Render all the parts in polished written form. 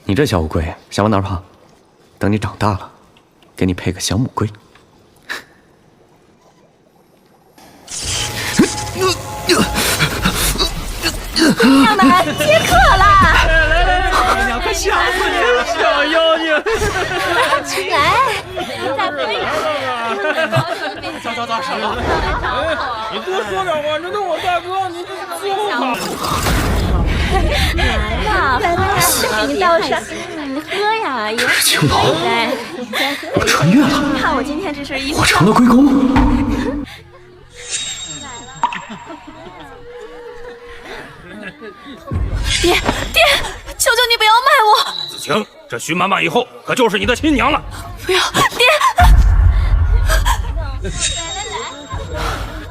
你这小乌龟想往哪儿跑？等你长大了，给你配个小母龟。姑娘们，接客啦！来，娘快吓死你了，小妖精！来，再喝一杯。走，上吧。你多说点话，这都我大哥，你这最后来吧，给你倒上，你喝呀！这是青楼，来，我穿越了，看我今天这身衣服，我成了龟公。爹，求求你不要卖我！子晴，这徐妈妈以后可就是你的亲娘了。不要，爹！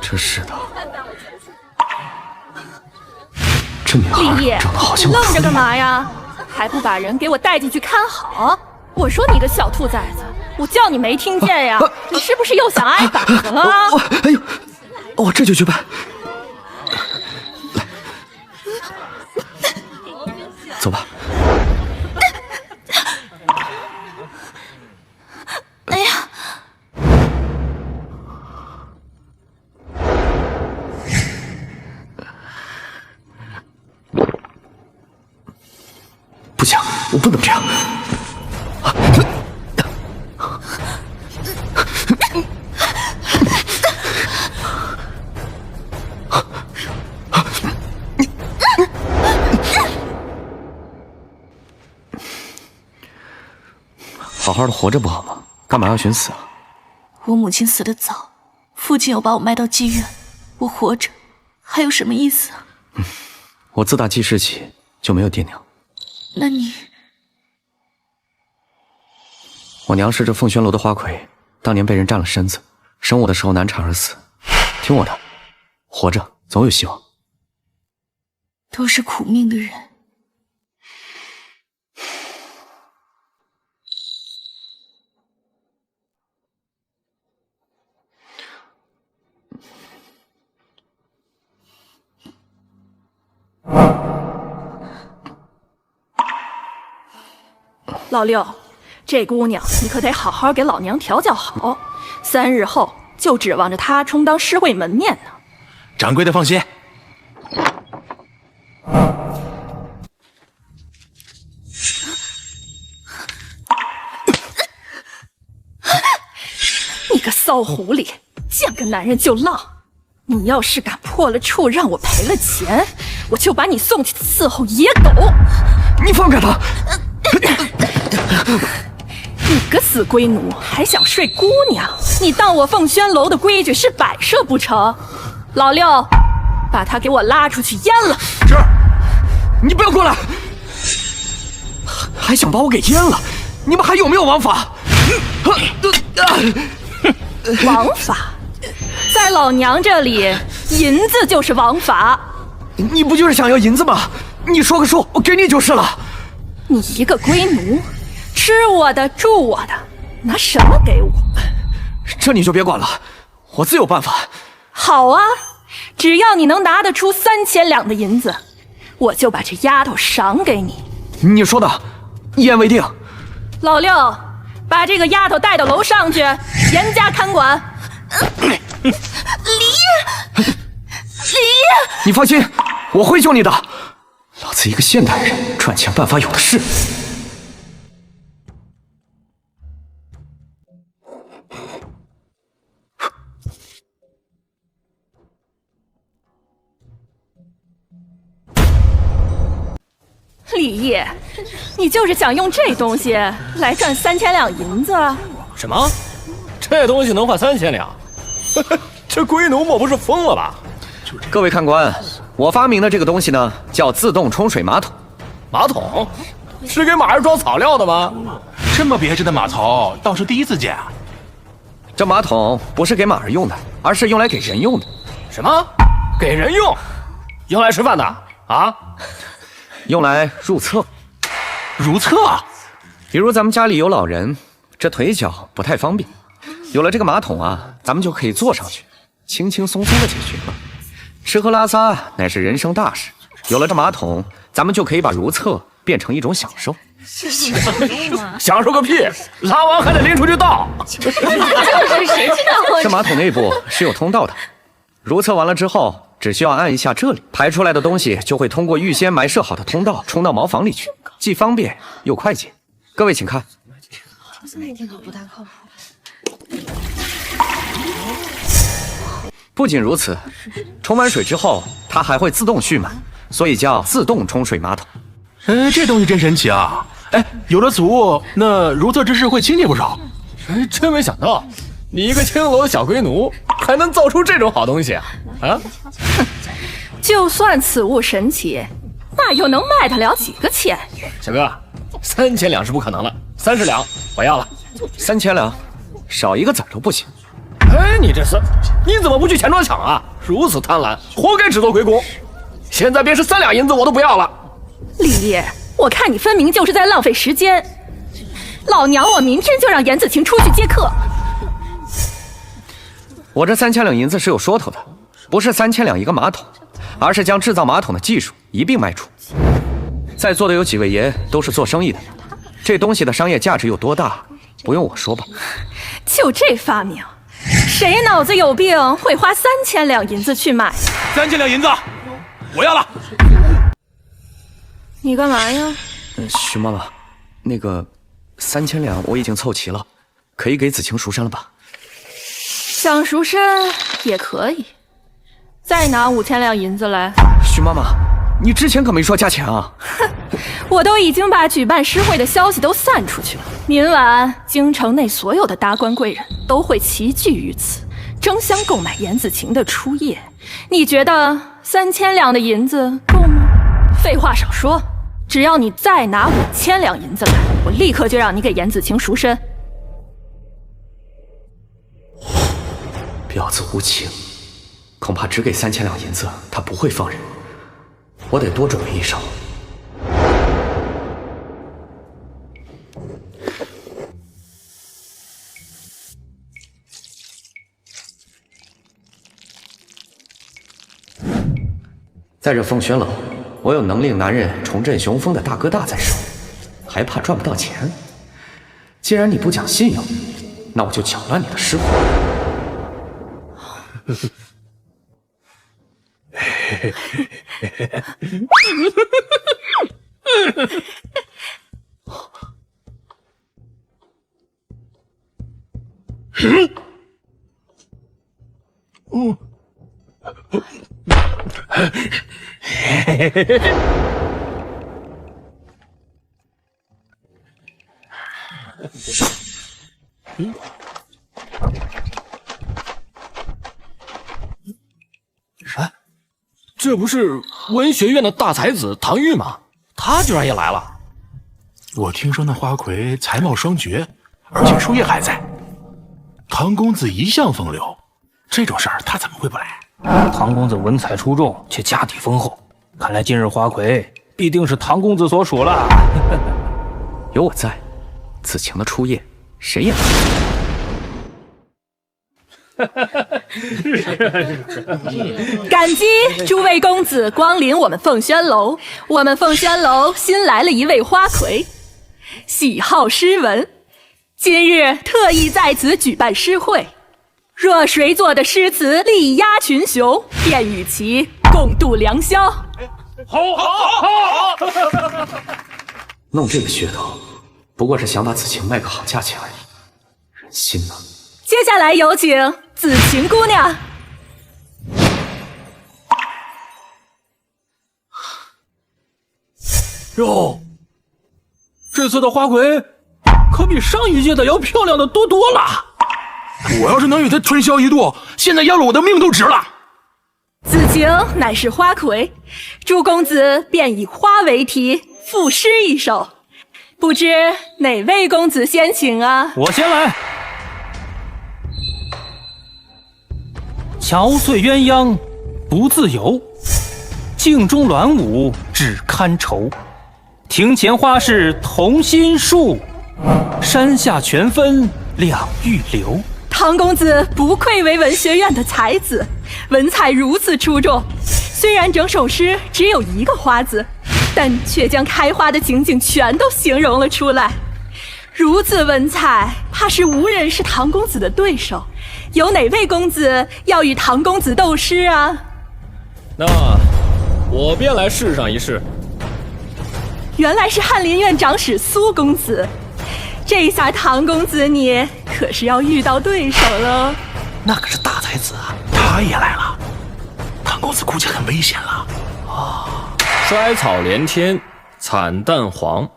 真是的，这女孩长得好像我。愣着干嘛呀？还不把人给我带进去看好？我说你个小兔崽子，我叫你没听见呀？你是不是又想挨打了？哎呦，我这就去办。走吧。哎呀！不行，我不能这样。好好的活着不好吗？干嘛要寻死啊？我母亲死得早，父亲又把我卖到妓院，我活着还有什么意思啊？我自打记事起就没有爹娘。那你……我娘是这凤轩楼的花魁，当年被人占了身子，生我的时候难产而死。听我的，活着总有希望。都是苦命的人。老六，这姑娘你可得好好给老娘调教好，3日后就指望着她充当诗会门面呢。掌柜的放心。你个骚狐狸，见个男人就浪！你要是敢破了处让我赔了钱，我就把你送去伺候野狗！你放开他！你个死龟奴，还想睡姑娘？你当我凤轩楼的规矩是摆设不成？老六，把他给我拉出去阉了！是，你不要过来！还想把我给阉了？你们还有没有王法？王法，在老娘这里，银子就是王法。你不就是想要银子吗？你说个数，我给你就是了。你一个龟奴，吃我的，住我的，拿什么给我？这你就别管了，我自有办法。好啊，只要你能拿得出3000两的银子，我就把这丫头赏给你。你说的，一言为定。老六，把这个丫头带到楼上去，严加看管。李烨，你放心，我会救你的。老子一个现代人，赚钱办法有的是。李烨，你就是想用这东西来赚3000两银子？什么？这东西能换3000两？这龟奴莫不是疯了吧？各位看官，我发明的这个东西呢，叫自动冲水马桶。马桶？是给马儿装草料的吗？这么别致的马槽倒是第一次见啊！这马桶不是给马儿用的，而是用来给人用的。什么？给人用？用来吃饭的啊？用来入厕。如厕？比如咱们家里有老人，这腿脚不太方便，有了这个马桶啊，咱们就可以坐上去，轻轻松松的解决了。吃喝拉撒乃是人生大事，有了这马桶，咱们就可以把如厕变成一种享受。享受个屁！拉完还得拎出去倒。就是谁知道这马桶内部是有通道的，如厕完了之后，只需要按一下这里，排出来的东西就会通过预先埋设好的通道冲到茅房里去，既方便又快捷。各位请看。不仅如此，冲完水之后，它还会自动蓄满，所以叫自动冲水马桶。这东西真神奇啊！有了此物，那如厕之事会轻捷不少。真没想到，你一个青楼的小龟奴，还能造出这种好东西啊！就算此物神奇，那又能卖得了几个钱？小哥，3000两是不可能了，30两我要了。3000两，少一个子儿都不行。你这是，你怎么不去钱庄抢啊？如此贪婪，活该只做龟公。现在便是3两银子我都不要了。李爷，我看你分明就是在浪费时间。老娘我明天就让严子晴出去接客。我这3000两银子是有说头的，不是3000两一个马桶，而是将制造马桶的技术一并卖出。在座的有几位爷都是做生意的，这东西的商业价值有多大，不用我说吧。就这发明，谁脑子有病会花3000两银子去买？3000两银子，我要了。你干嘛呀？徐妈妈，那个3000两我已经凑齐了，可以给子晴赎身了吧？想赎身也可以，再拿5000两银子来。徐妈妈，你之前可没说价钱啊！哼，我都已经把举办诗会的消息都散出去了，明晚京城内所有的达官贵人都会齐聚于此，争相购买严子晴的初夜。你觉得3000两的银子够吗？废话少说，只要你再拿5000两银子来，我立刻就让你给严子晴赎身。婊子无情，恐怕只给3000两银子，他不会放人。我得多准备一手。在这凤轩楼，我有能令男人重振雄风的大哥大在手，还怕赚不到钱？既然你不讲信用，那我就搅乱你的尸骨。这不是文学院的大才子唐玉吗？他居然也来了。我听说那花魁才貌双绝，而且术业还在。唐公子一向风流，这种事儿他怎么会不来？唐公子文采出众，且家底丰厚，看来今日花魁必定是唐公子所属了。有我在，子晴的初夜谁也不感激诸位公子光临我们凤轩楼。我们凤轩楼新来了一位花魁，喜好诗文，今日特意在此举办诗会。若谁作的诗词力压群雄，便与其共度良宵。好，弄这个噱头，不过是想把子晴卖个好价钱而已。忍心呢？接下来有请子晴姑娘。哟，这次的花魁可比上一届的要漂亮的多多了。我要是能与他春宵一度，现在要了我的命都值了。子晴乃是花魁，诸公子便以花为题赋诗一首，不知哪位公子先请啊？我先来。憔悴鸳鸯不自由，镜中鸾舞只堪愁。庭前花市同心术，山下泉分两玉流。唐公子不愧为文学院的才子，文采如此出众。虽然整首诗只有一个花字，但却将开花的情景全都形容了出来。如此文采，怕是无人是唐公子的对手。有哪位公子要与唐公子斗诗啊？那我便来试上一试。原来是翰林院长史苏公子，这下唐公子你可是要遇到对手喽。那可是大才子啊，他也来了，唐公子估计很危险了。衰草连天，惨淡黄，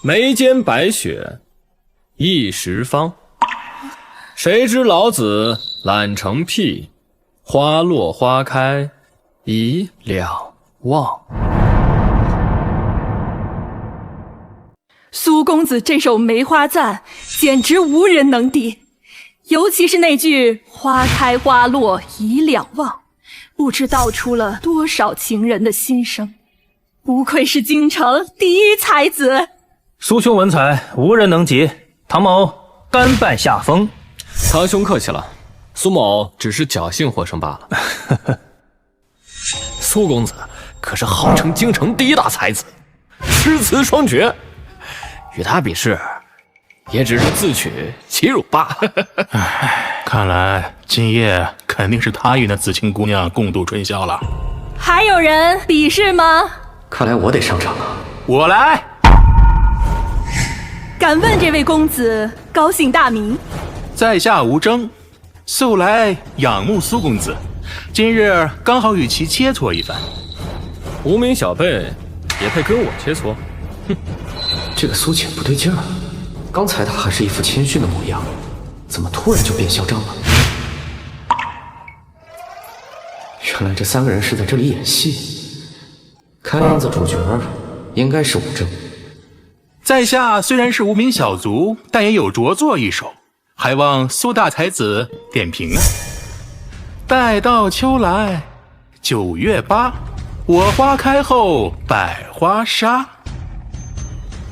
眉间白雪一时芳。谁知老子懒成癖，花落花开已两忘。苏公子这首梅花赞简直无人能敌，尤其是那句花开花落已两忘，不知道出了多少情人的心声。不愧是京城第一才子。苏兄文采无人能及，唐某甘拜下风。唐兄客气了，苏某只是侥幸获胜罢了。苏公子可是号称京城第一大才子，诗词双绝，与他比试，也只是自取其辱罢。看来今夜肯定是他与那紫青姑娘共度春宵了。还有人比试吗？看来我得上场了。我来。敢问这位公子高姓大名？在下无争，素来仰慕苏公子，今日刚好与其切磋一番。无名小辈也配跟我切磋？哼，这个苏浅不对劲儿，刚才他还是一副谦逊的模样，怎么突然就变嚣张了？原来这三个人是在这里演戏，看样子主角应该是吴征。在下虽然是无名小卒，但也有着作一首，还望苏大才子点评啊。待到秋来9月8，我花开后百花杀。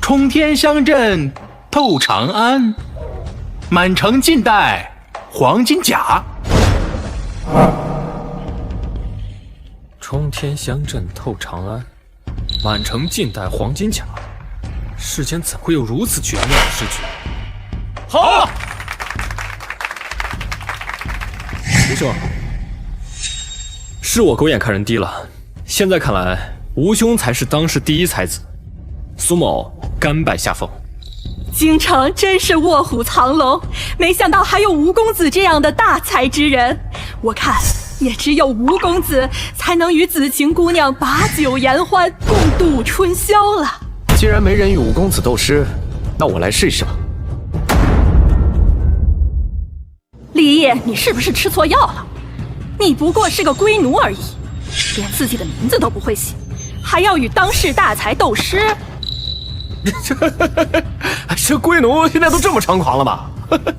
冲天香阵透长安，满城尽带黄金甲。冲天香阵透长安，满城尽带黄金甲。世间怎会有如此绝妙的诗句？好！吴兄，是我狗眼看人低了。现在看来，吴兄才是当世第一才子，苏某甘拜下风。京城真是卧虎藏龙，没想到还有吴公子这样的大才之人。我看也只有吴公子才能与紫晴姑娘把酒言欢，共度春宵了。既然没人与吴公子斗诗，那我来试一试吧。李毅，你是不是吃错药了？你不过是个龟奴而已，连自己的名字都不会写，还要与当世大才斗诗？这龟奴现在都这么猖狂了吗？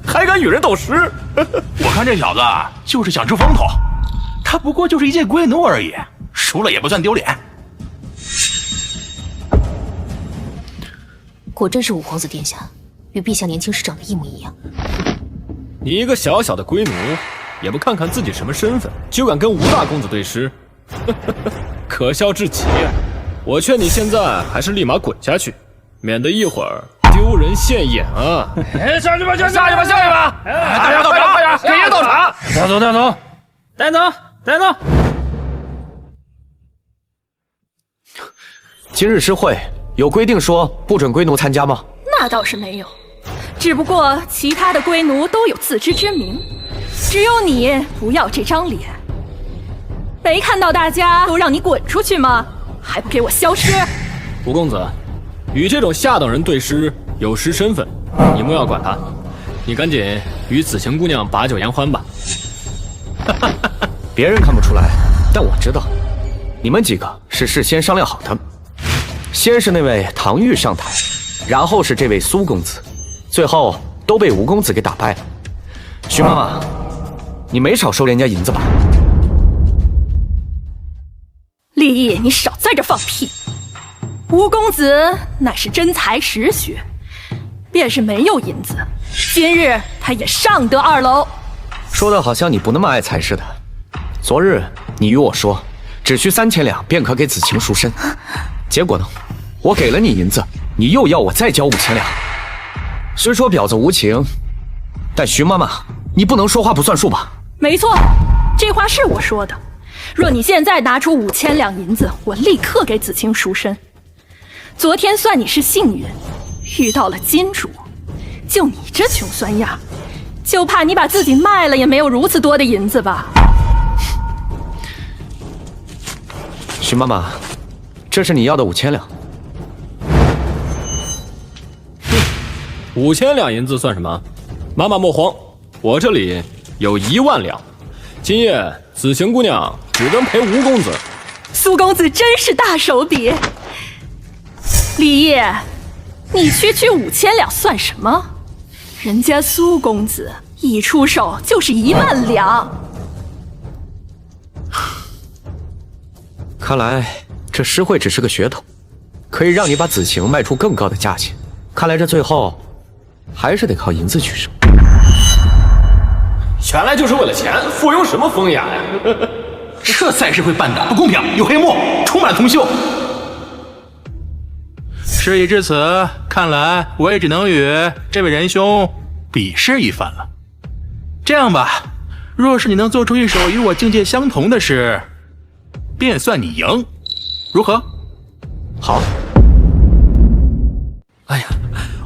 还敢与人斗诗？我看这小子就是想出风头，他不过就是一介龟奴而已，输了也不算丢脸。果真是五公子殿下，与陛下年轻时长得一模一样。你一个小小的龟奴，也不看看自己什么身份，就敢跟吴大公子对诗，可笑至极。我劝你现在还是立马滚下去，免得一会儿丢人现眼啊！下去吧，下去吧，下去吧，下去吧！大家快点，快点，给爷倒茶！带走，带走，带走，带走。今日诗会有规定说不准龟奴参加吗？那倒是没有，只不过其他的龟奴都有自知之明，只有你不要这张脸。没看到大家都让你滚出去吗？还不给我消失！吴公子，与这种下等人对诗，有失身份，你莫要管他。你赶紧与紫晴姑娘把酒言欢吧。别人看不出来，但我知道，你们几个是事先商量好的。先是那位唐玉上台，然后是这位苏公子，最后都被吴公子给打败了。徐妈妈，你没少收人家银子吧？立毅，你少在这放屁！吴公子乃是真才实学，便是没有银子，今日他也上得2楼。说的好像你不那么爱财似的。昨日你与我说，只需3000两便可给子晴赎身。结果呢？我给了你银子，你又要我再交5000两。虽说婊子无情，但徐妈妈，你不能说话不算数吧？没错，这话是我说的。若你现在拿出5000两银子，我立刻给子清赎身。昨天算你是幸运，遇到了金主。就你这穷酸样，就怕你把自己卖了也没有如此多的银子吧？徐妈妈，这是你要的5000两。5000两银子算什么？妈妈莫慌，我这里有1万两。今夜子晴姑娘只能陪吴公子。苏公子真是大手笔。李烨，你区5000两算什么？人家苏公子一出手就是1万两。看来这诗会只是个噱头，可以让你把子晴卖出更高的价钱。看来这最后还是得靠银子取胜。原来就是为了钱，附庸什么风雅呀？这赛事会办的不公平，有黑幕，充满了铜臭。事已至此，看来我也只能与这位仁兄比试一番了。这样吧，若是你能做出一首与我境界相同的诗，便算你赢，如何？好。哎呀，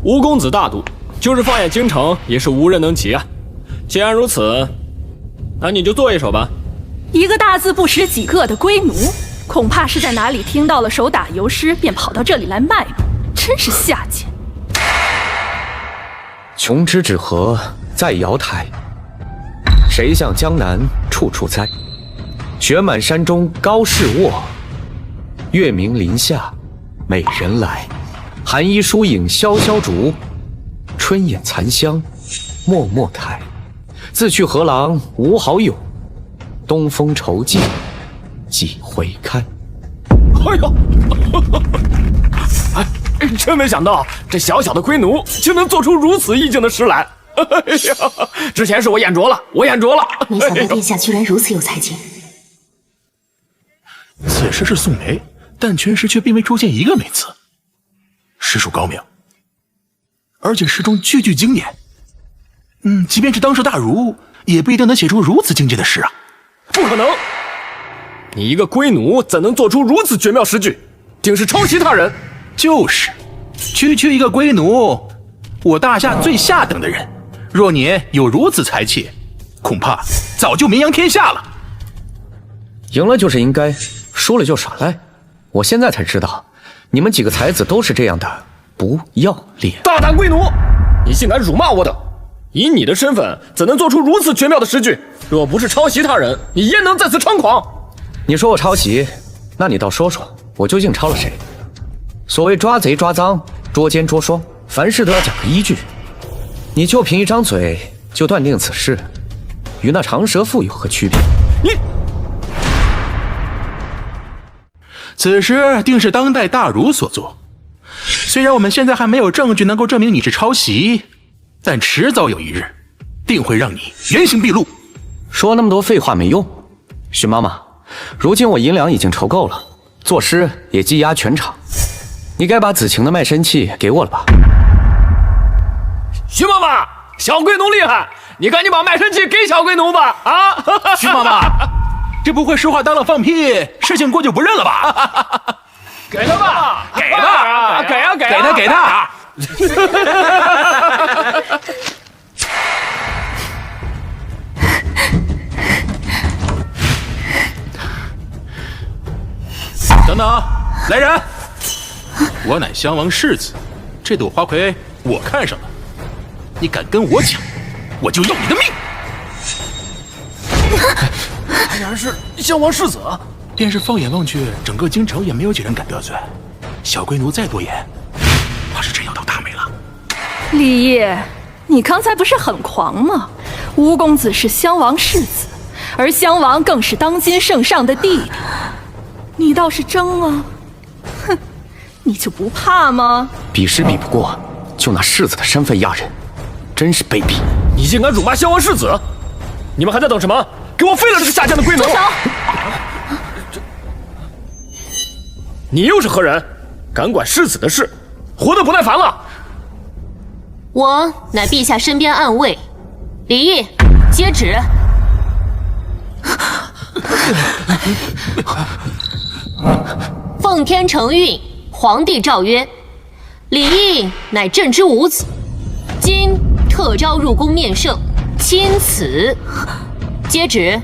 吴公子大度，就是放眼京城也是无人能及啊。既然如此，那你就做一首吧。一个大字不识几个的龟奴，恐怕是在哪里听到了手打油诗，便跑到这里来卖弄，真是下贱。琼脂纸盒在瑶台，谁向江南处处栽？雪满山中高士卧，月明林下美人来。寒衣疏影潇潇逐，春眼残香脉脉台。自去河郎无好友，东风愁尽几回开。哎呦，哎，真没想到这小小的龟奴就能做出如此意境的诗来。哎呀，之前是我眼拙了，我眼拙了。没想到殿下居然如此有才情。此诗是宋梅，但全诗却并未出现一个美词，诗术高明，而且诗中句句经典。即便是当世大儒，也不一定能写出如此境界的诗啊！不可能！你一个龟奴怎能做出如此绝妙诗句？定是抄袭他人。就是，区区一个龟奴，我大夏最下等的人，若你有如此才气，恐怕早就名扬天下了。赢了就是应该，输了就耍赖。我现在才知道，你们几个才子都是这样的不要脸。大胆龟奴，你竟敢辱骂我等！以你的身份，怎能做出如此绝妙的诗句？若不是抄袭他人，你焉能在此猖狂？你说我抄袭，那你倒说说，我究竟抄了谁？所谓抓贼抓赃，捉奸捉双，凡事都要讲个依据。你就凭一张嘴就断定此事，与那长舌妇有何区别？你，此诗定是当代大儒所作。虽然我们现在还没有证据能够证明你是抄袭，但迟早有一日，定会让你原形毕露。说那么多废话没用。许妈妈，如今我银两已经筹够了，作诗也积压全场，你该把子晴的卖身契给我了吧？徐妈妈，小龟奴厉害，你赶紧把卖身契给小龟奴吧！啊，徐妈妈，这不会说话当了放屁，事情过就不认了吧？给他吧，给他，给啊，给他，给他。等等，来人！我乃襄王世子，这朵花魁我看上了，你敢跟我抢，我就要你的命！竟然是襄王世子，便是放眼望去，整个京城也没有几人敢得罪。小龟奴再多言，怕是真要当大美了。李烨，你刚才不是很狂吗？吴公子是襄王世子，而襄王更是当今圣上的弟弟，你倒是争啊！哼，你就不怕吗？比试比不过，就拿世子的身份压人，真是卑鄙！你竟敢辱骂襄王世子！你们还在等什么？给我废了这个下贱的龟奴！住手！你又是何人？敢管世子的事，活得不耐烦了。我乃陛下身边暗卫，李毅接旨。奉天承运，皇帝诏曰：李毅乃朕之五子，今特召入宫面圣，钦此。接旨。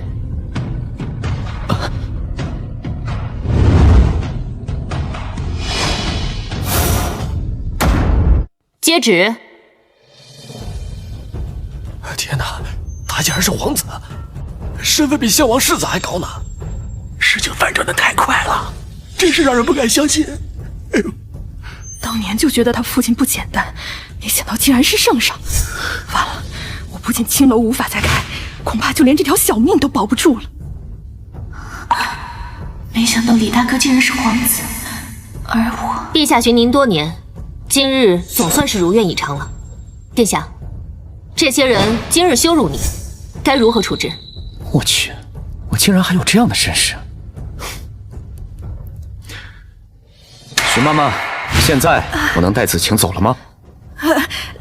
接旨。天哪，他竟然是皇子，身份比孝王世子还高呢！事情反转的太快了，真是让人不敢相信。哎呦，当年就觉得他父亲不简单，没想到竟然是圣上。完了，我不仅青楼无法再开，恐怕就连这条小命都保不住了。没想到李大哥竟然是皇子，而我……陛下寻您多年，今日总算是如愿以偿了。殿下，这些人今日羞辱你，该如何处置？我去，我竟然还有这样的身世！徐妈妈，现在我能带子晴走了吗？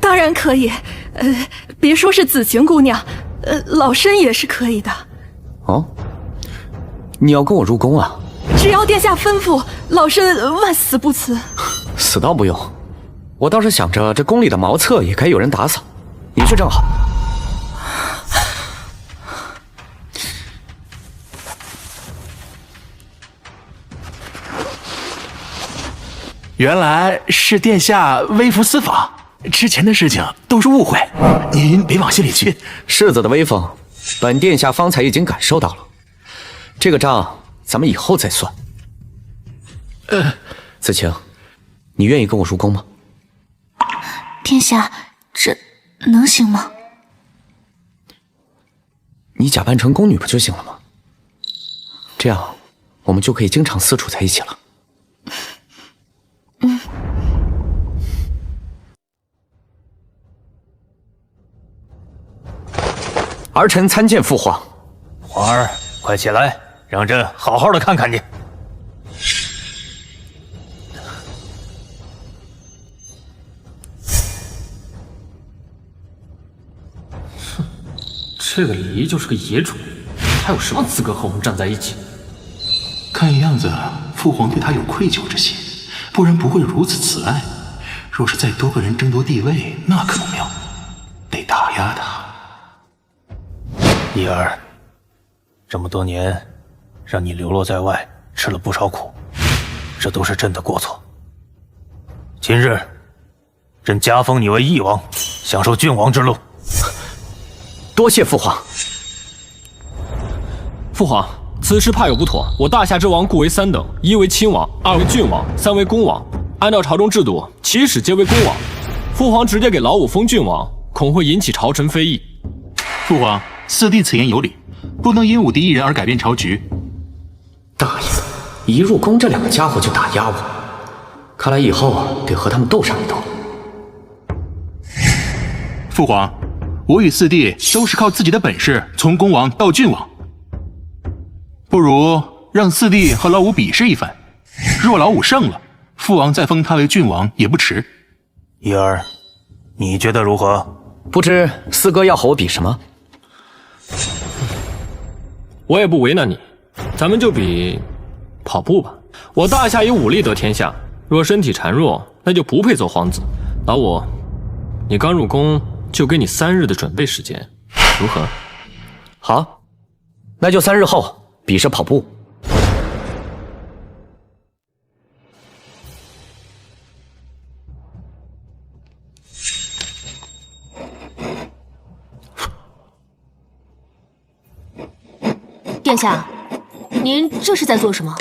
当然可以。别说是子晴姑娘，老身也是可以的。哦，你要跟我入宫啊？只要殿下吩咐，老身万死不辞。死倒不用，我倒是想着这宫里的茅厕也该有人打扫，你去正好。原来是殿下微服私访，之前的事情都是误会，您别往心里去。世子的威风，本殿下方才已经感受到了。这个账咱们以后再算。子晴，你愿意跟我入宫吗？殿下，这能行吗？你假扮成宫女不就行了吗？这样我们就可以经常私处在一起了。儿臣参见父皇。皇儿，快起来，让朕好好的看看你。这个李毅就是个野种，他有什么资格和我们站在一起？看样子父皇对他有愧疚之心，不然不会如此慈爱。若是再多个人争夺地位，那可不妙，得打压他。毅儿，这么多年，让你流落在外，吃了不少苦，这都是朕的过错。今日，朕加封你为义王，享受郡王之禄。多谢父皇。父皇，此事怕有不妥，我大夏之王故为三等：一为亲王，二为郡王，三为公王。按照朝中制度，起始皆为公王。父皇直接给老五封郡王，恐会引起朝臣非议。父皇，四弟此言有理，不能因武帝一人而改变朝局。大爷的，一入宫这两个家伙就打压我，看来以后得和他们斗上一斗。父皇，我与四弟都是靠自己的本事从公王到郡王，不如让四弟和老五比试一番。若老五胜了，父王再封他为郡王也不迟。毅儿，你觉得如何？不知四哥要和我比什么？我也不为难你，咱们就比跑步吧。我大夏以武力得天下，若身体孱弱，那就不配做皇子。老五，你刚入宫，就给你3日的准备时间，如何？好，那就3日后比试跑步。殿下，您这是在做什么？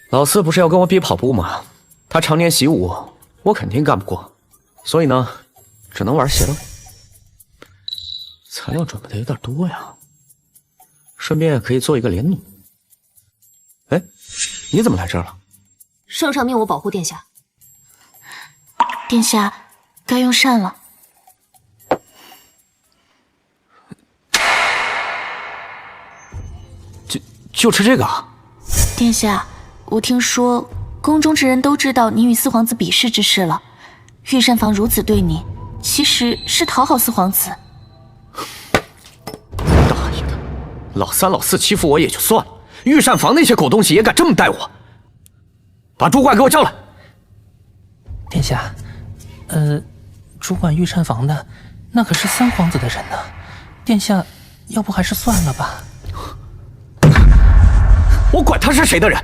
老四不是要跟我比跑步吗？他常年习武，我肯定干不过，所以呢，只能玩邪了。材料准备的有点多呀，顺便可以做一个连弩。哎，你怎么来这儿了？圣上命我保护殿下。殿下，该用膳了。就吃这个啊？殿下，我听说宫中之人都知道你与四皇子比试之事了。御膳房如此对你，其实是讨好四皇子。大爷的，老三老四欺负我也就算了，御膳房那些狗东西也敢这么待我！把主管给我叫来。殿下，主管御膳房的，那可是三皇子的人呢。殿下，要不还是算了吧。我管他是谁的人，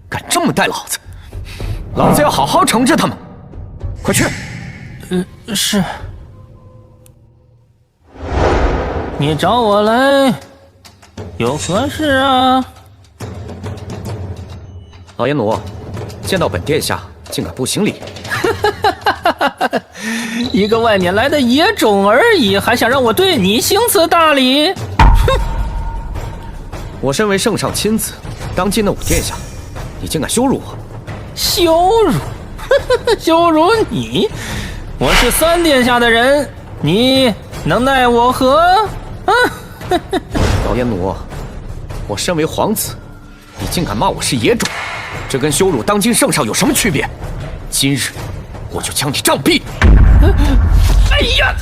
敢这么待老子，老子要好好惩治他们！快去。是。你找我来，有何事啊？老爷奴，见到本殿下竟敢不行礼。一个外面来的野种而已，还想让我对你行此大礼？我身为圣上亲子，当今的武殿下，你竟敢羞辱我！羞辱？羞辱你？我是三殿下的人，你能奈我何？老爷奴，我身为皇子，你竟敢骂我是野种，这跟羞辱当今圣上有什么区别？今日我就将你杖毙！哎呀！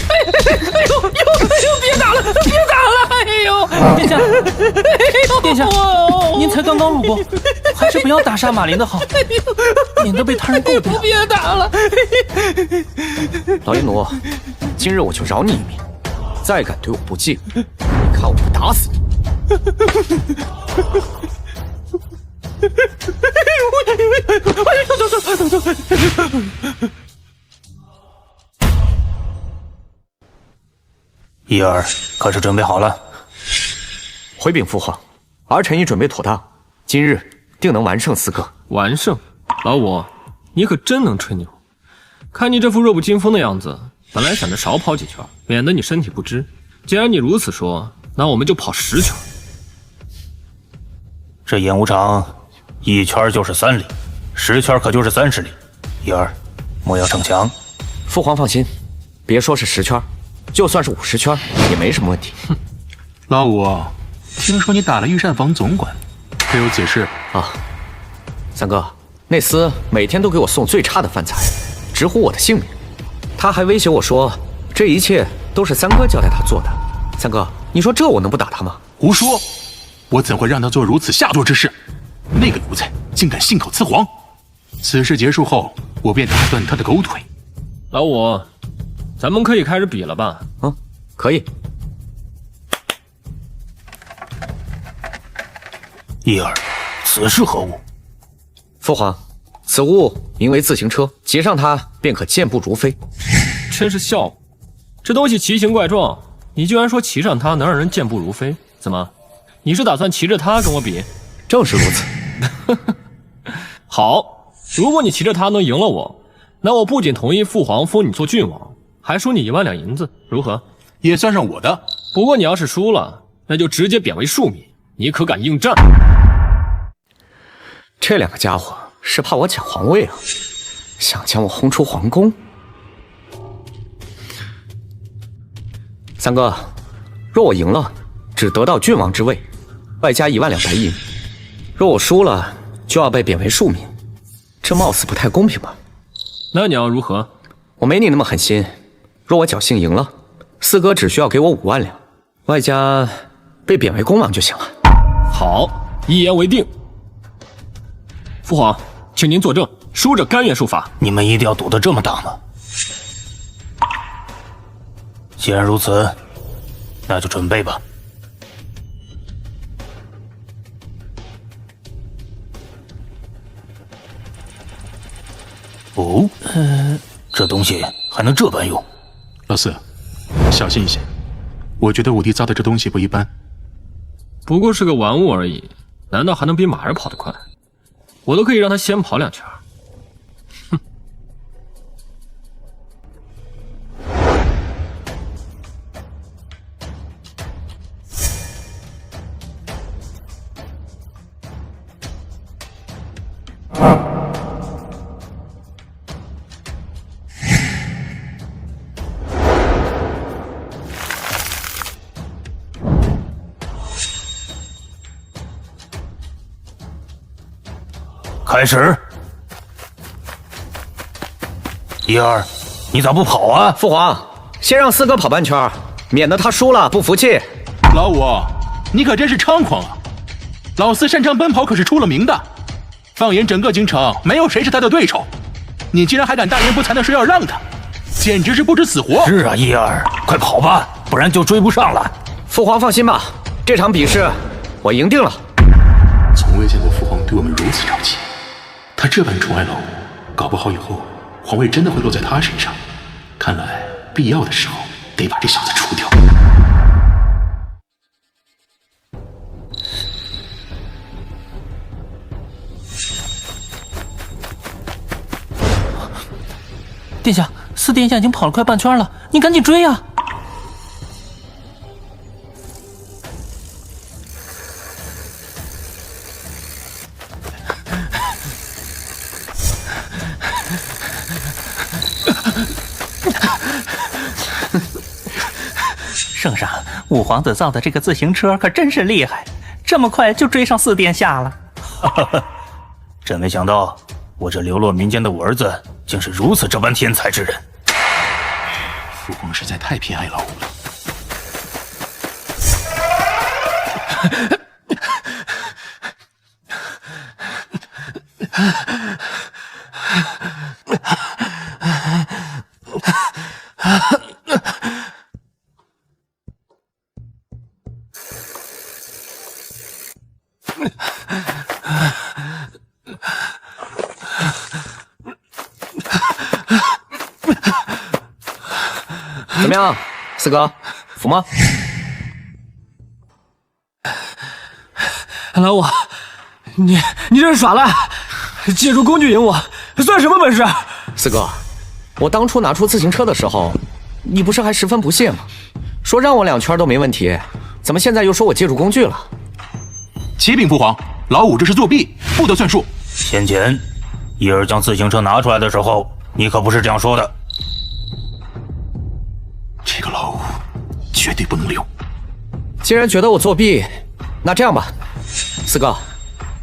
哎呦！别打了！哎呦！殿下，殿下，您才刚刚路过，还是不要打杀马林的好，免得被他人诟病。别打了！老爷奴，今日我就饶你一命，再敢对我不敬，你看我不打死你！伊儿，可是准备好了？回禀父皇，儿臣已准备妥当，今日定能完胜四哥。完胜？老五，你可真能吹牛！看你这副弱不禁风的样子，本来想着少跑几圈，免得你身体不支。既然你如此说，那我们就跑10圈。这演武场1圈就是3里，10圈可就是30里。伊儿，莫要逞强。父皇放心，别说是10圈，就算是50圈也没什么问题。老五，听说你打了御膳房总管，可有此事啊？三哥，那厮每天都给我送最差的饭菜，直呼我的性命。他还威胁我说，这一切都是三哥交代他做的。三哥，你说这我能不打他吗？胡说！我怎会让他做如此下作之事？那个奴才竟敢信口雌黄！此事结束后，我便打断他的狗腿。老五，咱们可以开始比了吧？可以。伊儿，此事何物？父皇，此物名为自行车，骑上它便可健步如飞。真是笑话！这东西奇形怪状，你居然说骑上它能让人健步如飞？怎么，你是打算骑着它跟我比？正是如此。好，如果你骑着它能赢了我，那我不仅同意父皇封你做郡王，还输你1万两银子，如何？也算上我的。不过你要是输了，那就直接贬为庶民，你可敢应战？这两个家伙是怕我抢皇位啊，想将我轰出皇宫。三哥，若我赢了，只得到郡王之位，外加1万两白银；若我输了，就要被贬为庶民，这貌似不太公平吧？那你要如何？我没你那么狠心。若我侥幸赢了，四哥只需要给我5万两，外加被贬为公王就行了。好，一言为定。父皇，请您作证，输者甘愿受罚。你们一定要赌得这么大吗？既然如此，那就准备吧。哦，这东西还能这般用？老四，小心一些。我觉得武帝造的这东西不一般。不过是个玩物而已，难道还能比马儿跑得快？我都可以让他先跑2圈。哼！开始。一儿，你咋不跑啊？父皇，先让四哥跑半圈，免得他输了不服气。老五，你可真是猖狂啊！老四擅长奔跑可是出了名的，放眼整个京城，没有谁是他的对手。你竟然还敢大言不惭的说要让他，简直是不知死活！是啊，一儿，快跑吧，不然就追不上了。父皇放心吧，这场比试我赢定了。从未见过父皇对我们如此着急，他这般宠爱老五，搞不好以后皇位真的会落在他身上。看来必要的时候得把这小子除掉。殿下，四殿下已经跑了快半圈了，你赶紧追呀！圣上，五皇子造的这个自行车可真是厉害，这么快就追上四殿下了。真没想到，我这流落民间的五儿子竟是如此这般天才之人。父皇实在太偏爱老五了。怎么样，四哥，服吗？老五，你这是耍赖，借助工具赢我，算什么本事？四哥，我当初拿出自行车的时候，你不是还十分不屑吗？说让我2圈都没问题，怎么现在又说我借助工具了？启禀父皇，老五这是作弊，不得算数。先前一儿将自行车拿出来的时候，你可不是这样说的。这个老五绝对不能留。既然觉得我作弊，那这样吧，四哥，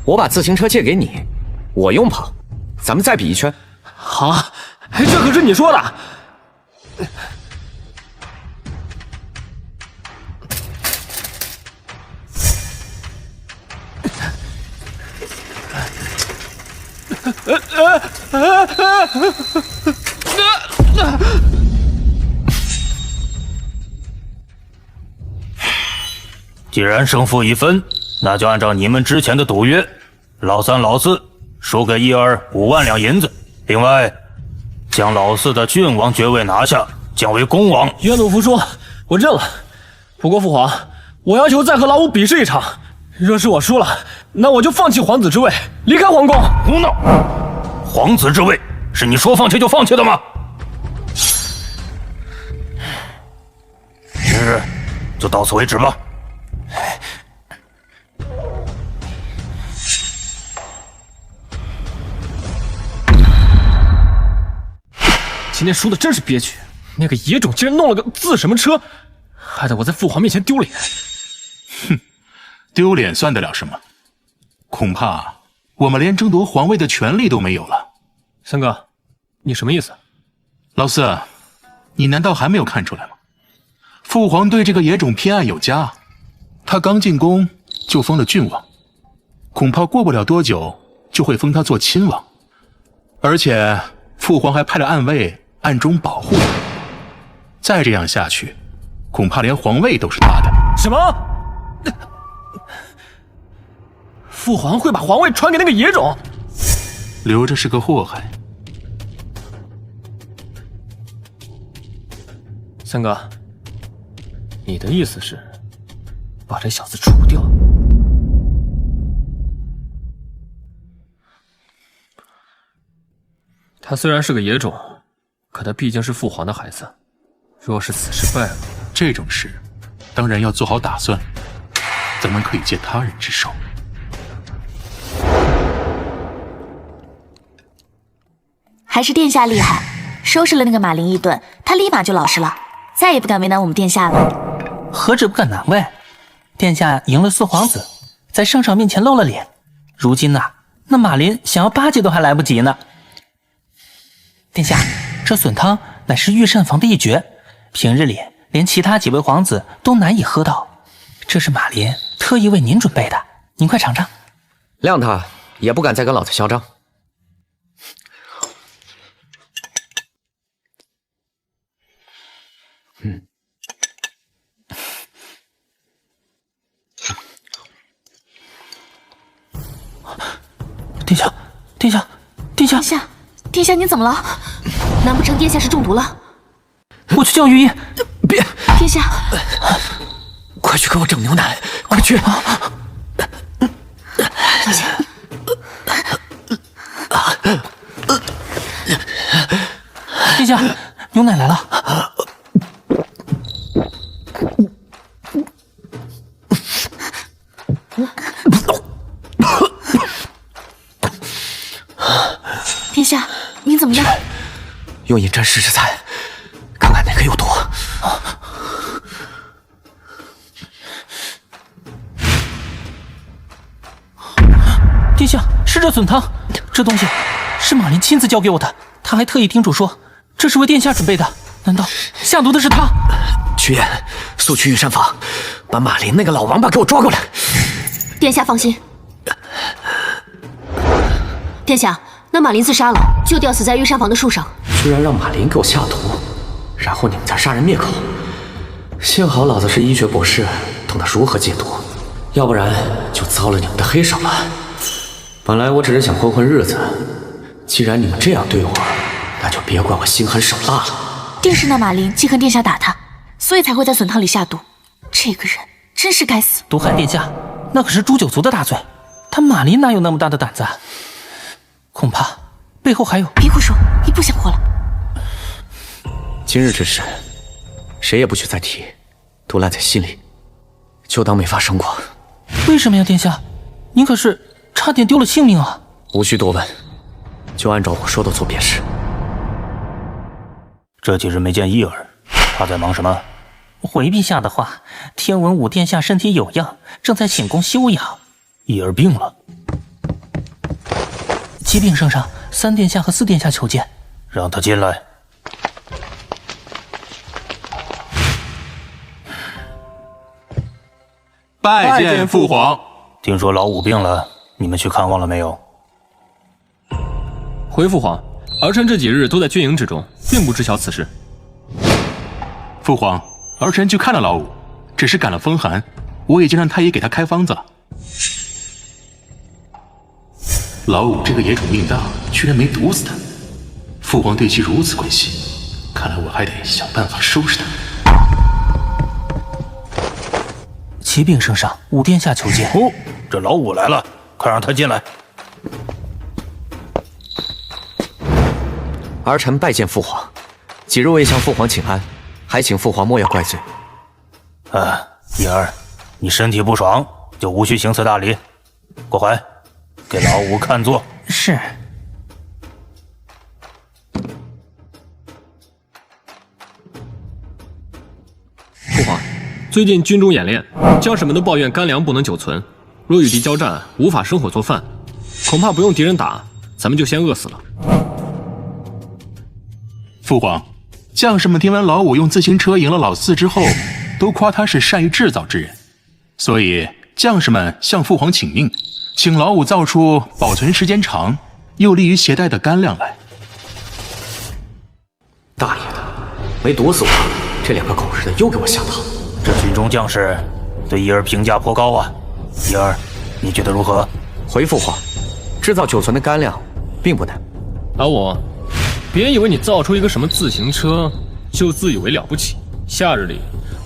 我把自行车借给你，我用跑，咱们再比1圈。好，这可是你说的。既然胜负已分，那就按照你们之前的赌约，老三、老四输给一儿5万两银子，另外将老四的郡王爵位拿下，降为公王。愿赌服输，我认了。不过父皇，我要求再和老五比试一场，若是我输了，那我就放弃皇子之位，离开皇宫。胡闹！皇子之位是你说放弃就放弃的吗？今日就到此为止吧。今天输的真是憋屈，那个野种竟然弄了个自什么车，害得我在父皇面前丢脸。哼，丢脸算得了什么？恐怕我们连争夺皇位的权利都没有了。三哥，你什么意思？老四，你难道还没有看出来吗？父皇对这个野种偏爱有加，他刚进宫就封了郡王，恐怕过不了多久就会封他做亲王，而且父皇还派了暗卫暗中保护他。再这样下去，恐怕连皇位都是他的。什么？父皇会把皇位传给那个野种？留着是个祸害。三哥，你的意思是把这小子除掉？他虽然是个野种，可他毕竟是父皇的孩子。若是此事败了，这种事当然要做好打算，怎么可以借他人之手？还是殿下厉害，收拾了那个马林一顿，他立马就老实了，再也不敢为难我们殿下了。何止不敢难为，殿下赢了四皇子，在圣上面前露了脸，如今呐，那马林想要巴结都还来不及呢。殿下，这笋汤乃是御膳房的一绝，平日里连其他几位皇子都难以喝到，这是马林特意为您准备的，您快尝尝。谅他也不敢再跟老子嚣张。殿下，殿下，殿下，殿下，您怎么了？难不成殿下是中毒了？我去叫御医。别，殿下，快去给我整牛奶，快去！小心。殿下，牛奶来了。殿下，您怎么样？用银针试试菜，看看哪个有毒。殿下，是这笋汤，这东西是马林亲自交给我的，他还特意叮嘱说这是为殿下准备的。难道下毒的是他？屈原，速去御膳房，把马林那个老王八给我抓过来。殿下放心。殿下，那马林自杀了，就吊死在御膳房的树上。居然让马林给我下毒，然后你们再杀人灭口。幸好老子是医学博士，懂得如何解毒，要不然就遭了你们的黑手了。本来我只是想混混日子，既然你们这样对我，那就别怪我心狠手辣了。定是那马林记恨殿下打他，所以才会在笋汤里下毒。这个人真是该死！毒害殿下，那可是诛九族的大罪。他马林哪有那么大的胆子？恐怕背后还有……别胡说，你不想活了。今日之事，谁也不许再提，都烂在心里，就当没发生过。为什么呀，殿下？您可是差点丢了性命啊！无需多问，就按照我说的做便是。这几日没见义儿，他在忙什么？回陛下的话，听闻武殿下身体有恙，正在寝宫休养。义儿病了。启禀圣上，3殿下和4殿下求见。让他进来。拜见父皇。听说老五病了，你们去看望了没有？回父皇，儿臣这几日都在军营之中，并不知晓此事。父皇，儿臣去看了老五，只是感了风寒，我已经让太医给他开方子了。老五这个野种命大，居然没毒死他。父皇对其如此关心，看来我还得想办法收拾他。启禀圣上，武殿下求见。哦，这老五来了，快让他进来。儿臣拜见父皇，几日未向父皇请安，还请父皇莫要怪罪。义儿，你身体不爽，就无需行此大礼。过怀，给老五看座。是。父皇，最近军中演练，将士们都抱怨干粮不能久存，若与敌交战，无法生火做饭，恐怕不用敌人打，咱们就先饿死了。父皇，将士们听闻老五用自行车赢了老四之后，都夸他是善于制造之人，所以将士们向父皇请命，请老五造出保存时间长又利于携带的干粮来。大爷的，没毒死我，这2个狗日的又给我下套。这军中将士对义儿评价颇高啊，义儿，你觉得如何？回父皇，制造久存的干粮并不难。老五，别以为你造出一个什么自行车就自以为了不起。夏日里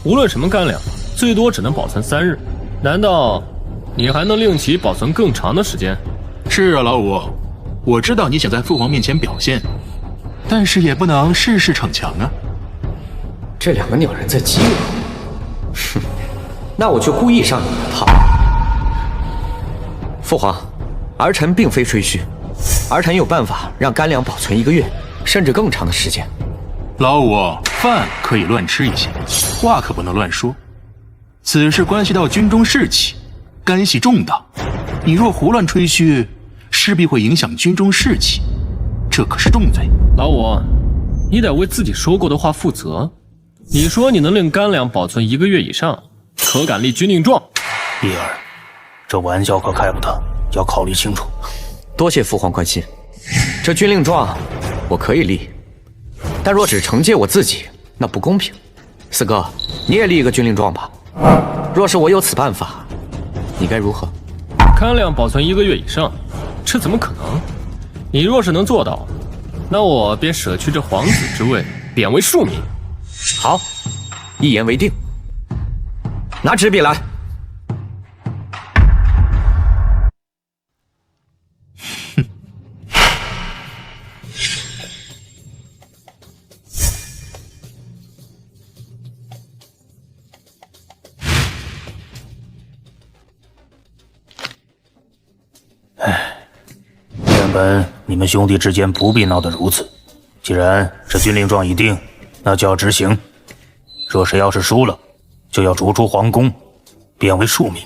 无论什么干粮，最多只能保存3日，难道你还能令其保存更长的时间？是啊，老五，我知道你想在父皇面前表现，但是也不能事事逞强啊。这2个鸟人在激我，哼，那我就故意上你们的套。父皇，儿臣并非吹嘘，儿臣有办法让干粮保存1个月，甚至更长的时间。老五，饭可以乱吃一些，话可不能乱说。此事关系到军中士气，干系重大，你若胡乱吹嘘，势必会影响军中士气，这可是重罪。老五，你得为自己说过的话负责。你说你能令干粮保存1个月以上，可敢立军令状？叶儿，这玩笑可开不得，要考虑清楚。多谢父皇关心，这军令状我可以立，但若只惩戒我自己，那不公平。四哥，你也立一个军令状吧。若是我有此办法，你该如何？干粮保存1个月以上，这怎么可能？你若是能做到，那我便舍去这皇子之位，贬为庶民。好，一言为定。拿纸笔来。原本你们兄弟之间不必闹得如此。既然这军令状已定，那就要执行。若是要是输了，就要逐出皇宫，贬为庶民。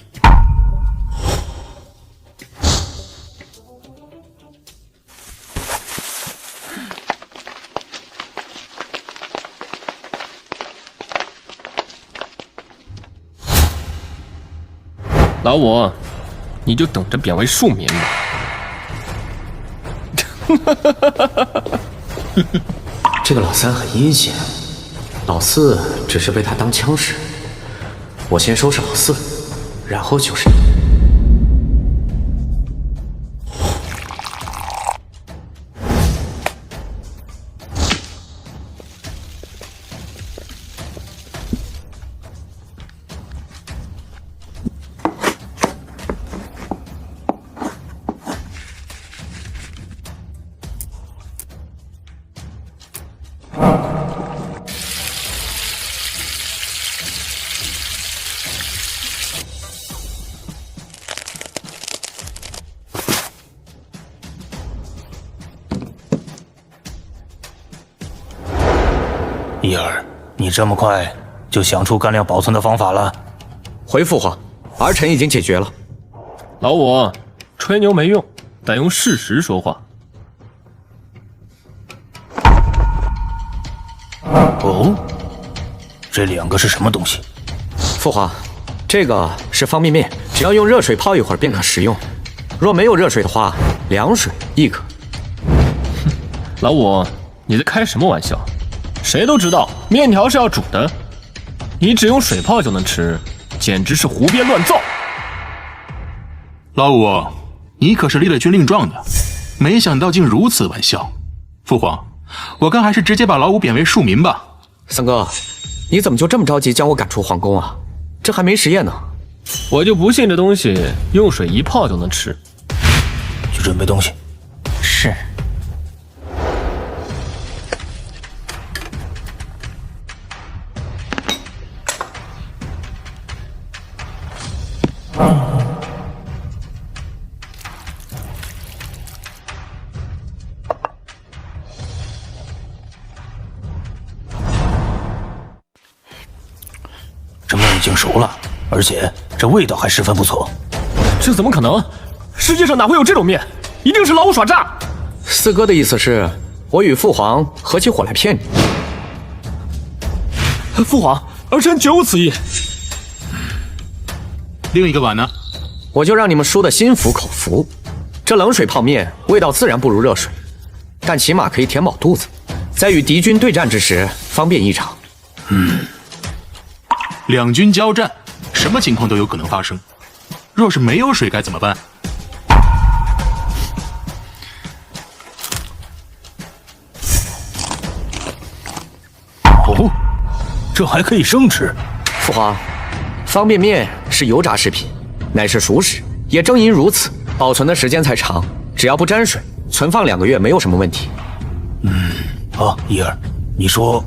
老五，你就等着贬为庶民吧。这个老三很阴险，老四只是被他当枪使。我先收拾老四，然后就是你。叶儿，你这么快就想出干粮保存的方法了？回父皇，儿臣已经解决了。老五，吹牛没用，得用事实说话。哦，这2个是什么东西？父皇，这个是方便面，只要用热水泡一会儿便可食用。若没有热水的话，凉水亦可。老五，你在开什么玩笑？谁都知道面条是要煮的，你只用水泡就能吃，简直是胡编乱造。老五，你可是立了军令状的，没想到竟如此玩笑。父皇，我看还是直接把老五贬为庶民吧。三哥，你怎么就这么着急将我赶出皇宫啊？这还没实验呢。我就不信这东西用水一泡就能吃。去准备东西。是。这面已经熟了，而且这味道还十分不错。这怎么可能？世界上哪会有这种面？一定是老五耍诈。四哥的意思是，我与父皇合起伙来骗你。父皇，儿臣绝无此意。另一个碗呢？我就让你们输得心服口服。这冷水泡面味道自然不如热水，但起码可以填饱肚子，在与敌军对战之时方便异常。两军交战，什么情况都有可能发生。若是没有水该怎么办？哦，这还可以生吃。父皇，方便面是油炸食品，乃是熟食，也正因如此，保存的时间才长。只要不沾水，存放2个月没有什么问题。好，伊儿，你说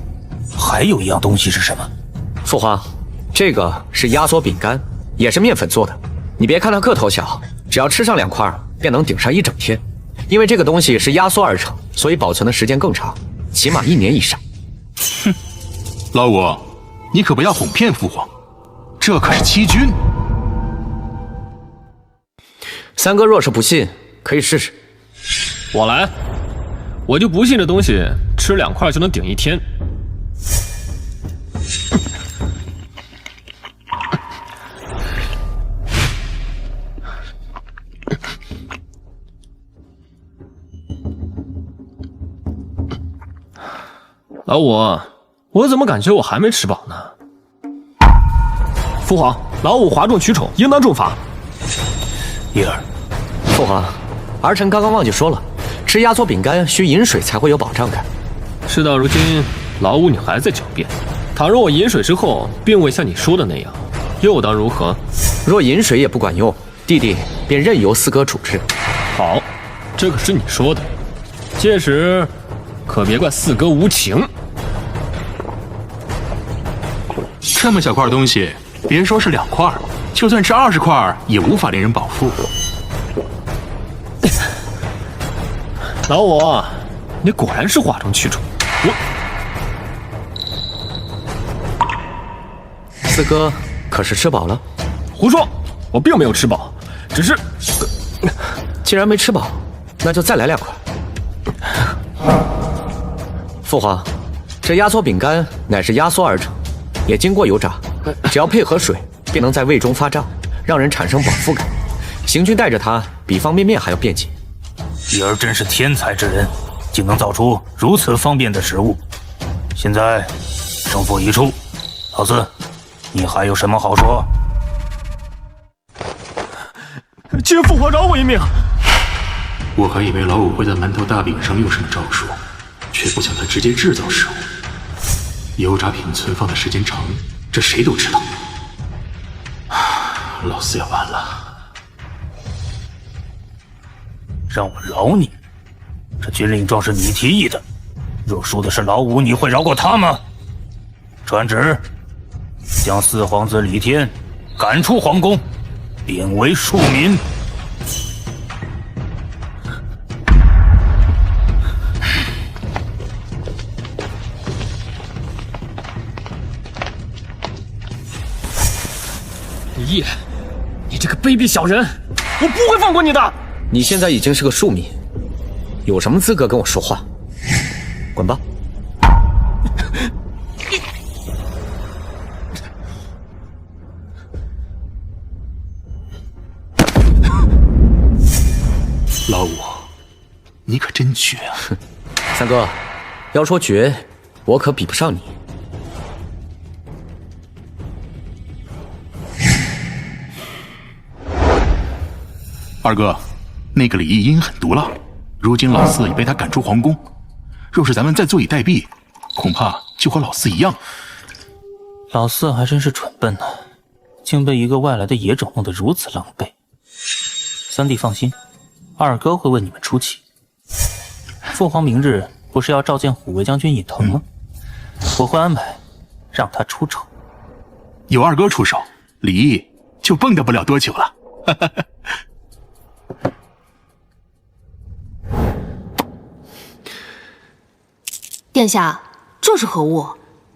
还有一样东西是什么？父皇，这个是压缩饼干，也是面粉做的。你别看它个头小，只要吃上2块，便能顶上一整天。因为这个东西是压缩而成，所以保存的时间更长，起码1年以上。哼，老五，你可不要哄骗父皇，这可是欺君。三哥若是不信，可以试试。我来，我就不信这东西吃2块就能顶1天。老五，我怎么感觉我还没吃饱呢？父皇，老五哗众取宠，应当重罚。叶儿，父皇，儿臣刚刚忘记说了，吃压缩饼干需饮水才会有饱胀感。事到如今，老五你还在狡辩。倘若我饮水之后并未像你说的那样，又当如何？若饮水也不管用，弟弟便任由四哥处置。好，这可是你说的。届时可别怪四哥无情。这么小块东西，别说是2块，就算吃20块，也无法令人饱腹。老五，你果然是哗众取宠。四哥可是吃饱了？胡说，我并没有吃饱，只是……既然没吃饱，那就再来2块。父皇，这压缩饼干乃是压缩而成，也经过油炸，只要配合水，便能在胃中发胀，让人产生饱腹感。行军带着它，比方便面还要便捷。叶儿真是天才之人，竟能造出如此方便的食物。现在胜负已出，老四，你还有什么好说？请父皇饶我一命。我还以为老五会在馒头大饼上用什么招数，却不想他直接制造食物。油炸品存放的时间长，这谁都知道。老四要完了。让我饶你？这军令状是你提议的，若输的是老五，你会饶过他吗？传旨，将四皇子李天赶出皇宫，贬为庶民。李毅，你这个卑鄙小人，我不会放过你的！你现在已经是个庶民，有什么资格跟我说话？滚吧！老五，你可真绝啊！三哥，要说绝，我可比不上你。二哥，那个李毅阴狠毒辣，如今老四已被他赶出皇宫，若是咱们再坐以待毙，恐怕就和老四一样。老四还真是蠢笨呢，竟被一个外来的野种弄得如此狼狈。三弟放心，二哥会为你们出气。父皇明日不是要召见虎卫将军尹腾吗？我会安排让他出丑。有二哥出手，李毅就蹦跶不了多久了。殿下，这是何物？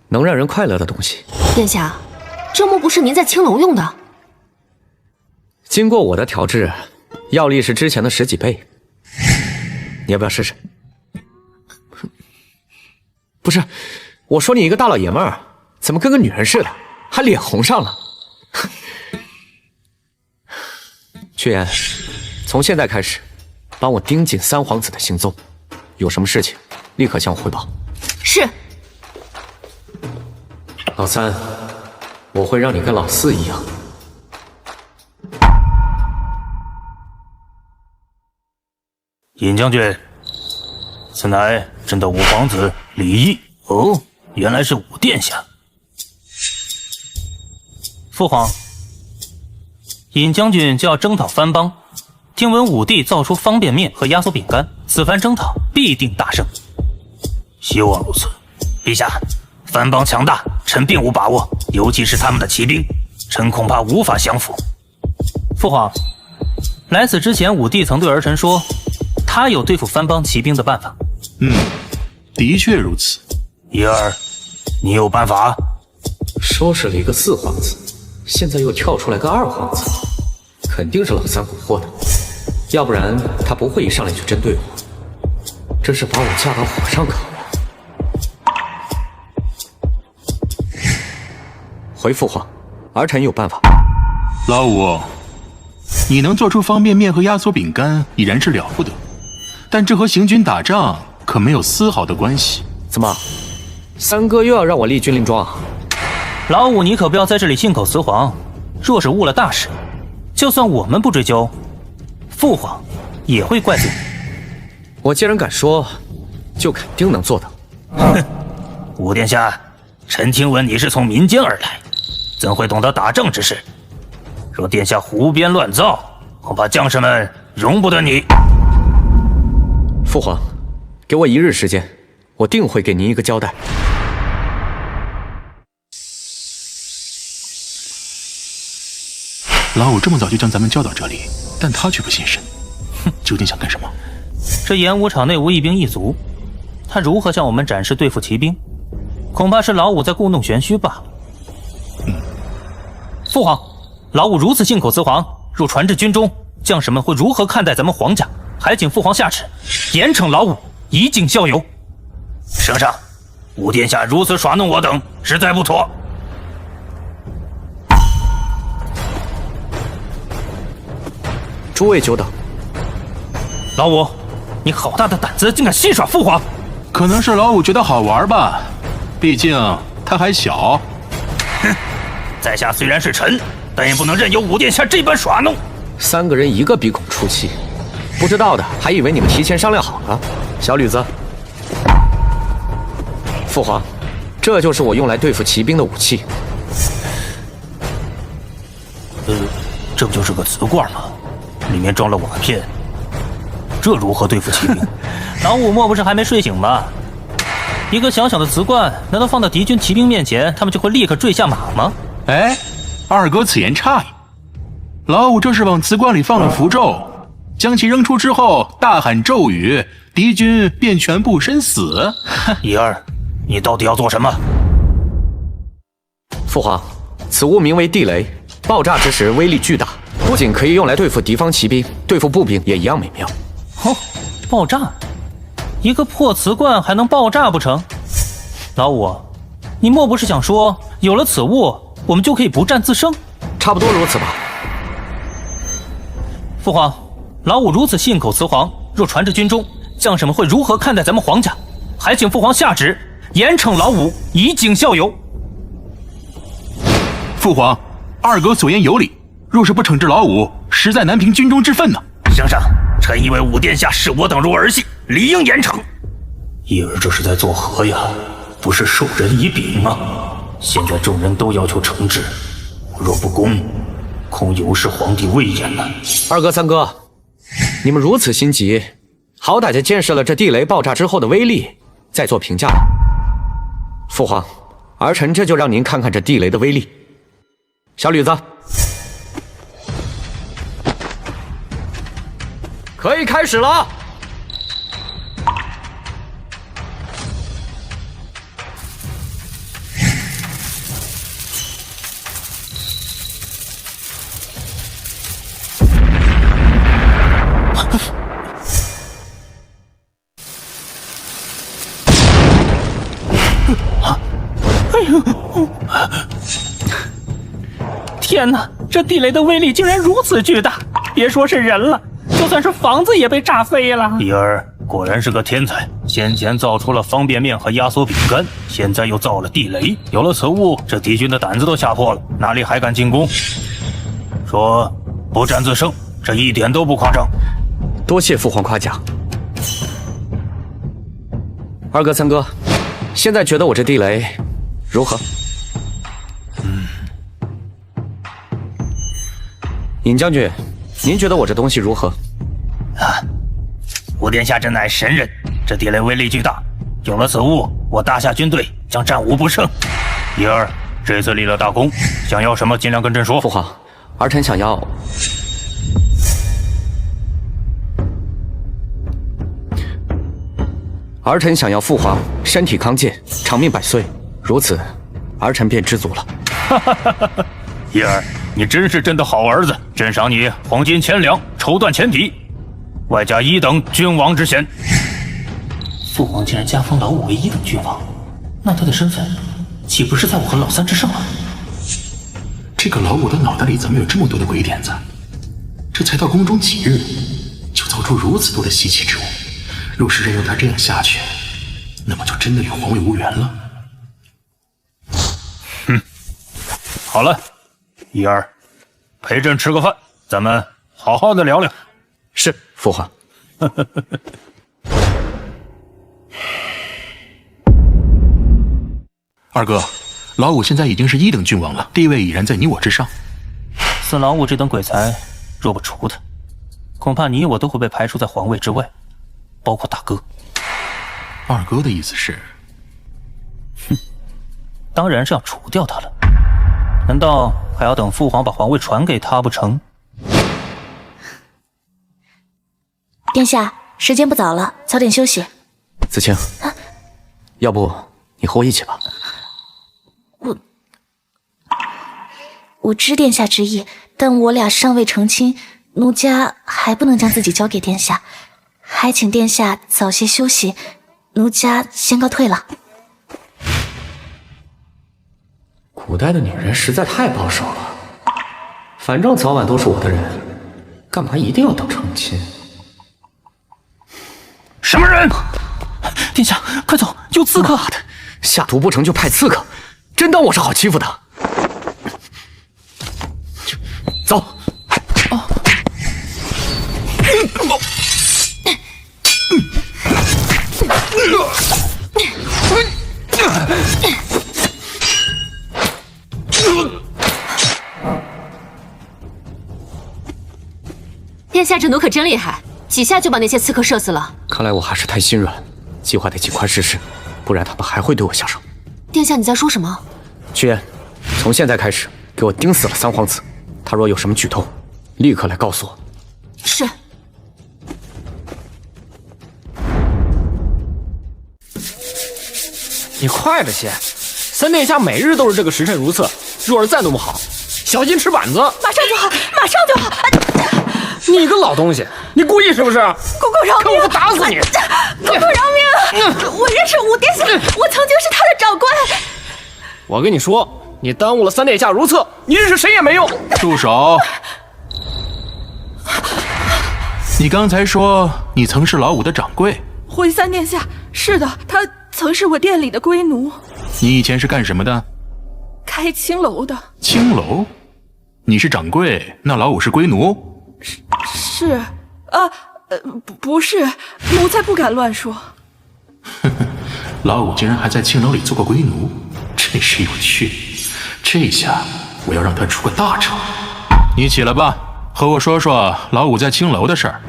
能让人快乐的东西。殿下，这莫不是您在青龙用的？经过我的调制，药力是之前的10几倍。你要不要试试？不是，我说你一个大老爷们儿，怎么跟个女人似的，还脸红上了？屈原，从现在开始，帮我盯紧三皇子的行踪，有什么事情立刻向我汇报。是。老三，我会让你跟老四一样。尹将军，此乃朕的五皇子李毅。哦，原来是五殿下。父皇，尹将军就要征讨藩邦，听闻武帝造出方便面和压缩饼干，此番征讨必定大胜。希望如此。陛下，藩邦强大，臣并无把握，尤其是他们的骑兵，臣恐怕无法降服。父皇，来此之前，武帝曾对儿臣说，他有对付藩邦骑兵的办法。的确如此。怡儿，你有办法？收拾了一个4皇子，现在又跳出来个2皇子，肯定是老三蛊惑的，要不然他不会一上来就针对我。这是把我架到火上烤啊！回父皇，儿臣有办法。老五，你能做出方便面和压缩饼干已然是了不得，但这和行军打仗可没有丝毫的关系。怎么，三哥又要让我立军令状啊？老五，你可不要在这里信口雌黄。若是误了大事，就算我们不追究，父皇也会怪罪你。我既然敢说，就肯定能做到。哼，武殿下，臣听闻你是从民间而来，怎会懂得打仗之事？若殿下胡编乱造，恐怕将士们容不得你。父皇，给我1日时间，我定会给您一个交代。老五这么早就将咱们叫到这里，但他却不现身，哼，究竟想干什么？这演武场内无一兵一卒，他如何向我们展示对付骑兵？恐怕是老五在故弄玄虚罢了。父皇，老五如此信口雌黄，若传至军中，将士们会如何看待咱们皇家？还请父皇下旨，严惩老五，以儆效尤。圣上，武殿下如此耍弄我等，实在不妥。诸位久等。老五，你好大的胆子，竟敢戏耍父皇！可能是老五觉得好玩吧，毕竟他还小。哼，在下虽然是臣，但也不能任由武殿下这般耍弄。3个人一个鼻孔出气，不知道的还以为你们提前商量好了。小吕子，父皇，这就是我用来对付骑兵的武器。这不就是个瓷罐吗？里面装了瓦片，这如何对付骑兵？老五莫不是还没睡醒吧？一个小小的瓷罐，难道放到敌军骑兵面前，他们就会立刻坠下马吗？哎，二哥此言差矣。老五这是往瓷罐里放了符咒，将其扔出之后，大喊咒语，敌军便全部身死。怡儿，你到底要做什么？父皇，此物名为地雷，爆炸之时威力巨大，不仅可以用来对付敌方骑兵，对付步兵也一样美妙。哦，爆炸！一个破瓷罐还能爆炸不成？老五，你莫不是想说，有了此物，我们就可以不战自胜？差不多如此吧。父皇，老五如此信口雌黄，若传至军中，将士们会如何看待咱们皇家？还请父皇下旨，严惩老五，以儆效尤。父皇，二哥所言有理，若是不惩治老五，实在难平军中之愤呢。圣上，臣以为武殿下视我等如儿戏，理应严惩。怡儿这是在作何呀？不是授人以柄吗？现在众人都要求惩治，若不公，恐有失皇帝威严呢。二哥、三哥，你们如此心急，好歹就见识了这地雷爆炸之后的威力，再做评价吧。父皇，儿臣这就让您看看这地雷的威力。小吕子，可以开始了。天哪，这地雷的威力竟然如此巨大！别说是人了，就算是房子也被炸飞了。怡儿果然是个天才，先前造出了方便面和压缩饼干，现在又造了地雷。有了此物，这敌军的胆子都吓破了，哪里还敢进攻？说不战自胜，这一点都不夸张。多谢父皇夸奖。二哥、三哥，现在觉得我这地雷如何？尹将军，您觉得我这东西如何？武殿下真乃神人，这地雷威力巨大，有了此物，我大夏军队将战无不胜。怡儿，这次立了大功，想要什么尽量跟朕说。父皇，儿臣想要父皇身体康健，长命百岁，如此，儿臣便知足了。怡儿，你真是朕的好儿子，朕赏你黄金1000两，绸缎10匹，外加1等君王之衔。父皇竟然加封老五为1等郡王，那他的身份岂不是在我和老三之上了？这个老五的脑袋里怎么有这么多的鬼点子？这才到宫中几日，就造出如此多的稀奇之物。若是任由他这样下去，那么就真的与皇位无缘了。好了，一儿，陪朕吃个饭，咱们好好的聊聊。是，父皇。二哥，老五现在已经是1等郡王了，地位已然在你我之上。似老五这等鬼才，若不除他，恐怕你我都会被排除在皇位之外，包括大哥。二哥的意思是？当然是要除掉他了。难道还要等父皇把皇位传给他不成？殿下，时间不早了，早点休息。子清，要不你和我一起吧？我知殿下之意，但我俩尚未成亲，奴家还不能将自己交给殿下，还请殿下早些休息，奴家先告退了。古代的女人实在太保守了，反正早晚都是我的人，干嘛一定要等成亲？什么人？殿下，快走，有刺客！妈的，下毒不成就派刺客，真当我是好欺负的？走。殿下这弩可真厉害，几下就把那些刺客射死了。看来我还是太心软，计划得尽快实施，不然他们还会对我下手。殿下，你在说什么？屈原，从现在开始给我盯死了三皇子，他若有什么举动，立刻来告诉我。是。你快着些，三殿下每日都是这个时辰如厕，若是再弄不好，小心吃板子。马上就好，马上就好！你个老东西，你故意是不是？公公饶命！看我不打死你！公公饶命！我认识武殿下，我曾经是他的长官。我跟你说，你耽误了三殿下如厕，你认识谁也没用。住手！你刚才说你曾是老五的掌柜？回三殿下，是的，他曾是我店里的龟奴。你以前是干什么的？开青楼的。青楼？你是掌柜，那老五是龟奴？是，不是，奴才不敢乱说。呵呵，老五竟然还在青楼里做过龟奴，真是有趣。这下我要让他出个大丑。你起来吧，和我说说老五在青楼的事儿。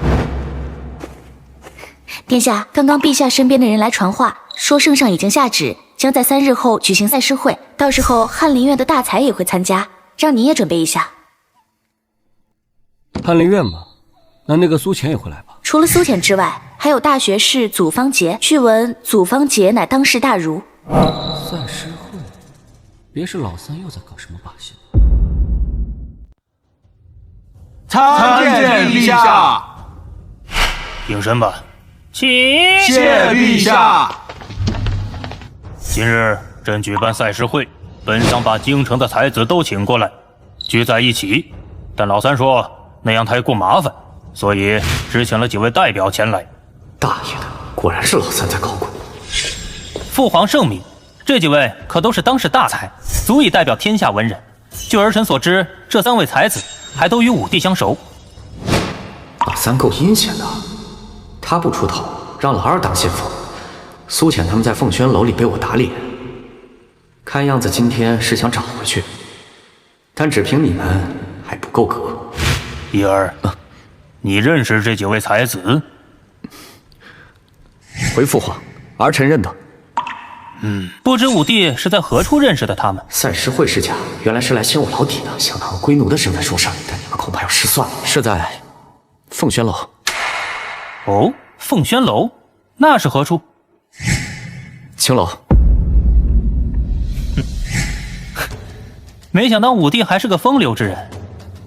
殿下，刚刚陛下身边的人来传话，说圣上已经下旨，将在3日后举行赛诗会，到时候翰林院的大才也会参加，让你也准备一下。翰林院吗？那个苏浅也会来吧？除了苏浅之外，还有大学士祖方杰。据闻祖方杰乃当世大儒。赛诗会，别是老三又在搞什么把戏？参见陛下。应身吧。请。谢陛下。今日朕举办赛诗会，本想把京城的才子都请过来，聚在一起，但老三说那样太过麻烦，所以只请了几位代表前来。大爷的，果然是老三在搞鬼。父皇圣明，这几位可都是当世大才，足以代表天下文人。据儿臣所知，这3位才子还都与武帝相熟。老三够阴险的，他不出头，让老二当先锋。苏浅他们在凤轩楼里被我打脸，看样子今天是想找回去，但只凭你们还不够格。一儿，你认识这几位才子？回父皇，儿臣认得。不知武帝是在何处认识的他们？赛诗会是假，原来是来掀我老底的，想拿我龟奴的身份说事儿，但你们恐怕要失算了。是在凤轩楼。哦，凤轩楼，那是何处？青楼。没想到武帝还是个风流之人，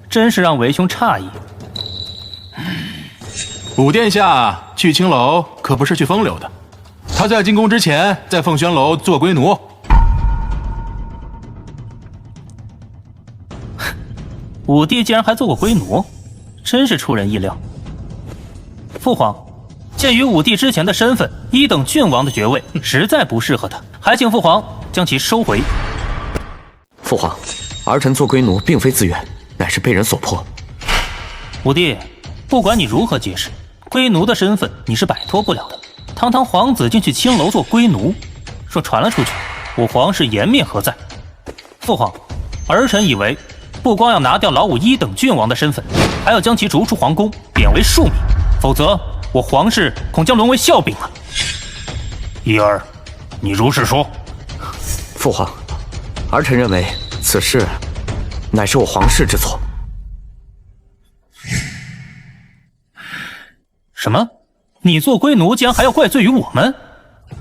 真是让为兄诧异。武殿下去青楼可不是去风流的，他在进宫之前，在凤轩楼做龟奴。武帝竟然还做过龟奴，真是出人意料。父皇，鉴于武帝之前的身份一等郡王的爵位实在不适合他，还请父皇将其收回。父皇，儿臣做龟奴并非自愿，乃是被人所迫。武帝，不管你如何解释，龟奴的身份你是摆脱不了的。堂堂皇子竟去青楼做龟奴，若传了出去，我皇室颜面何在？父皇，儿臣以为，不光要拿掉老五一等郡王的身份，还要将其逐出皇宫，贬为庶民，否则我皇室恐将沦为笑柄啊！一儿，你如是说。父皇，儿臣认为此事乃是我皇室之错。什么？你做龟奴竟然还要怪罪于我们？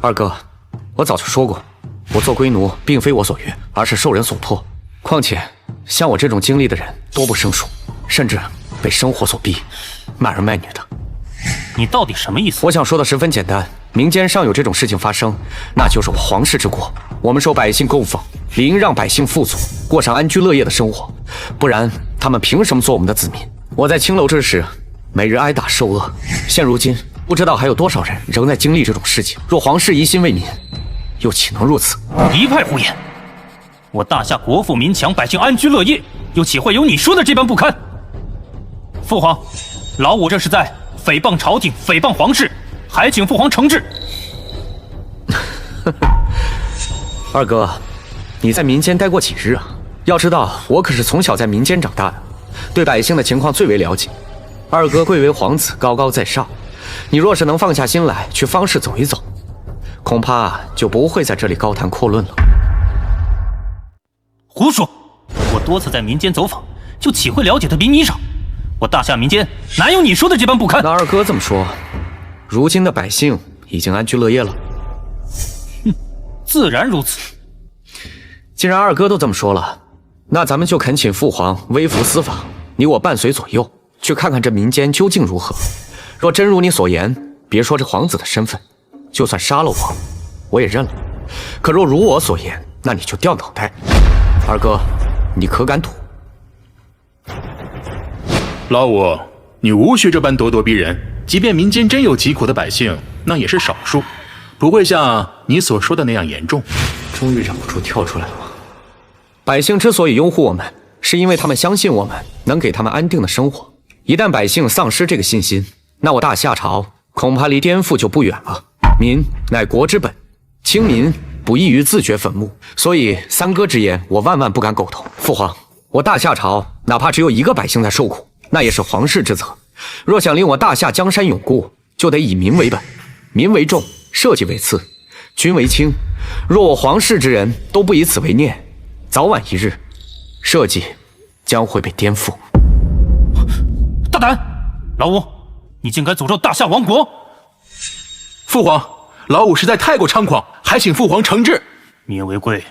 二哥，我早就说过，我做龟奴并非我所愿，而是受人所迫。况且像我这种经历的人多不胜数，甚至被生活所逼，卖儿卖女的。你到底什么意思？我想说的十分简单，民间尚有这种事情发生，那就是我皇室之过。我们受百姓供奉，理应让百姓富足，过上安居乐业的生活，不然他们凭什么做我们的子民？我在青楼之时，每日挨打受饿，现如今不知道还有多少人仍在经历这种事情。若皇室一心为民，又岂能如此？一派胡言！我大夏国富民强，百姓安居乐业，又岂会有你说的这般不堪？父皇，老五这是在诽谤朝廷，诽谤皇室，还请父皇惩治。二哥，你在民间待过几日啊？要知道，我可是从小在民间长大的，对百姓的情况最为了解。二哥贵为皇子，高高在上，你若是能放下心来去方士走一走，恐怕就不会在这里高谈阔论了。胡说！我多次在民间走访，就岂会了解的比你少？我大夏民间哪有你说的这般不堪？那二哥这么说，如今的百姓已经安居乐业了？哼，自然如此。既然二哥都这么说了，那咱们就恳请父皇微服私访，你我伴随左右，去看看这民间究竟如何。若真如你所言，别说这皇子的身份，就算杀了我也认了。可若如我所言，那你就掉脑袋。二哥，你可敢赌？老五，你无需这般咄咄逼人。即便民间真有疾苦的百姓，那也是少数，不会像你所说的那样严重。终于忍不住跳出来了吗？百姓之所以拥护我们，是因为他们相信我们能给他们安定的生活。一旦百姓丧失这个信心，那我大夏朝恐怕离颠覆就不远了。民乃国之本，清民不异于自掘坟墓，所以三哥之言我万万不敢苟同。父皇，我大夏朝哪怕只有一个百姓在受苦，那也是皇室之责。若想令我大夏江山永固，就得以民为本，民为重，社稷为次，君为轻。若我皇室之人都不以此为念，早晚一日，社稷将会被颠覆。大胆！老五，你竟敢诅咒大夏亡国！父皇，老五实在太过猖狂，还请父皇惩治。民为贵，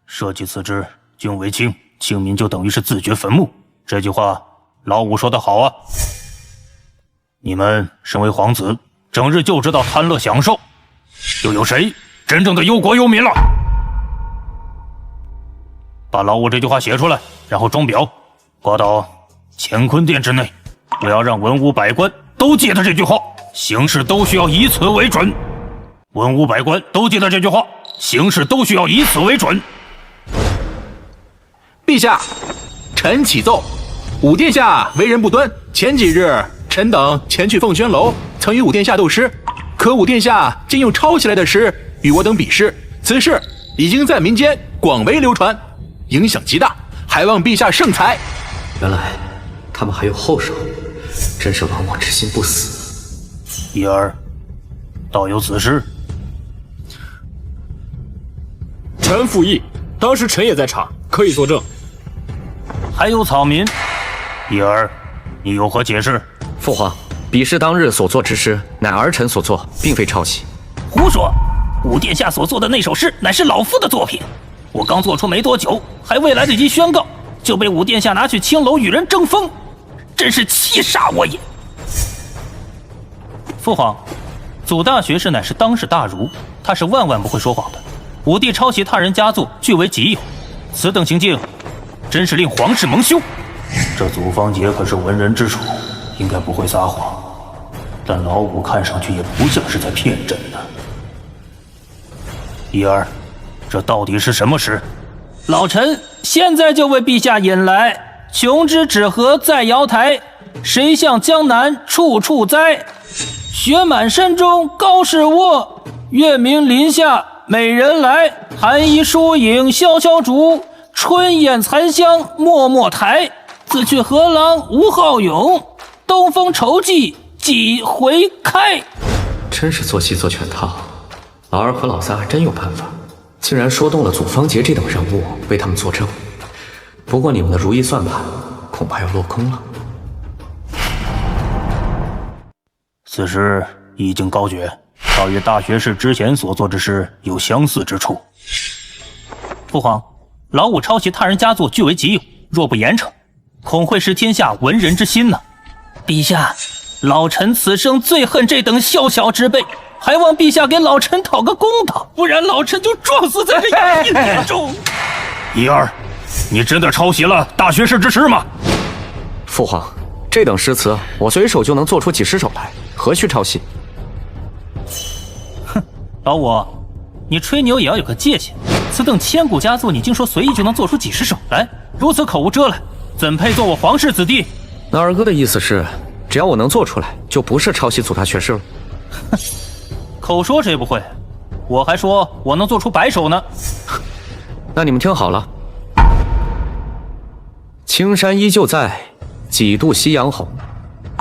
社稷次之，君为轻，清民就等于是自掘坟墓。这句话老五说得好啊！你们身为皇子，整日就知道贪乐享受，又有谁真正的忧国忧民了？把老五这句话写出来，然后装裱，挂到乾坤殿之内，不要让文武百官都记得这句话，行事都需要以此为准。文武百官都记得这句话，行事都需要以此为准。陛下，臣启奏，武殿下为人不端，前几日臣等前去凤轩楼，曾与武殿下斗诗，可武殿下竟用抄起来的诗与我等比试，此事已经在民间广为流传，影响极大，还望陛下圣裁。原来他们还有后手，真是亡我之心不死。一儿，道有此事？臣附议，当时臣也在场，可以作证。还有草民，一儿，你有何解释？父皇，比试当日所作之诗，乃儿臣所作，并非抄袭。胡说！武殿下所作的那首诗，乃是老夫的作品。我刚做出没多久，还未来得及宣告，就被武殿下拿去青楼与人争锋，真是气煞我也。父皇，祖大学士乃是当世大儒，他是万万不会说谎的。武帝抄袭他人佳作，据为己有，此等行径，真是令皇室蒙羞。这祖方杰可是文人之首，应该不会撒谎，但老五看上去也不像是在骗朕呢。一儿，这到底是什么事？老臣现在就为陛下引来。琼之止河在瑶台，谁向江南处处栽。雪满山中高士卧，月明林下美人来。寒衣疏影萧萧竹，春燕残香脉脉台。自去河郎无好勇，东风愁寂几回开。真是做戏做全套，老二和老三还真有办法，竟然说动了祖方杰这等人物为他们作证。不过你们的如意算盘恐怕要落空了。此事已经告决，倒与大学士之前所做之事有相似之处。父皇，老五抄袭他人佳作，据为己有，若不严惩，恐会失天下文人之心呢。陛下，老臣此生最恨这等宵小之辈，还望陛下给老臣讨个公道，不然老臣就撞死在这衙役中。一儿，你真的抄袭了大学士之诗吗？父皇，这等诗词我随手就能做出几十首来，何须抄袭？哼，老五，你吹牛也要有个界限。此等千古佳作，你竟说随意就能做出几十首来，如此口无遮拦，怎配做我皇室子弟？那二哥的意思是，只要我能做出来，就不是抄袭祖大学士了。哼，口说谁不会？我还说我能做出100首呢。那你们听好了。青山依旧在，几度夕阳红。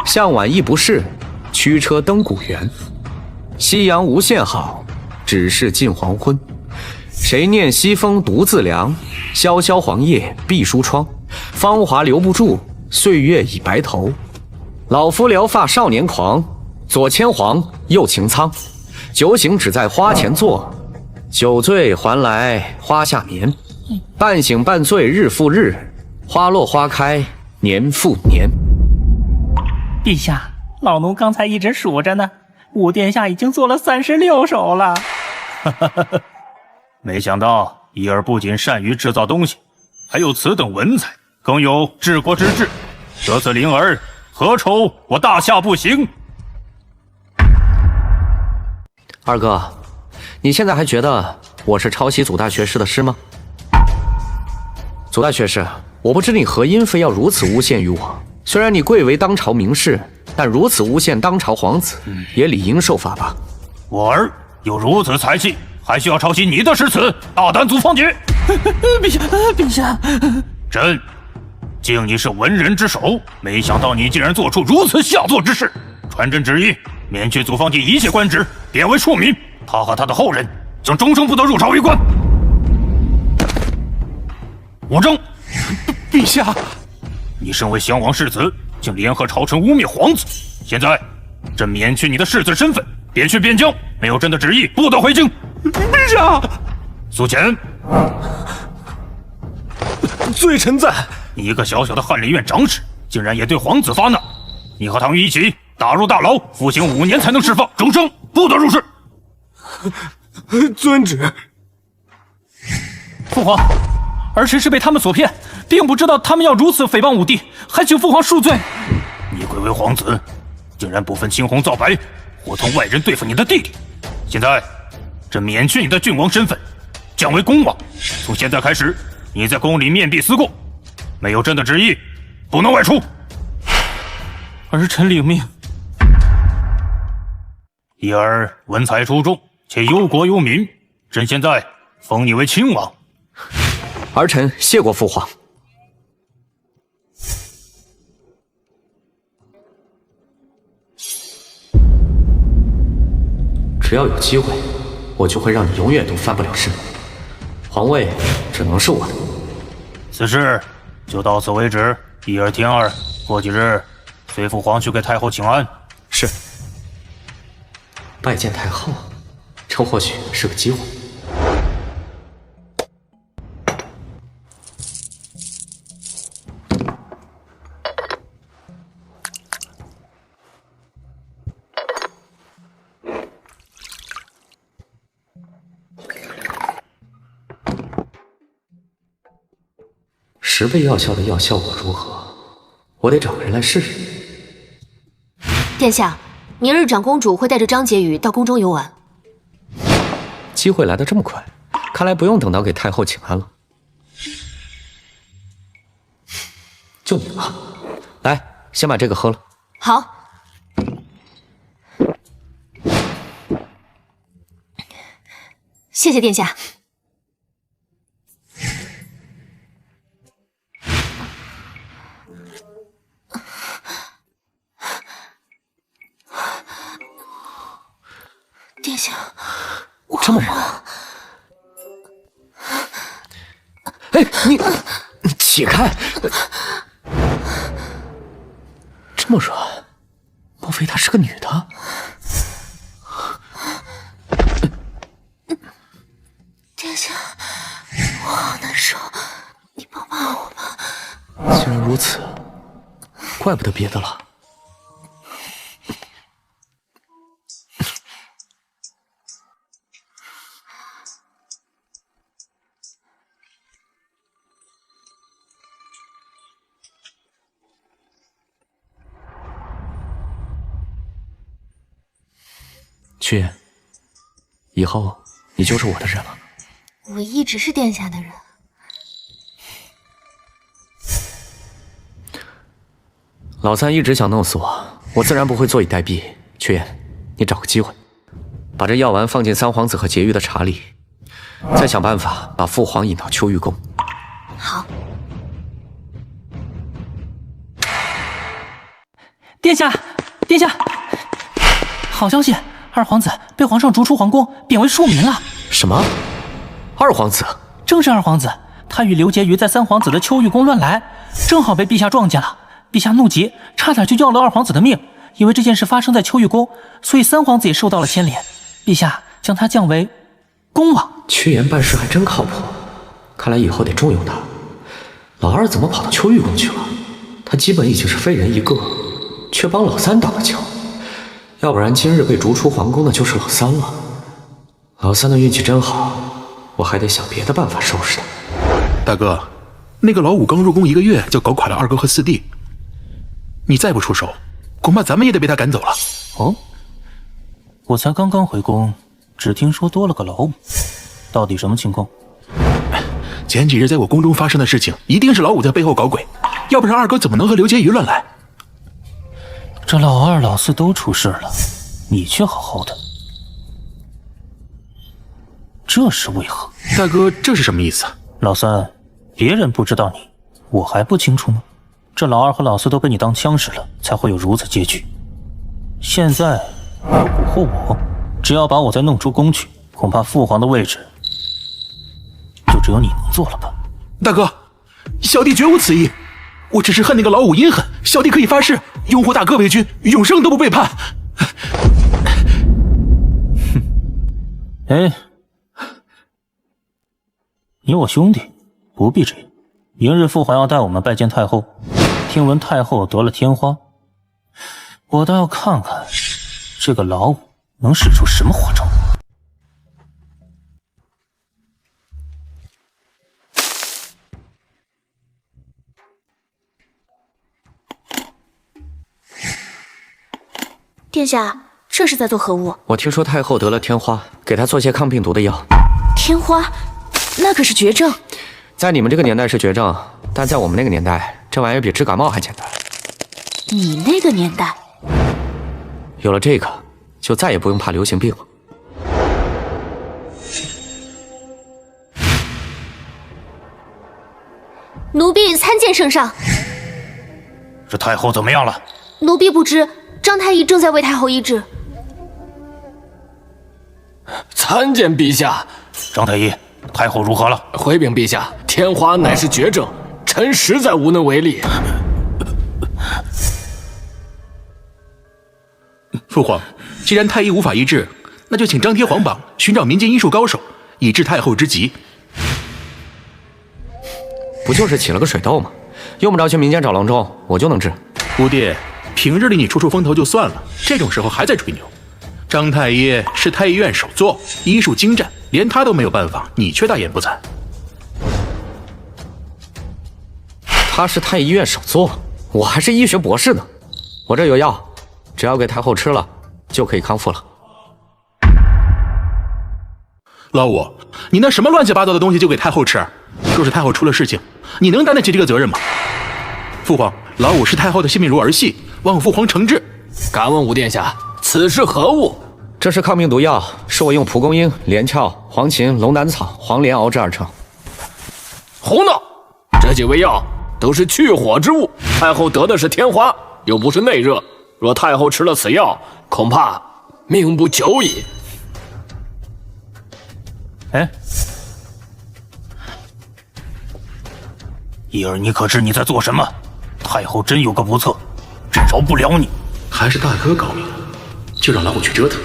向晚意不适，驱车登古原。夕阳无限好，只是近黄昏。谁念西风独自凉？萧萧黄叶闭疏窗。芳华留不住，岁月已白头。老夫聊发少年狂，左牵黄，右擎苍。酒醒只在花前坐，酒醉还来花下眠。半醒半醉日复日，花落花开年复年。陛下，老奴刚才一直数着呢，武殿下已经做了36首了。没想到一儿不仅善于制造东西，还有此等文采，更有治国之志。得此灵儿，何愁我大夏不行？二哥，你现在还觉得我是抄袭祖大学士的诗吗？祖大学士，我不知你何因非要如此诬陷于我。虽然你贵为当朝名士，但如此诬陷当朝皇子，也理应受罚吧？我儿有如此才气，还需要抄袭你的诗词，大胆祖方杰！陛下，陛下，朕敬你是文人之首，没想到你竟然做出如此下作之事。传朕旨意，免去祖方杰一切官职，贬为庶民。他和他的后人将终生不得入朝为官。武征，陛下，你身为襄王世子，竟联合朝臣污蔑皇子。现在，朕免去你的世子身份，贬去边疆，没有朕的旨意，不得回京。陛下，苏乾，罪臣在。你一个小小的翰林院长史，竟然也对皇子发难。你和唐玉一起打入大牢，服刑5年才能释放，终生不得入仕。遵旨。父皇，儿臣是被他们所骗，并不知道他们要如此诽谤武帝，还请父皇恕罪。你贵为皇子，竟然不分青红皂白，伙同外人对付你的弟弟。现在，朕免去你的郡王身份，降为公王。从现在开始，你在宫里面壁思过，没有朕的旨意，不能外出。儿臣领命。一儿文采出众，且忧国忧民，朕现在封你为亲王。儿臣谢过父皇。只要有机会，我就会让你永远都翻不了身。皇位只能是我的。此事就到此为止。一儿天儿，过几日随父皇去给太后请安。是。拜见太后，这或许是个机会。10倍药效的药效果如何？我得找个人来试试。殿下，明日长公主会带着张婕妤到宫中游玩。机会来得这么快，看来不用等到给太后请安了。就你了，来，先把这个喝了。好。谢谢殿下。殿下，这么热？哎，你起开！这么热，莫非她是个女的？殿下，我好难受，你帮帮我吧。既然如此，怪不得别的了。屈原，以后你就是我的人了。我一直是殿下的人。老三一直想弄死我，我自然不会坐以待毙。屈原，你找个机会，把这药丸放进三皇子和婕妤的茶里，再想办法把父皇引到秋玉宫。好。殿下，殿下，好消息！二皇子被皇上逐出皇宫，贬为庶民了。什么？二皇子？正是二皇子，他与刘婕妤在三皇子的秋玉宫乱来，正好被陛下撞见了。陛下怒极，差点就要了二皇子的命。因为这件事发生在秋玉宫，所以三皇子也受到了牵连。陛下将他降为恭王。屈原办事还真靠谱，看来以后得重用他。老二怎么跑到秋玉宫去了？他基本已经是废人一个，却帮老三挡了桥。要不然今日被逐出皇宫的就是老三了。老三的运气真好，我还得想别的办法收拾他。大哥，那个老五刚入宫1个月就搞垮了二哥和四弟，你再不出手，恐怕咱们也得被他赶走了。哦，我才刚刚回宫，只听说多了个老五，到底什么情况？前几日在我宫中发生的事情，一定是老五在背后搞鬼，要不然二哥怎么能和刘婕妤乱来？这老二老四都出事了，你却好好的，这是为何？大哥，这是什么意思？老三，别人不知道你，我还不清楚吗？这老二和老四都被你当枪使了，才会有如此结局。现在要蛊惑我，只要把我再弄出宫去，恐怕父皇的位置就只有你能坐了吧？大哥，小弟绝无此意，我只是恨那个老五阴狠，小弟可以发誓，拥护大哥为君，永生都不背叛。哼，哎，你我兄弟，不必这样。明日父皇要带我们拜见太后，听闻太后得了天花，我倒要看看这个老五能使出什么花招。殿下，这是在做何物？我听说太后得了天花，给她做些抗病毒的药。天花，那可是绝症。在你们这个年代是绝症，但在我们那个年代，这玩意儿比治感冒还简单。你那个年代，有了这个，就再也不用怕流行病了。奴婢参见圣上。这太后怎么样了？奴婢不知，张太医正在为太后医治。参见陛下。张太医，太后如何了？回禀陛下，天花乃是绝症，臣实在无能为力。父皇，既然太医无法医治，那就请张贴皇榜，寻找民间医术高手，以治太后之急。不就是起了个水痘吗？用不着去民间找郎中，我就能治。五弟，平日里你出风头就算了，这种时候还在吹牛。张太医是太医院首座，医术精湛，连他都没有办法，你却大言不惭。他是太医院首座，我还是医学博士呢。我这有药，只要给太后吃了，就可以康复了。老五，你那什么乱七八糟的东西就给太后吃？若是太后出了事情，你能担得起这个责任吗？父皇，老五视太后的性命如儿戏，望父皇惩治。敢问武殿下，此事何物？这是抗病毒药，是我用蒲公英、连翘、黄芩、龙胆草、黄连熬制而成。胡闹！这几味药都是去火之物，太后得的是天花，又不是内热。若太后吃了此药，恐怕命不久矣。哎，义儿，你可知你在做什么？太后真有个不测，真饶不了你。还是大哥高明，就让老五去折腾。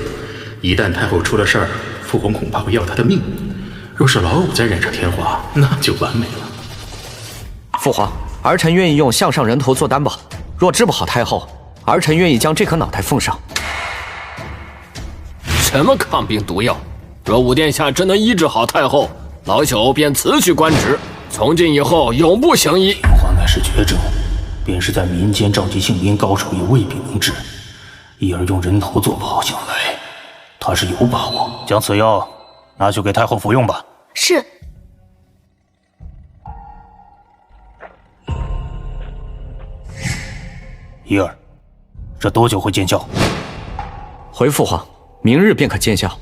一旦太后出了事儿，父皇恐怕会要他的命。若是老五再染上天花，那就完美了。父皇，儿臣愿意用项上人头做担保，若治不好太后，儿臣愿意将这颗脑袋奉上。什么抗病毒药？若武殿下真能医治好太后，老朽便辞去官职，从今以后永不行医。天花乃是绝症，便是在民间召集姓林高手也未必能治。义儿用人头做保险来，他是有把握。将此药拿去给太后服用吧。是。义儿，这多久会见效？回父皇，明日便可见效。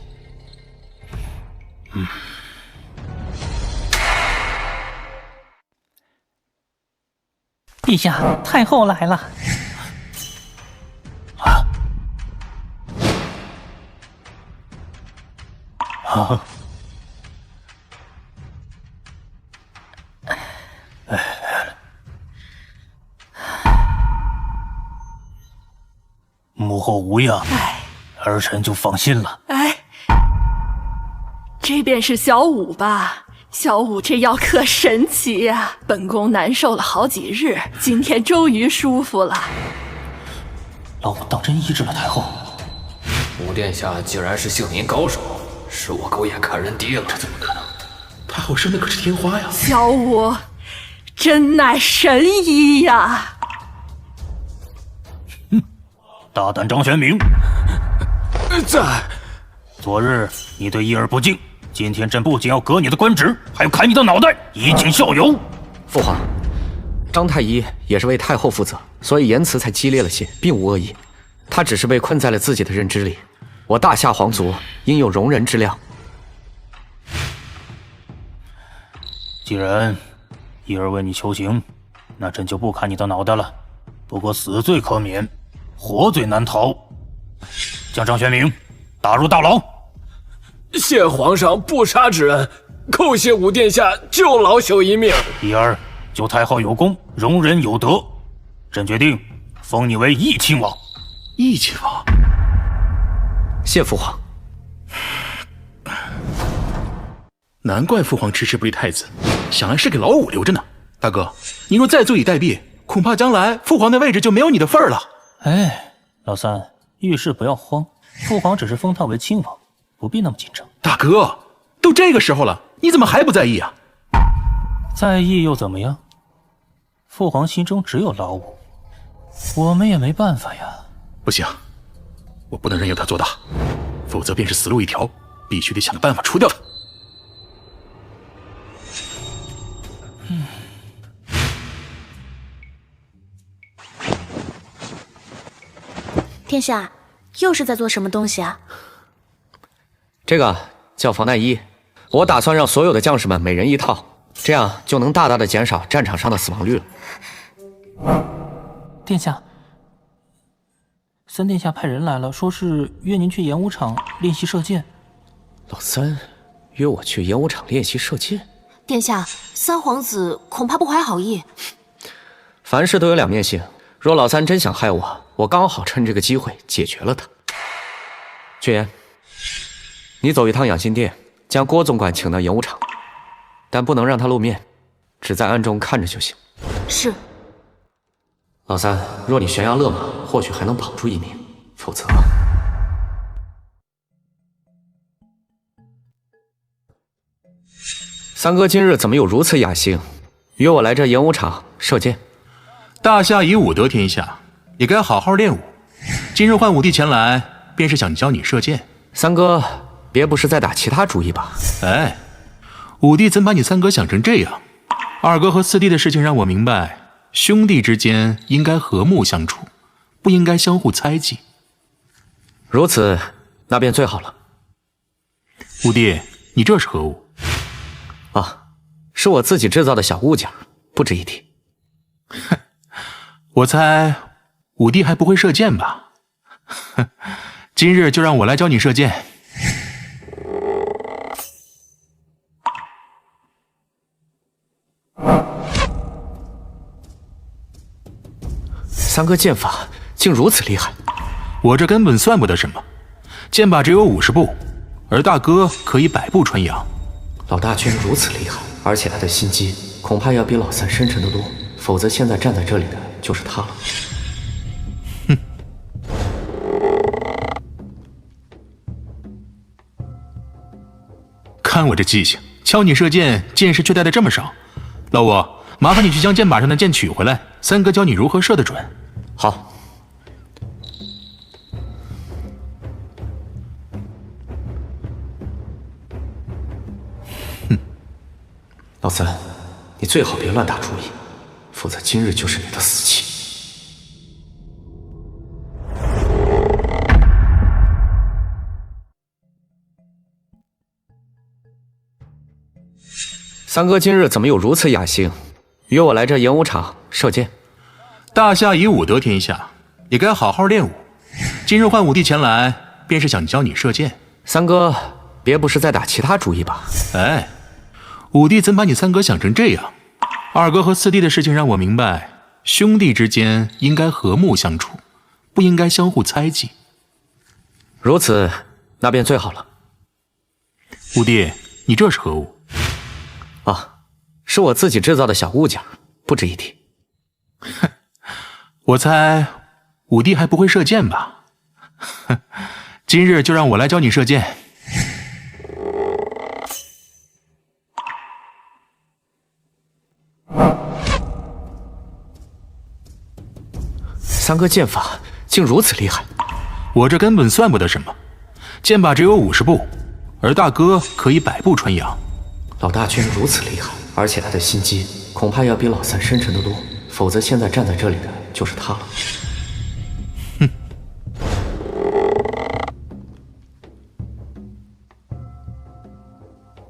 陛下，太后来了。母后无恙，儿臣就放心了。哎，这便是小五吧？小五这药可神奇呀，本宫难受了好几日，今天终于舒服了。老五当真医治了太后？武殿下竟然是杏林高手，是我狗眼看人低了。这怎么可能？太后生的可是天花呀！小五真乃神医呀！大胆张玄明，在。昨日你对义儿不敬，今天朕不仅要革你的官职，还要砍你的脑袋，以儆效尤。父皇，张太医也是为太后负责，所以言辞才激烈了些，并无恶意。他只是被困在了自己的认知里，我大夏皇族应有容人之量。既然义儿为你求情，那朕就不砍你的脑袋了。不过死罪可免，活罪难逃。将张玄明打入大牢。谢皇上不杀之恩，叩谢武殿下救老朽一命。义儿救太后有功，容人有德，朕决定封你为义亲王。义亲王，谢父皇。难怪父皇迟迟不立太子，想来是给老五留着呢。大哥，你若再坐以待毙，恐怕将来父皇的位置就没有你的份儿了。哎，老三，遇事不要慌，父皇只是封他为亲王，不必那么紧张。大哥，都这个时候了，你怎么还不在意啊？在意又怎么样？父皇心中只有老五，我们也没办法呀。不行，我不能任由他做大，否则便是死路一条，必须得想个办法除掉他。殿下，又是在做什么东西啊？这个叫防弹衣，我打算让所有的将士们每人一套，这样就能大大的减少战场上的死亡率了。殿下，三殿下派人来了，说是约您去演武场练习射箭。老三约我去演武场练习射箭。殿下，三皇子恐怕不怀好意。凡事都有两面性，若老三真想害我，我刚好趁这个机会解决了他。绝言，你走一趟养心殿，将郭总管请到演武场，但不能让他露面，只在暗中看着就行。是。老三，若你悬崖勒马，或许还能保住一命，否则……三哥今日怎么有如此雅兴，约我来这演武场，射箭。大夏以武得天下，也该好好练武。今日唤武帝前来，便是想教你射箭。三哥，别不是在打其他主意吧？哎，武帝怎把你三哥想成这样？二哥和四弟的事情让我明白，兄弟之间应该和睦相处，不应该相互猜忌。如此，那便最好了。武帝，你这是何物？啊，是我自己制造的小物件，不值一提。哼，我猜武帝还不会射箭吧？哼，今日就让我来教你射箭。三哥剑法竟如此厉害，我这根本算不得什么，箭靶只有50步，而大哥可以100步穿杨。老大居然如此厉害，而且他的心机恐怕要比老三深沉得多，否则现在站在这里的就是他了。哼！看我这记性，教你射箭，箭矢却带的这么少。老五，麻烦你去将箭靶上的箭取回来，三哥教你如何射得准。好。哼，老三，你最好别乱打主意，否则今日就是你的死期。三哥今日怎么有如此雅兴，约我来这演武场射箭？大夏以武得天下，也该好好练武。今日唤武帝前来，便是想教你射箭。三哥，别不是在打其他主意吧？哎，武帝怎把你三哥想成这样？二哥和四弟的事情让我明白，兄弟之间应该和睦相处，不应该相互猜忌。如此，那便最好了。武帝，你这是何物？啊，是我自己制造的小物件，不值一提。哼，我猜武帝还不会射箭吧？哼，今日就让我来教你射箭。三哥剑法竟如此厉害，我这根本算不得什么，箭靶只有50步，而大哥可以100步穿杨。老大居然如此厉害，而且他的心机恐怕要比老三深沉得多，否则现在站在这里的就是他了。哼！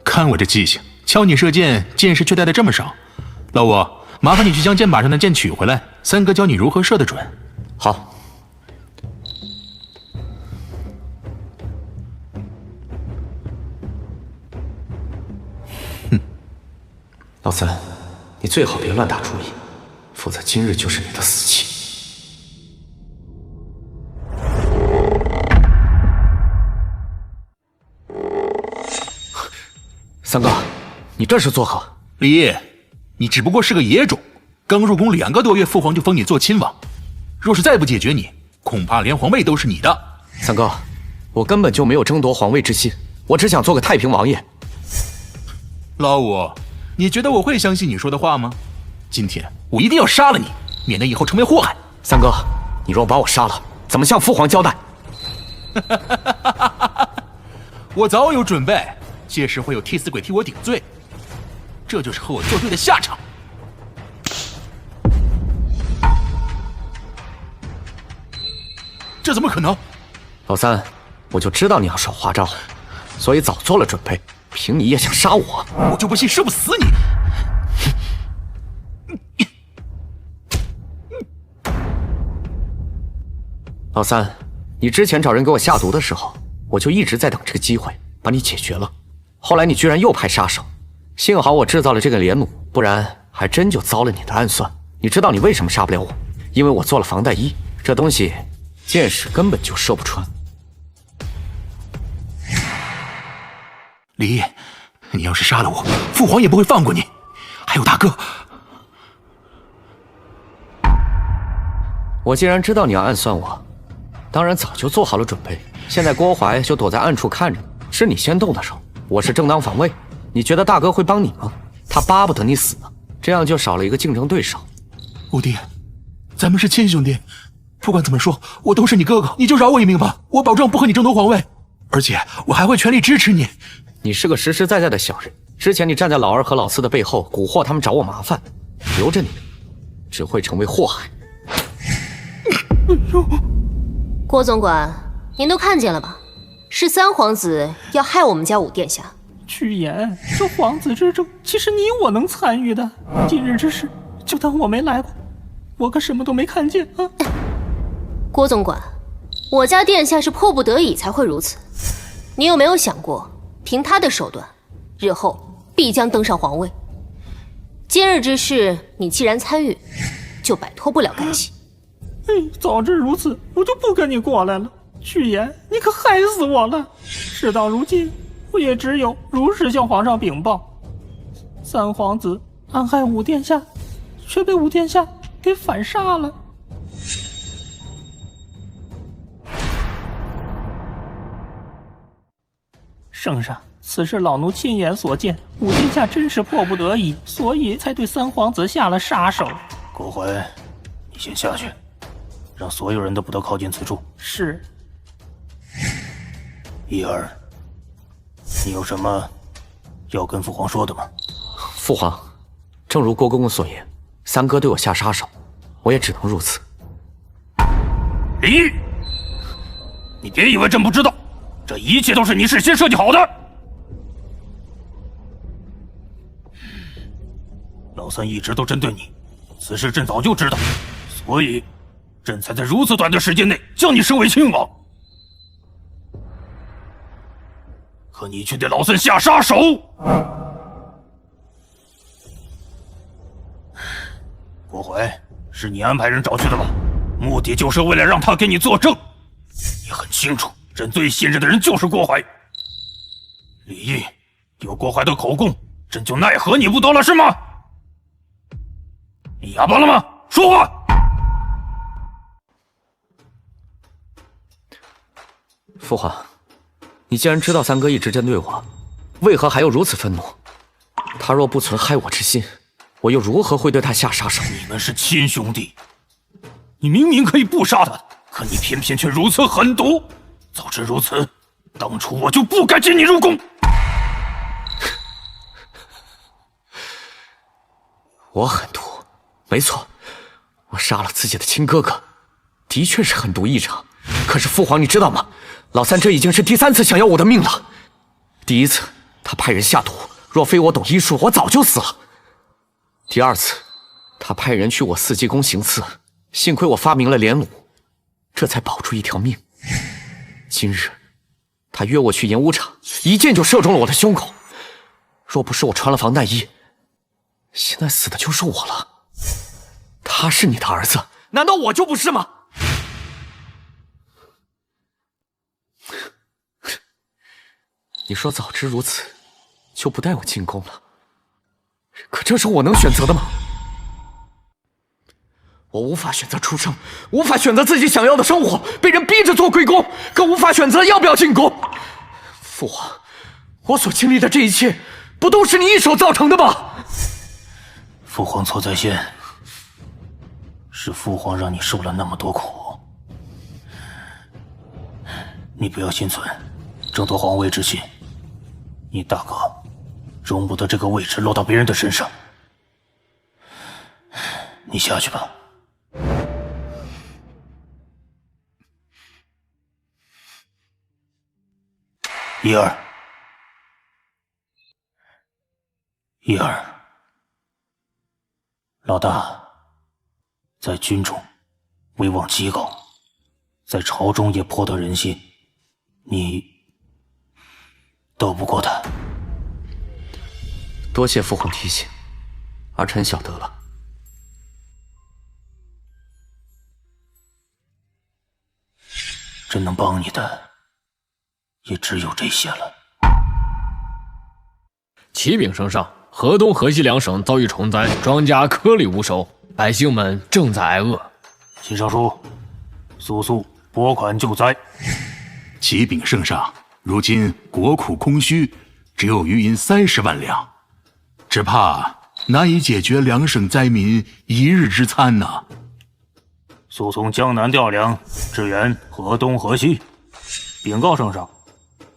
看我这记性，教你射箭，箭矢却带的这么少。老五，麻烦你去将箭靶上的箭取回来，三哥教你如何射得准。好。老三，你最好别乱打主意，否则今日就是你的死期。三哥，你这是作何？李毅，你只不过是个野种，刚入宫2个多月，父皇就封你做亲王。若是再不解决你，恐怕连皇位都是你的。三哥，我根本就没有争夺皇位之心，我只想做个太平王爷。老五，你觉得我会相信你说的话吗？今天我一定要杀了你，免得以后成为祸害。三哥，你若把我杀了，怎么向父皇交代？我早有准备，届时会有替死鬼替我顶罪，这就是和我作对的下场。这怎么可能？老三，我就知道你要耍花招，所以早做了准备。凭你也想杀我？我就不信射不死你！老三，你之前找人给我下毒的时候，我就一直在等这个机会把你解决了。后来你居然又派杀手，幸好我制造了这个连弩，不然还真就遭了你的暗算。你知道你为什么杀不了我？因为我做了防弹衣，这东西箭矢根本就射不穿。李毅，你要是杀了我，父皇也不会放过你。还有大哥，我既然知道你要暗算我，当然早就做好了准备。现在郭淮就躲在暗处看着你，是你先动的手，我是正当防卫。你觉得大哥会帮你吗？他巴不得你死呢，这样就少了一个竞争对手。五弟，咱们是亲兄弟，不管怎么说，我都是你哥哥，你就饶我一命吧，我保证不和你争夺皇位，而且我还会全力支持你。你是个实实在在的小人，之前你站在老二和老四的背后蛊惑他们找我麻烦，留着你只会成为祸害。郭总管，您都看见了吧？是三皇子要害我们家五殿下。曲言，这皇子之争，其实你我能参与的。今日之事，就当我没来过，我可什么都没看见啊！郭总管，我家殿下是迫不得已才会如此。你有没有想过，凭他的手段，日后必将登上皇位？今日之事，你既然参与，就摆脱不了干系。早知如此，我就不跟你过来了。曲言，你可害死我了！事到如今，我也只有如实向皇上禀报，三皇子暗害五殿下，却被五殿下给反杀了。圣上，此事老奴亲眼所见，五殿下真是迫不得已，所以才对三皇子下了杀手。郭槐，你先下去，让所有人都不得靠近此处。是。一儿，你有什么要跟父皇说的吗？父皇，正如郭公公所言，三哥对我下杀手，我也只能如此。李煜，你别以为朕不知道，这一切都是你事先设计好的。老三一直都针对你，此事朕早就知道，所以朕才在如此短的时间内将你升为亲王。可你却对老三下杀手！郭槐，是你安排人找去的吧？目的就是为了让他给你作证。你很清楚，朕最信任的人就是郭槐。李煜，有郭槐的口供，朕就奈何你不得了是吗？你哑巴了吗？说话！父皇，你既然知道三哥一直针对我，为何还有如此愤怒？他若不存害我之心，我又如何会对他下杀手？你们是亲兄弟，你明明可以不杀他，可你偏偏却如此狠毒。早知如此，当初我就不该接你入宫。我狠毒，没错，我杀了自己的亲哥哥，的确是狠毒异常。可是父皇，你知道吗？老三这已经是第3次想要我的命了。第1次，他派人下毒，若非我懂医术，我早就死了。第2次，他派人去我4季宫行刺，幸亏我发明了连弩，这才保住一条命。今日，他约我去演武场，一箭就射中了我的胸口。若不是我穿了防弹衣，现在死的就是我了。他是你的儿子，难道我就不是吗？你说早知如此，就不带我进宫了。可这是我能选择的吗？我无法选择出生，无法选择自己想要的生活，被人逼着做龟公，更无法选择要不要进宫。父皇，我所经历的这一切，不都是你一手造成的吗？父皇错在先，是父皇让你受了那么多苦。你不要心存争夺皇位之心，你大哥容不得这个位置落到别人的身上。你下去吧。一儿，一儿，老大在军中威望极高，在朝中也颇得人心，你斗不过他。多谢父皇提醒，儿臣晓得了。朕能帮你的也只有这些了。启禀圣上，河东、河西两省遭遇虫灾，庄稼颗粒无收，百姓们正在挨饿。秦尚书，速速拨款救灾。启禀圣上，如今国库空虚，只有余银30万两，只怕难以解决两省灾民一日之餐呐。速从江南调粮，支援河东河西。禀告圣上，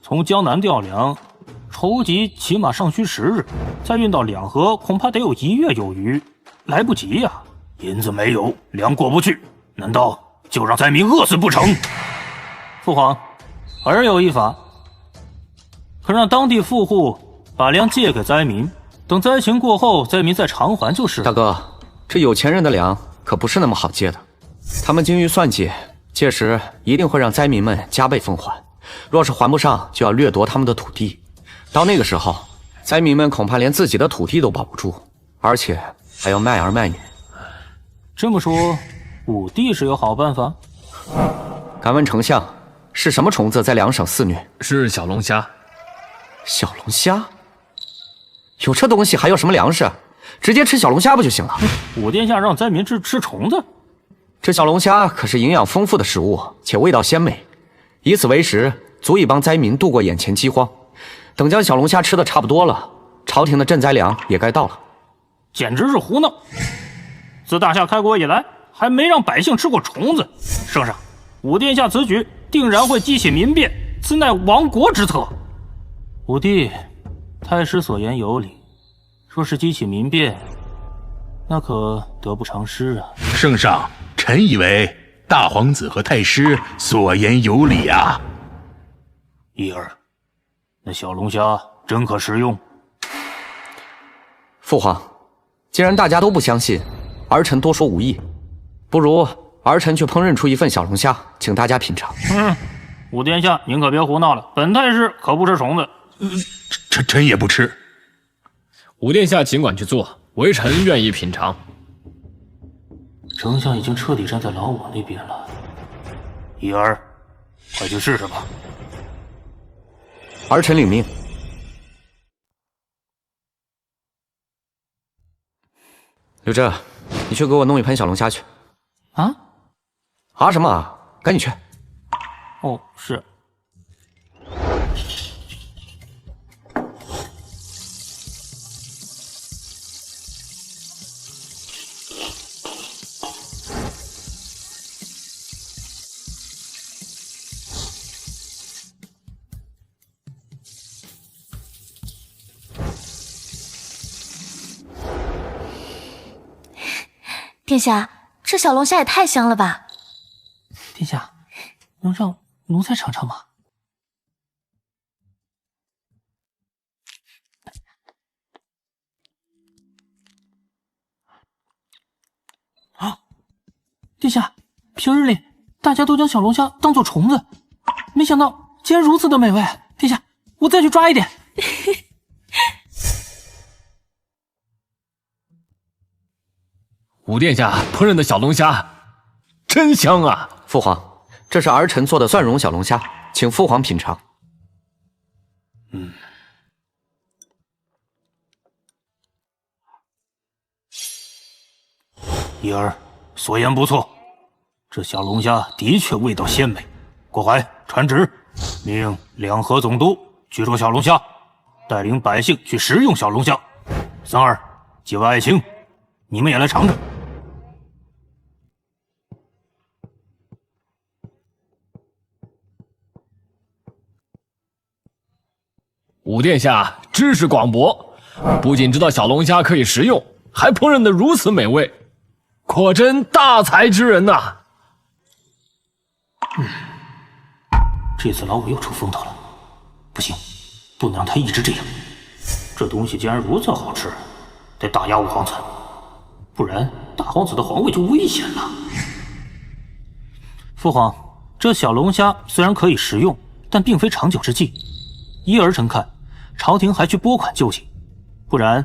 从江南调粮，筹集起码尚需10日，再运到两河，恐怕得有1月有余，来不及呀。银子没有，粮过不去，难道就让灾民饿死不成？父皇，儿有一法，可让当地富户把粮借给灾民，等灾情过后，灾民再偿还就是了。大哥，这有钱人的粮可不是那么好借的，他们精于算计，届时一定会让灾民们加倍奉还。若是还不上，就要掠夺他们的土地。到那个时候，灾民们恐怕连自己的土地都保不住，而且还要卖儿卖女。这么说，武帝是有好办法？敢问丞相，是什么虫子在两省肆虐？是小龙虾。小龙虾？有这东西还要什么粮食？直接吃小龙虾不就行了？武殿下让灾民吃虫子？这小龙虾可是营养丰富的食物，且味道鲜美，以此为食，足以帮灾民度过眼前饥荒。等将小龙虾吃的差不多了，朝廷的赈灾粮也该到了。简直是胡闹！自大夏开国以来，还没让百姓吃过虫子。圣上，武殿下此举定然会激起民变，此乃亡国之策。武帝，太师所言有理，若是激起民变，那可得不偿失啊。圣上，臣以为大皇子和太师所言有理啊。一儿，那小龙虾真可食用？父皇，既然大家都不相信，儿臣多说无益，不如儿臣去烹饪出一份小龙虾，请大家品尝。武殿下，您可别胡闹了，本太师可不吃虫子。臣也不吃。武殿下尽管去做，微臣愿意品尝。丞相已经彻底站在老我那边了，一儿，快去试试吧。儿臣领命。刘震，你去给我弄一盆小龙虾去。啊什么啊？赶紧去。哦，是。殿下，这小龙虾也太香了吧！殿下，能让奴才尝尝吗？啊！殿下，平日里大家都将小龙虾当作虫子，没想到竟然如此的美味。殿下，我再去抓一点。武殿下烹饪的小龙虾真香啊！父皇，这是儿臣做的蒜蓉小龙虾，请父皇品尝。一儿所言不错，这小龙虾的确味道鲜美。郭槐传旨，命两河总督去捉小龙虾，带领百姓去食用小龙虾。三儿、几位爱卿，你们也来尝尝。武殿下知识广博，不仅知道小龙虾可以食用，还烹饪得如此美味，果真大才之人呐！这次老五又出风头了，不行，不能让他一直这样。这东西既然如此好吃，得打压五皇子，不然大皇子的皇位就危险了。父皇，这小龙虾虽然可以食用，但并非长久之计。依儿臣看，朝廷还需拨款救济，不然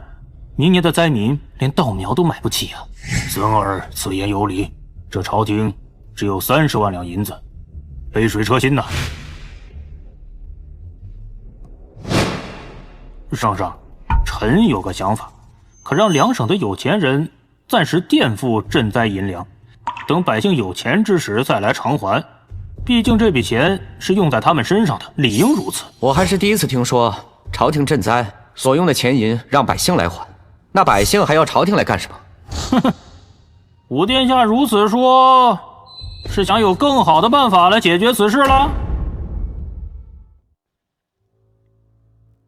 明年的灾民连稻苗都买不起啊！孙儿此言有理，这朝廷只有30万两银子，杯水车薪呐。圣上，臣有个想法，可让两省的有钱人暂时垫付赈灾银两，等百姓有钱之时再来偿还。毕竟这笔钱是用在他们身上的，理应如此。我还是第一次听说朝廷赈灾所用的钱银让百姓来还，那百姓还要朝廷来干什么？哼哼，武殿下如此说，是想有更好的办法来解决此事了？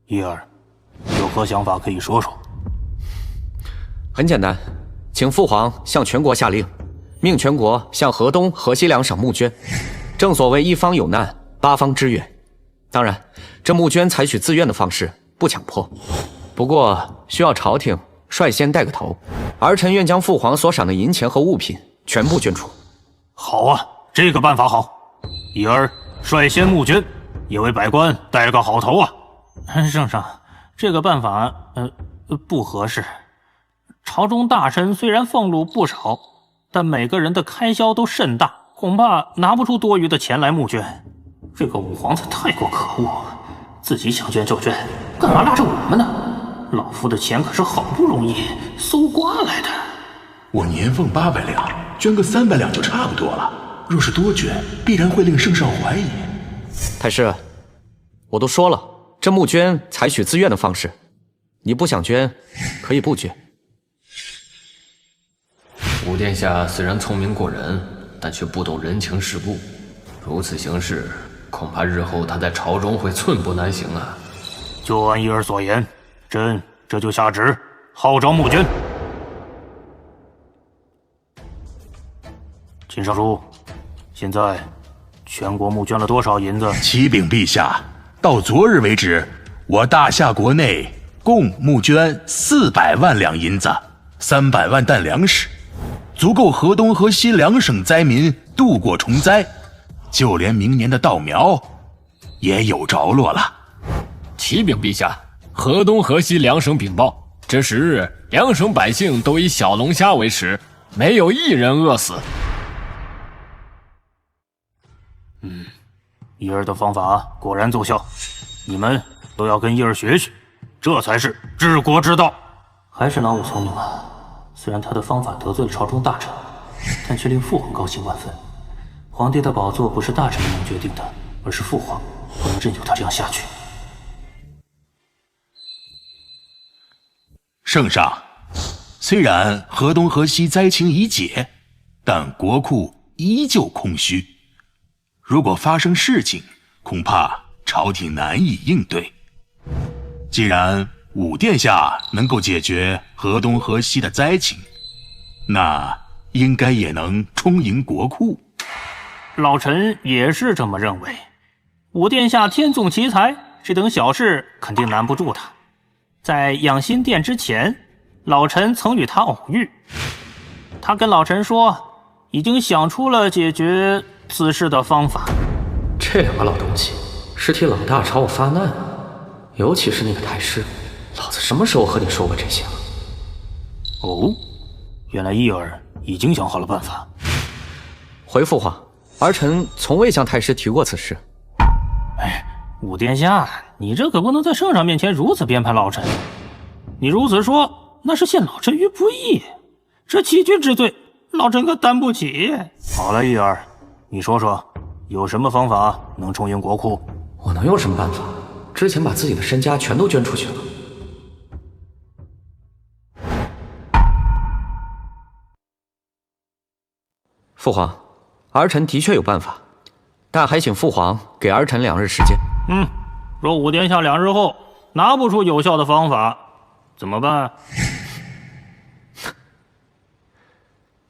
伊儿，有何想法可以说说？很简单，请父皇向全国下令，命全国向河东、河西两省募捐。正所谓一方有难，八方支援。当然，这募捐采取自愿的方式，不强迫。不过需要朝廷率先带个头，儿臣愿将父皇所赏的银钱和物品全部捐出。好啊，这个办法好。伊儿率先募捐，也为百官带个好头啊。圣上，这个办法不合适。朝中大臣虽然俸禄不少，但每个人的开销都甚大，恐怕拿不出多余的钱来募捐。这个五皇子太过可恶，自己想捐就捐，干嘛拉着我们呢？老夫的钱可是好不容易搜刮来的。我年俸800两，捐个300两就差不多了。若是多捐，必然会令圣上怀疑。太师，我都说了，这募捐采取自愿的方式，你不想捐，可以不捐。武殿下虽然聪明过人，但却不懂人情世故。如此行事，恐怕日后他在朝中会寸步难行啊。就按伊儿所言，朕这就下旨号召募捐。秦尚书，现在全国募捐了多少银子？启禀陛下，到昨日为止，我大夏国内共募捐400万两银子，300万担粮食，足够河东、河西两省灾民度过虫灾，就连明年的稻苗也有着落了。启禀陛下，河东、河西两省禀报，这时日两省百姓都以小龙虾为食，没有一人饿死。伊儿的方法果然奏效，你们都要跟伊儿学学，这才是治国之道。还是老五聪明啊！虽然他的方法得罪了朝中大臣，但却令父皇高兴万分。皇帝的宝座不是大臣们能决定的，而是父皇，不能任由他这样下去。圣上，虽然河东河西灾情已解，但国库依旧空虚。如果发生事情，恐怕朝廷难以应对。既然武殿下能够解决河东河西的灾情，那应该也能充盈国库。老臣也是这么认为。武殿下天纵奇才，这等小事肯定难不住他。在养心殿之前，老臣曾与他偶遇，他跟老臣说，已经想出了解决此事的方法。这两个老东西是替老大朝我发难啊！尤其是那个太师，老子什么时候和你说过这些了？哦，原来伊儿已经想好了办法。回父皇，儿臣从未向太师提过此事。武殿下，你这可不能在圣上面前如此编排老臣。你如此说，那是陷老臣于不义，这欺君之罪，老臣可担不起。好了，伊儿，你说说，有什么方法能充盈国库？我能有什么办法？之前把自己的身家全都捐出去了。父皇，儿臣的确有办法，但还请父皇给儿臣2日时间。若武殿下2日后拿不出有效的方法，怎么办？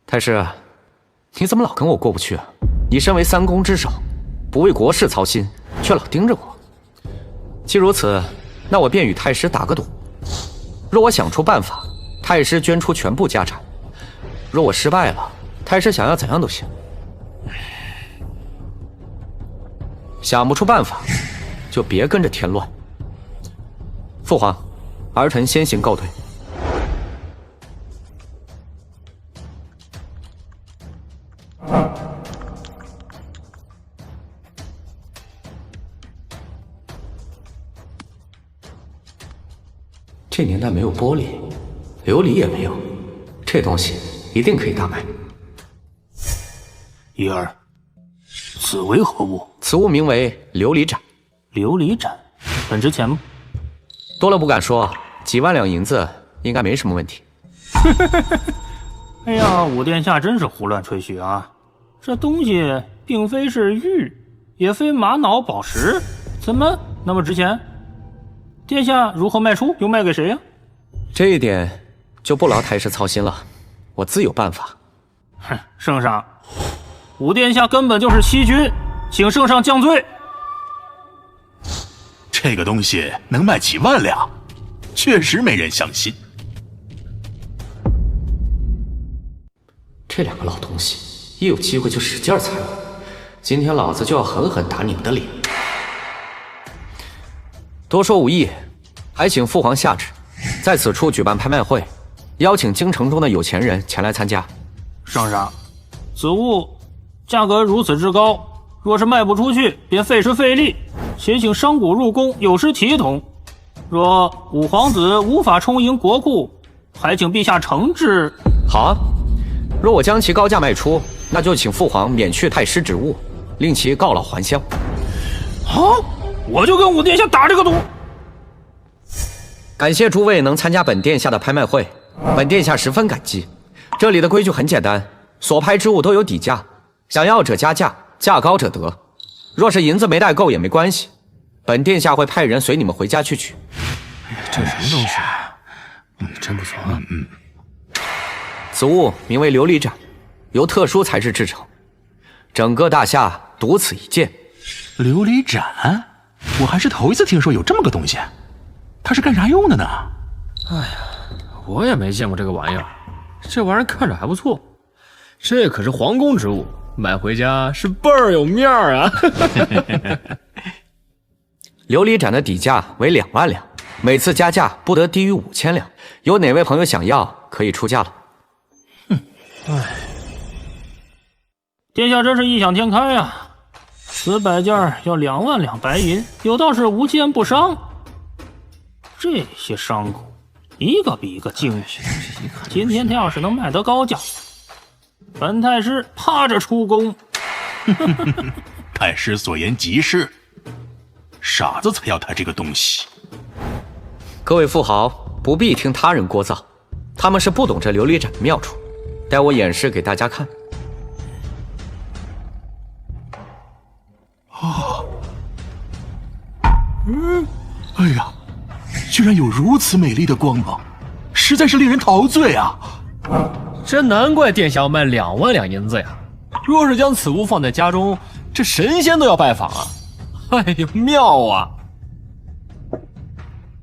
太师，你怎么老跟我过不去啊？你身为3公之首，不为国事操心，却老盯着我。既如此，那我便与太师打个赌。若我想出办法，太师捐出全部家产；若我失败了，太师想要怎样都行。想不出办法，就别跟着添乱。父皇，儿臣先行告退。这年代没有玻璃，琉璃也没有，这东西一定可以大卖。伊儿，此为何物？此物名为琉璃盏。琉璃盏很值钱吗？多了不敢说，几万两银子应该没什么问题。哎呀，武殿下真是胡乱吹嘘啊！这东西并非是玉，也非玛瑙宝石，怎么那么值钱？殿下如何卖出？又卖给谁呀？这一点就不劳太师操心了，我自有办法。哼，圣上，武殿下根本就是欺君，请圣上降罪。这个东西能卖几万两，确实没人相信。这两个老东西，一有机会就使劲踩我，今天老子就要狠狠打你们的脸。多说无益，还请父皇下旨，在此处举办拍卖会，邀请京城中的有钱人前来参加。圣上，此物价格如此之高，若是卖不出去，便费时费力，且请商贾入宫，有失体统。若五皇子无法充盈国库，还请陛下惩治。好啊，若我将其高价卖出，那就请父皇免去太师职务，令其告老还乡。好，我就跟武殿下打这个赌。感谢诸位能参加本殿下的拍卖会，本殿下十分感激。这里的规矩很简单，所拍之物都有底价，想要者加价，价高者得。若是银子没带够也没关系，本殿下会派人随你们回家去取。这什么东西啊？真不错啊。此物名为琉璃盏，由特殊材质制成，整个大夏独此一件。琉璃盏，我还是头一次听说有这么个东西，它是干啥用的呢？哎呀，我也没见过这个玩意儿，这玩意儿看着还不错，这可是皇宫之物，买回家是倍儿有面儿啊！琉璃盏的底价为2万两，每次加价不得低于5000两。有哪位朋友想要，可以出价了。殿下真是异想天开呀！此摆件要2万两白银，有道是无奸不商。这些商贾一个比一个精明，今天他要是能卖得高价，本太师趴着出宫。太师所言极是，傻子才要他这个东西。各位富豪不必听他人聒噪，他们是不懂这琉璃盏的妙处，待我演示给大家看。哎呀，居然有如此美丽的光芒，实在是令人陶醉啊！真难怪殿下要卖2万两银子呀！若是将此物放在家中，这神仙都要拜访啊！哎呦，妙啊！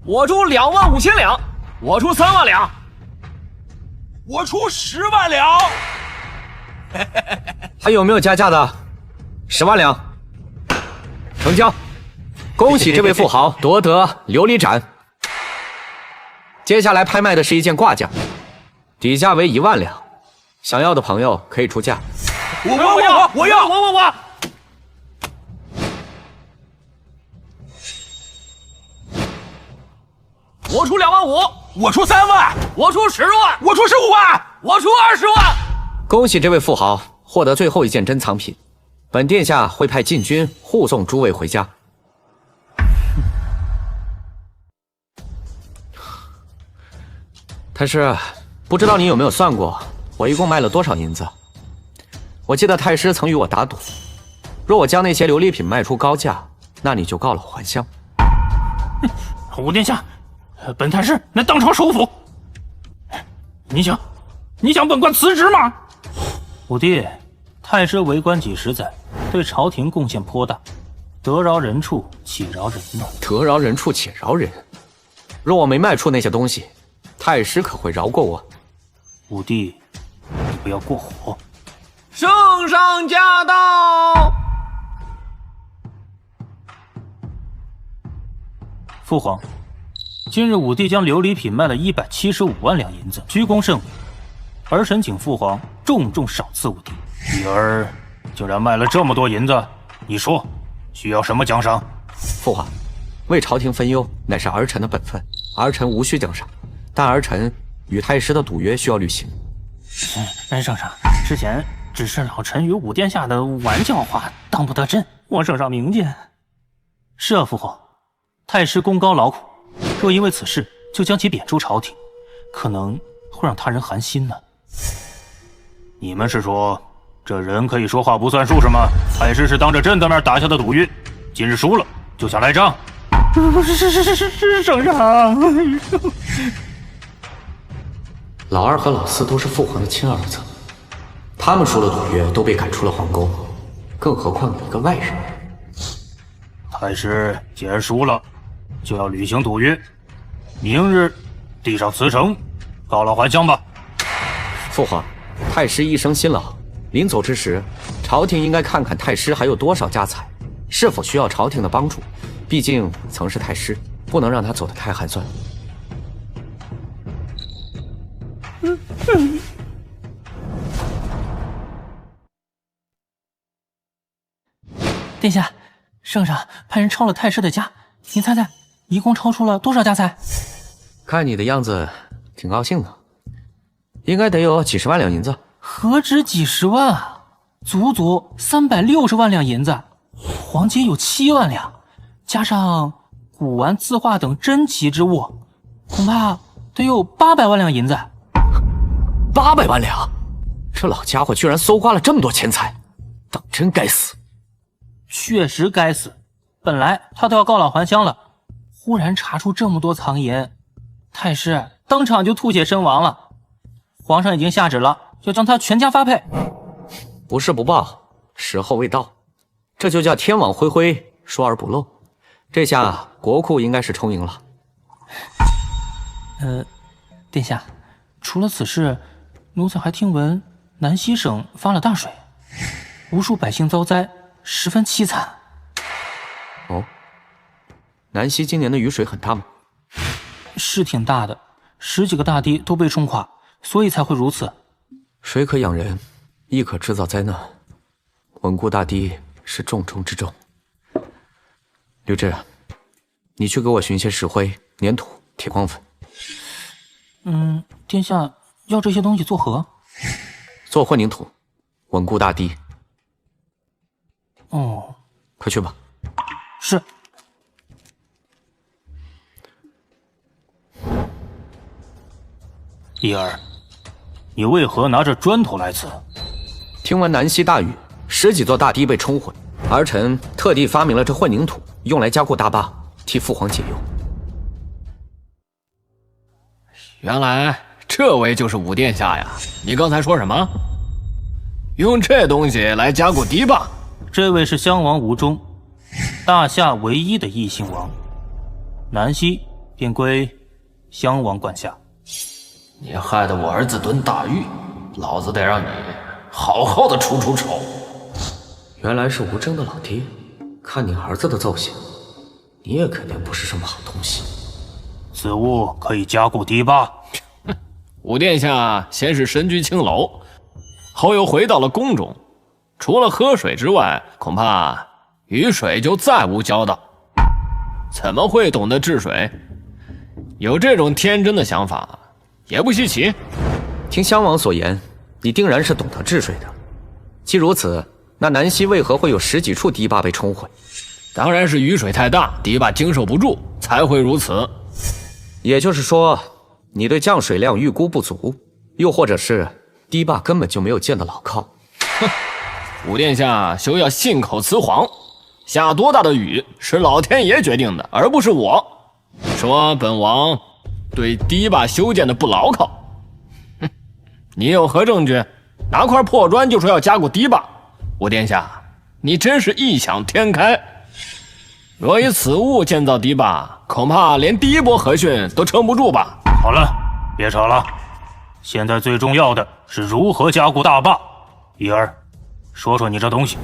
我出2万5千两，我出3万两，我出10万两。还有没有加价的？10万两，成交！恭喜这位富豪夺得琉璃盏。接下来拍卖的是一件挂件，底价为1万两，想要的朋友可以出价。我要！我出2万5，我出3万，我出10万，我出15万，我出20万。恭喜这位富豪获得最后一件珍藏品，本殿下会派禁军护送诸位回家。太师，不知道你有没有算过，我一共卖了多少银子？我记得太师曾与我打赌，若我将那些琉璃品卖出高价，那你就告老还乡。武殿下，本太师乃当朝首辅，你想本官辞职吗？武帝，太师为官几十载，对朝廷贡献颇大，得饶人处且饶人呢？得饶人处且饶人。若我没卖出那些东西，太师可会饶过我？武帝，你不要过火。圣上驾到！父皇，今日武帝将琉璃品卖了175万两银子，居功甚伟，儿臣请父皇重重赏赐武帝。女儿竟然卖了这么多银子，你说需要什么奖赏？父皇，为朝廷分忧乃是儿臣的本分，儿臣无需奖赏，但儿臣与太师的赌约需要履行。圣上，之前只是老臣与武殿下的玩笑话，当不得真，望圣上明鉴。是啊，父皇，太师功高劳苦，若因为此事就将其贬出朝廷，可能会让他人寒心呢。你们是说这人可以说话不算数是吗？太师是当着朕的面打下的赌约，今日输了就想赖账？是圣上。老二和老四都是父皇的亲儿子，他们输了赌约都被赶出了皇宫，更何况你一个外人。太师既然输了，就要履行赌约，明日递上辞呈，告老还乡吧。父皇，太师一生辛劳，临走之时，朝廷应该看看太师还有多少家财，是否需要朝廷的帮助。毕竟曾是太师，不能让他走得太寒酸。殿下，圣上派人抄了太师的家，您猜猜，一共抄出了多少家财？看你的样子，挺高兴的，应该得有几十万两银子。何止几十万啊，足足360万两银子，黄金有7万两，加上古玩、字画等珍奇之物，恐怕得有800万两银子。800万两！这老家伙居然搜刮了这么多钱财，当真该死！确实该死，本来他都要告老还乡了，忽然查出这么多藏银，太师当场就吐血身亡了。皇上已经下旨了，要将他全家发配。不是不报，时候未到，这就叫天网恢恢，疏而不漏。这下国库应该是充盈了。殿下，除了此事，奴才还听闻南西省发了大水，无数百姓遭灾，十分凄惨。哦，南溪今年的雨水很大吗？是挺大的，10几个大堤都被冲垮，所以才会如此。水可养人，亦可制造灾难，稳固大堤是重中之重。刘志，你去给我寻些石灰、粘土、铁矿粉。殿下要这些东西做何？做混凝土，稳固大堤。哦，快去吧。是。义儿，你为何拿着砖头来此？听闻南溪大雨，10几座大堤被冲毁，儿臣特地发明了这混凝土，用来加固大坝，替父皇解忧。原来这位就是武殿下呀！你刚才说什么？用这东西来加固堤坝？这位是襄王吴忠，大夏唯一的异姓王，南溪便归襄王管辖。你害得我儿子蹲大狱，老子得让你好好的出出丑。原来是吴征的老爹，看你儿子的造型，你也肯定不是什么好东西。此物可以加固堤坝。武殿下先是身居青楼，后又回到了宫中，除了喝水之外，恐怕与水就再无交道。怎么会懂得治水？有这种天真的想法也不稀奇。听襄王所言，你定然是懂得治水的。既如此，那南溪为何会有10几处堤坝被冲毁？当然是雨水太大，堤坝经受不住，才会如此。也就是说，你对降水量预估不足，又或者是堤坝根本就没有建得牢靠。哼，武殿下休要信口雌黄，下多大的雨是老天爷决定的，而不是我。说本王对堤坝修建的不牢靠，哼，你有何证据？拿块破砖就说要加固堤坝？武殿下，你真是异想天开。若以此物建造堤坝，恐怕连第一波河汛都撑不住吧。好了，别吵了，现在最重要的是如何加固大坝。义儿，说说你这东西。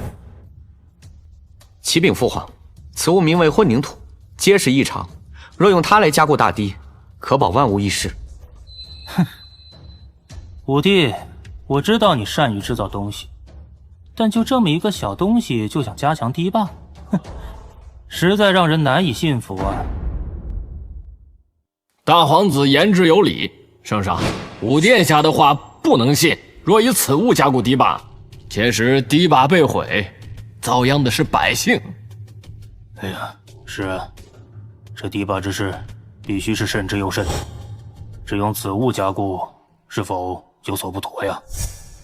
启禀父皇，此物名为混凝土，结实异常，若用它来加固大堤，可保万无一失。哼，武帝，我知道你善于制造东西，但就这么一个小东西就想加强堤坝，哼，实在让人难以信服啊。大皇子言之有理，圣上，武殿下的话不能信。若以此物加固堤坝，届时堤坝被毁，遭殃的是百姓。哎呀，是啊，这堤坝之事必须是慎之又慎。只用此物加固，是否有所不妥呀？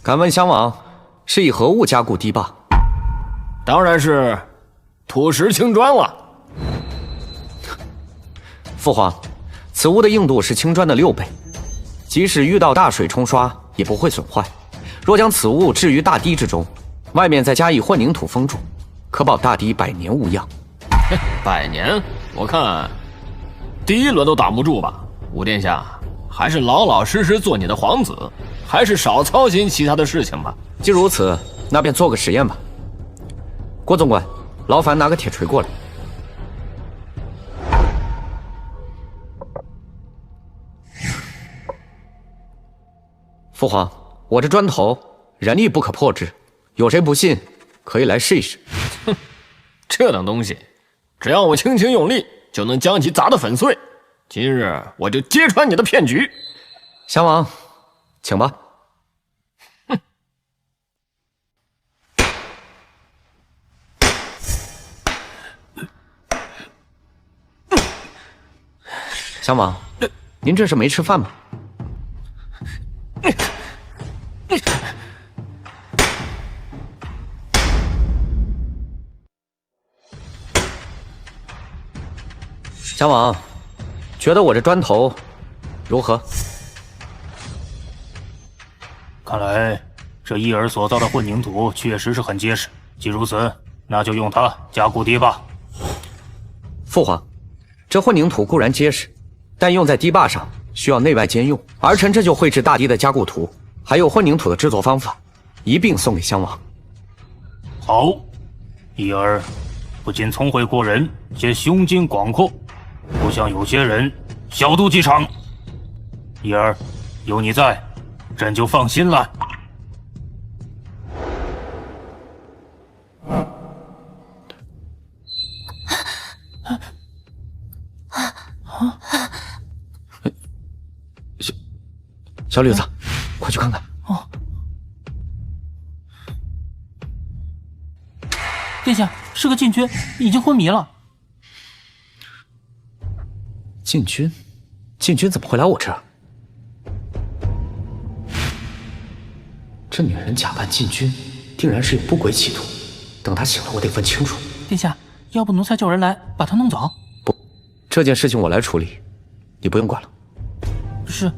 敢问襄王，是以何物加固堤坝？当然是土石青砖了。父皇，此物的硬度是青砖的6倍，即使遇到大水冲刷也不会损坏。若将此物置于大堤之中，外面再加以混凝土封住，可保大堤100年无恙。100年？我看第一轮都挡不住吧。武殿下，还是老老实实做你的皇子，还是少操心其他的事情吧。既如此，那便做个实验吧。郭总管，劳烦拿个铁锤过来。父皇，我这砖头人力不可破之，有谁不信，可以来试一试。哼，这等东西，只要我轻轻用力，就能将其砸得粉碎。今日我就揭穿你的骗局。襄王，请吧。哼。襄王，您这是没吃饭吗？襄王，觉得我这砖头如何？看来这伊尔所造的混凝土确实是很结实。既如此，那就用它加固堤坝。父皇，这混凝土固然结实，但用在堤坝上需要内外兼用。儿臣这就绘制大堤的加固图，还有混凝土的制作方法，一并送给襄王。好，伊尔不仅聪慧过人，且胸襟广阔，不像有些人小肚鸡肠。伊尔，有你在，朕就放心了。小吕子，快去看看。哦，殿下，是个禁军，已经昏迷了。禁军？禁军怎么会来我这儿？这女人假扮禁军，定然是有不轨企图。等她醒了，我得问清楚。殿下，要不奴才叫人来把她弄走？不，这件事情我来处理，你不用管了。是。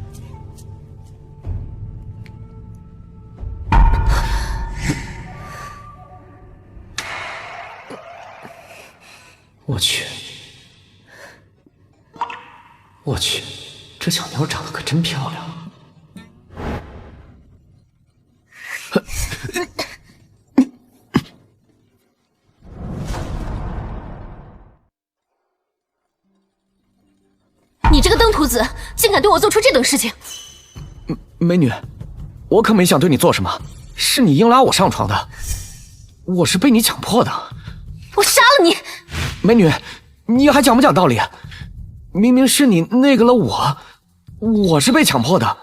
我去，我去，这小妞长得可真漂亮。你这个登徒子，竟敢对我做出这等事情！美女，我可没想对你做什么，是你硬拉我上床的，我是被你强迫的。我杀了你！美女，你还讲不讲道理？明明是你那个了我，我是被强迫的，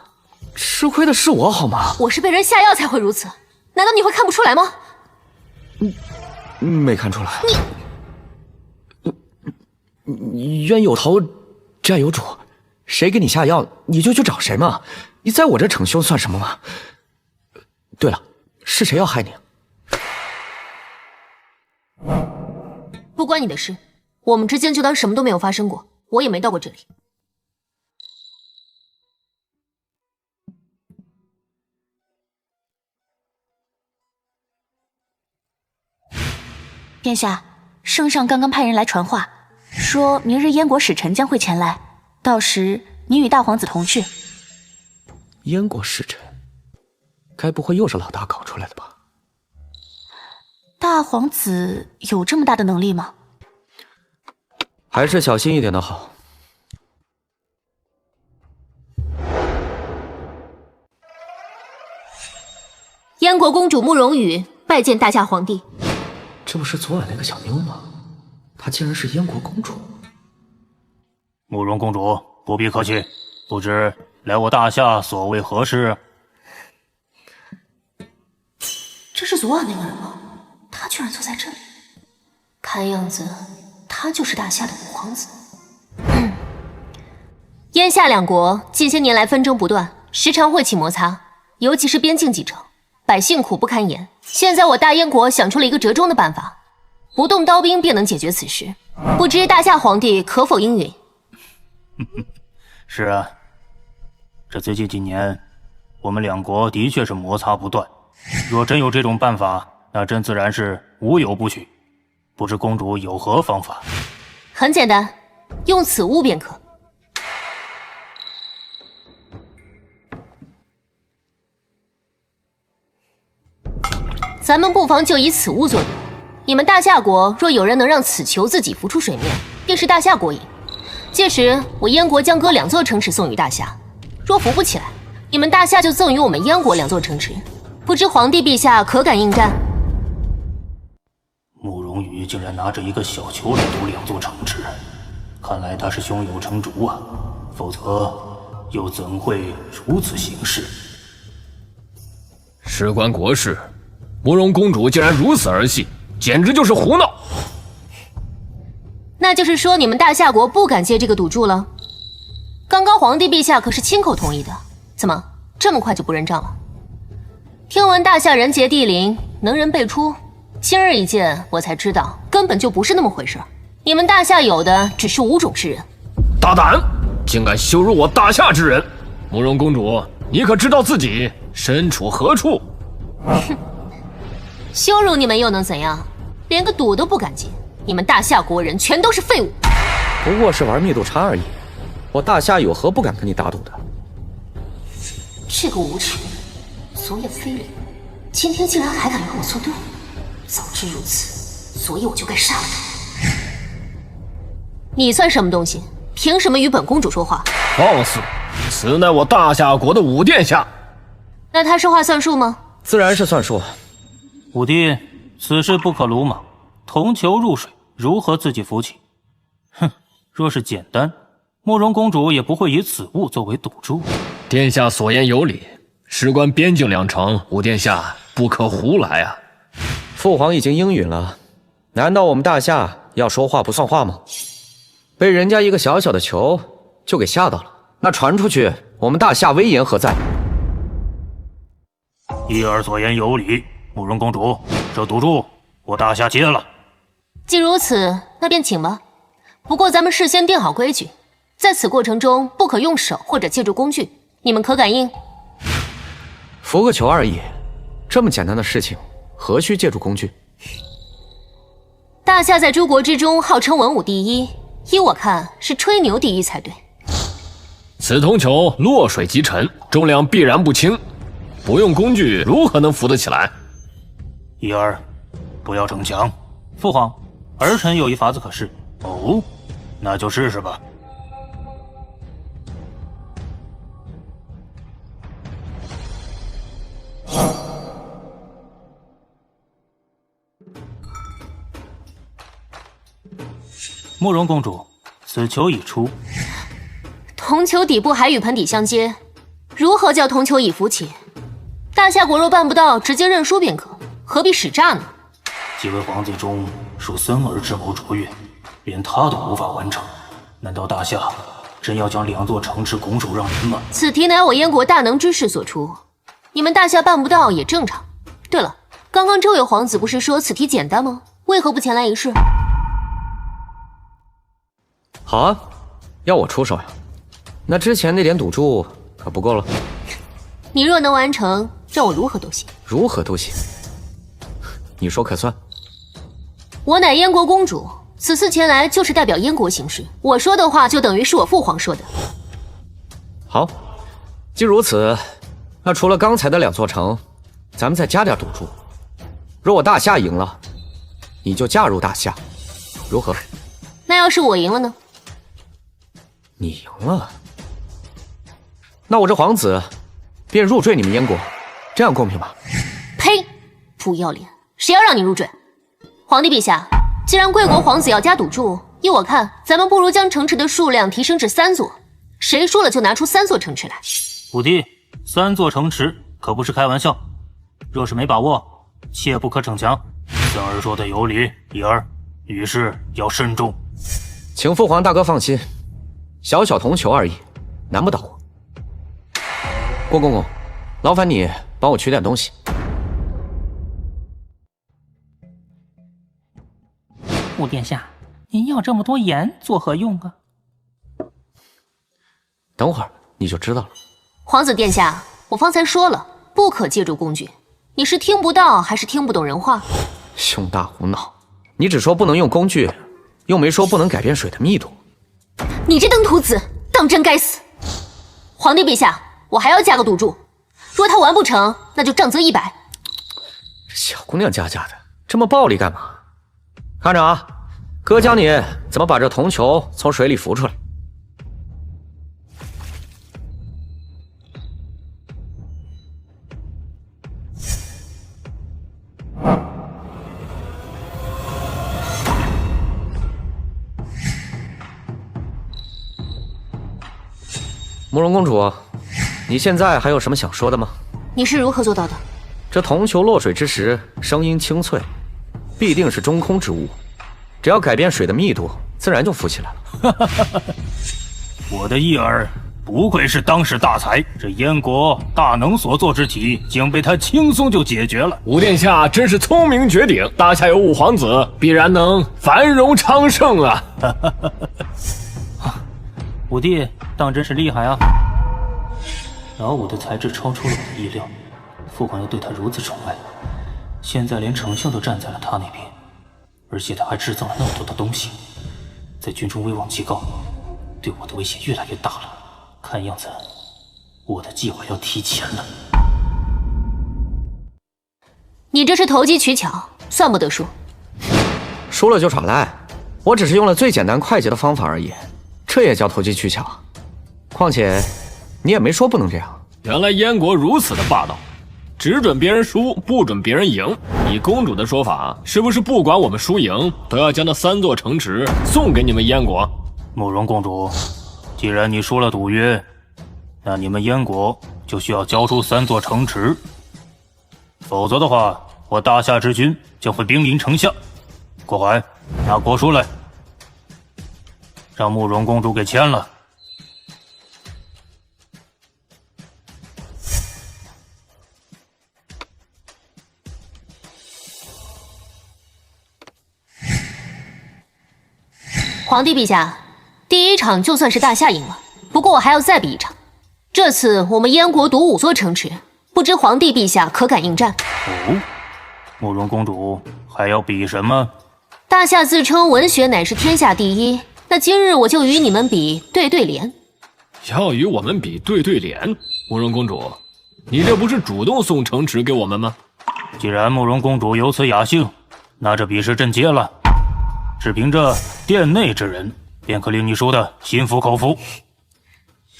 吃亏的是我好吗？我是被人下药才会如此，难道你会看不出来吗？没看出来。你冤有头，债有主，谁给你下药，你就去找谁嘛。你在我这逞凶算什么嘛？对了，是谁要害你？不关你的事，我们之间就当什么都没有发生过，我也没到过这里。殿下，圣上刚刚派人来传话，说明日燕国使臣将会前来，到时你与大皇子同去。燕国使臣，该不会又是老大搞出来的吧？大皇子有这么大的能力吗？还是小心一点的好。燕国公主慕容羽拜见大夏皇帝。这不是昨晚那个小妞吗？她竟然是燕国公主。慕容公主，不必客气，不知来我大夏所为何事？这是昨晚那个人吗？他居然坐在这里，看样子他就是大夏的五皇子。燕夏两国近些年来纷争不断，时常会起摩擦，尤其是边境继承，百姓苦不堪言。现在我大燕国想出了一个折中的办法，不动刀兵便能解决此事，不知大夏皇帝可否应允？是啊，这最近几年，我们两国的确是摩擦不断。若真有这种办法，那朕自然是无有不许。不知公主有何方法？很简单，用此物便可。咱们不妨就以此物作赌。你们大夏国若有人能让此球自己浮出水面，便是大夏国赢。届时我燕国将割2座城池送与大夏，若浮不起来，你们大夏就赠予我们燕国2座城池。不知皇帝陛下可敢应战？慕容羽竟然拿着一个小球来赌2座城池，看来他是胸有成竹啊，否则又怎会如此行事？事关国事，慕容公主竟然如此儿戏，简直就是胡闹。那就是说你们大夏国不敢接这个赌注了？刚刚皇帝陛下可是亲口同意的，怎么这么快就不认账了？听闻大夏人杰地灵，能人辈出，今日一见，我才知道根本就不是那么回事。你们大夏有的只是无种之人。大胆，竟敢羞辱我大夏之人！慕容公主，你可知道自己身处何处？哼，羞辱你们又能怎样？连个赌都不敢接，你们大夏国人全都是废物。不过是玩密度差而已，我大夏有何不敢跟你打赌的？这个无耻，昨夜非礼，今天竟然还敢和我作对。早知如此，所以我就该杀了他。你算什么东西？凭什么与本公主说话？放肆！此乃我大夏国的武殿下。那他说话算数吗？自然是算数。武帝，此事不可鲁莽。铜球入水，如何自己浮起？哼，若是简单，慕容公主也不会以此物作为赌注。殿下所言有理，事关边境2城，武殿下不可胡来啊！父皇已经应允了，难道我们大夏要说话不算话吗？被人家一个小小的球就给吓到了，那传出去，我们大夏威严何在？一儿所言有理，慕容公主，这赌注我大夏接了。既如此，那便请吧。不过咱们事先定好规矩，在此过程中不可用手或者借助工具，你们可感应？浮个球而已，这么简单的事情，何须借助工具？大夏在诸国之中号称文武第一，依我看是吹牛第一才对。此铜球落水即沉，重量必然不轻，不用工具如何能浮得起来？一儿，不要逞强。父皇，儿臣有一法子可试。哦，那就试试吧。慕容公主，此球已出。铜球底部还与盆底相接，如何叫铜球已浮起？大夏国若办不到，直接认输便可，何必使诈呢？几位皇帝中，属森儿智谋卓越，连他都无法完成。难道大夏真要将2座城池拱手让人吗？此题乃我燕国大能之士所出，你们大夏办不到也正常。对了，刚刚这位皇子不是说此题简单吗？为何不前来一试？好啊，要我出手呀？那之前那点赌注可不够了。你若能完成，让我如何都行。如何都行？你说可算？我乃燕国公主，此次前来就是代表燕国行事，我说的话就等于是我父皇说的。好，既如此，那除了刚才的2座城，咱们再加点赌注。若我大夏赢了，你就嫁入大夏，如何？那要是我赢了呢？你赢了，那我这皇子便入赘你们燕国，这样公平吗？呸！不要脸！谁要让你入赘？皇帝陛下，既然贵国皇子要加赌注，依我看，咱们不如将城池的数量提升至3座，谁输了就拿出3座城池来。武帝，3座城池可不是开玩笑，若是没把握，切不可逞强。孙儿说的有理，一儿遇事要慎重。请父皇大哥放心，小小铜球而已，难不倒我。郭公公，劳烦你帮我取点东西。穆殿下，您要这么多盐作何用啊？等会儿你就知道了。皇子殿下，我方才说了，不可借助工具。你是听不到还是听不懂人话？胸大无脑，你只说不能用工具，又没说不能改变水的密度。你这登徒子，当真该死！皇帝陛下，我还要加个赌注，若他完不成，那就杖责100。这小姑娘家的，这么暴力干嘛？看着啊，哥教你怎么把这铜球从水里浮出来。慕容公主，你现在还有什么想说的吗？你是如何做到的？这铜球落水之时，声音清脆，必定是中空之物。只要改变水的密度，自然就浮起来了。我的义儿不愧是当世大才，这燕国大能所做之体，竟被他轻松就解决了。武殿下真是聪明绝顶，大夏有5皇子，必然能繁荣昌盛啊！武帝当真是厉害啊！老五的才智超出了我的意料，父皇又对他如此宠爱，现在连丞相都站在了他那边，而且他还制造了那么多的东西，在军中威望极高，对我的威胁越来越大了。看样子，我的计划要提前了。你这是投机取巧，算不得输。输了就耍赖，我只是用了最简单快捷的方法而已，这也叫投机取巧？况且，你也没说不能这样。原来燕国如此的霸道，只准别人输，不准别人赢。以公主的说法，是不是不管我们输赢，都要将那3座城池送给你们燕国？慕容公主，既然你输了赌约，那你们燕国就需要交出3座城池，否则的话，我大夏之军将会兵临城下。郭槐，拿国书来，让慕容公主给签了。皇帝陛下，第1场就算是大夏赢了，不过我还要再比1场。这次我们燕国独5座城池，不知皇帝陛下可敢应战？哦，慕容公主还要比什么？大夏自称文学乃是天下第一，那今日我就与你们比对对联。要与我们比对对联？慕容公主，你这不是主动送城池给我们吗？既然慕容公主有此雅兴，那这比试朕接了。只凭这殿内之人，便可令你输得心服口服。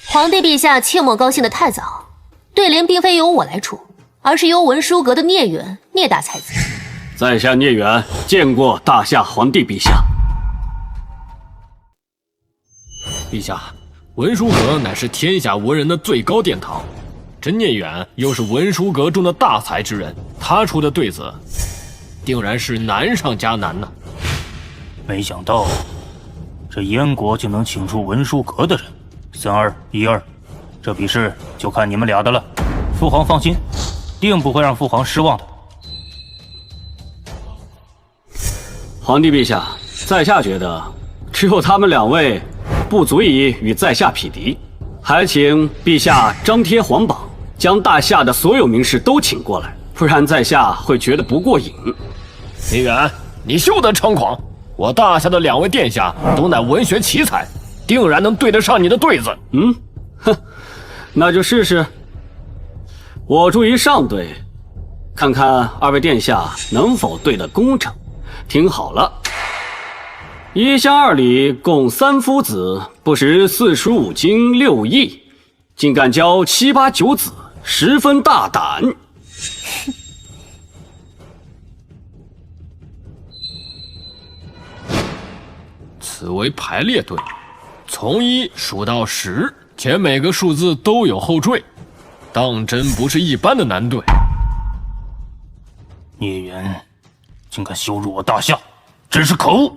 皇帝陛下切莫高兴得太早，对联并非由我来出，而是由文殊阁的聂远聂大才子。在下聂远见过大夏皇帝陛下。陛下，文殊阁乃是天下文人的最高殿堂，这聂远又是文殊阁中的大才之人，他出的对子，定然是难上加难呢。没想到，这燕国竟能请出文殊阁的人。3-2-1-2，这比试就看你们俩的了。父皇放心，定不会让父皇失望的。皇帝陛下，在下觉得只有他们2位不足以与在下匹敌，还请陛下张贴皇榜，将大夏的所有名士都请过来，不然在下会觉得不过瘾。聂远，你休得猖狂！我大夏的2位殿下都乃文学奇才，定然能对得上你的对子。哼，那就试试。我注意上对，看看2位殿下能否对得工整。听好了，1乡2里共3夫子，不识45经6艺，竟敢教7、8、9子，十分大胆。此为排列队，从1数到10，且每个数字都有后缀，当真不是一般的难对。聂远竟敢羞辱我大夏，真是可恶！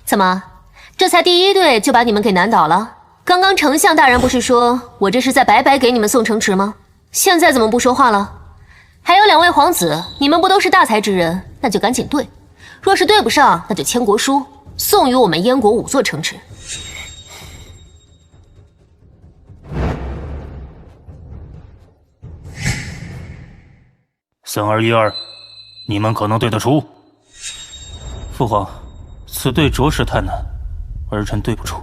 怎么，这才第1队就把你们给难倒了？刚刚丞相大人不是说我这是在白白给你们送城池吗？现在怎么不说话了？还有2位皇子，你们不都是大才之人，那就赶紧对。若是对不上，那就签国书，送与我们燕国5座城池。3212，你们可能对得出。父皇，此对着实太难，儿臣对不出。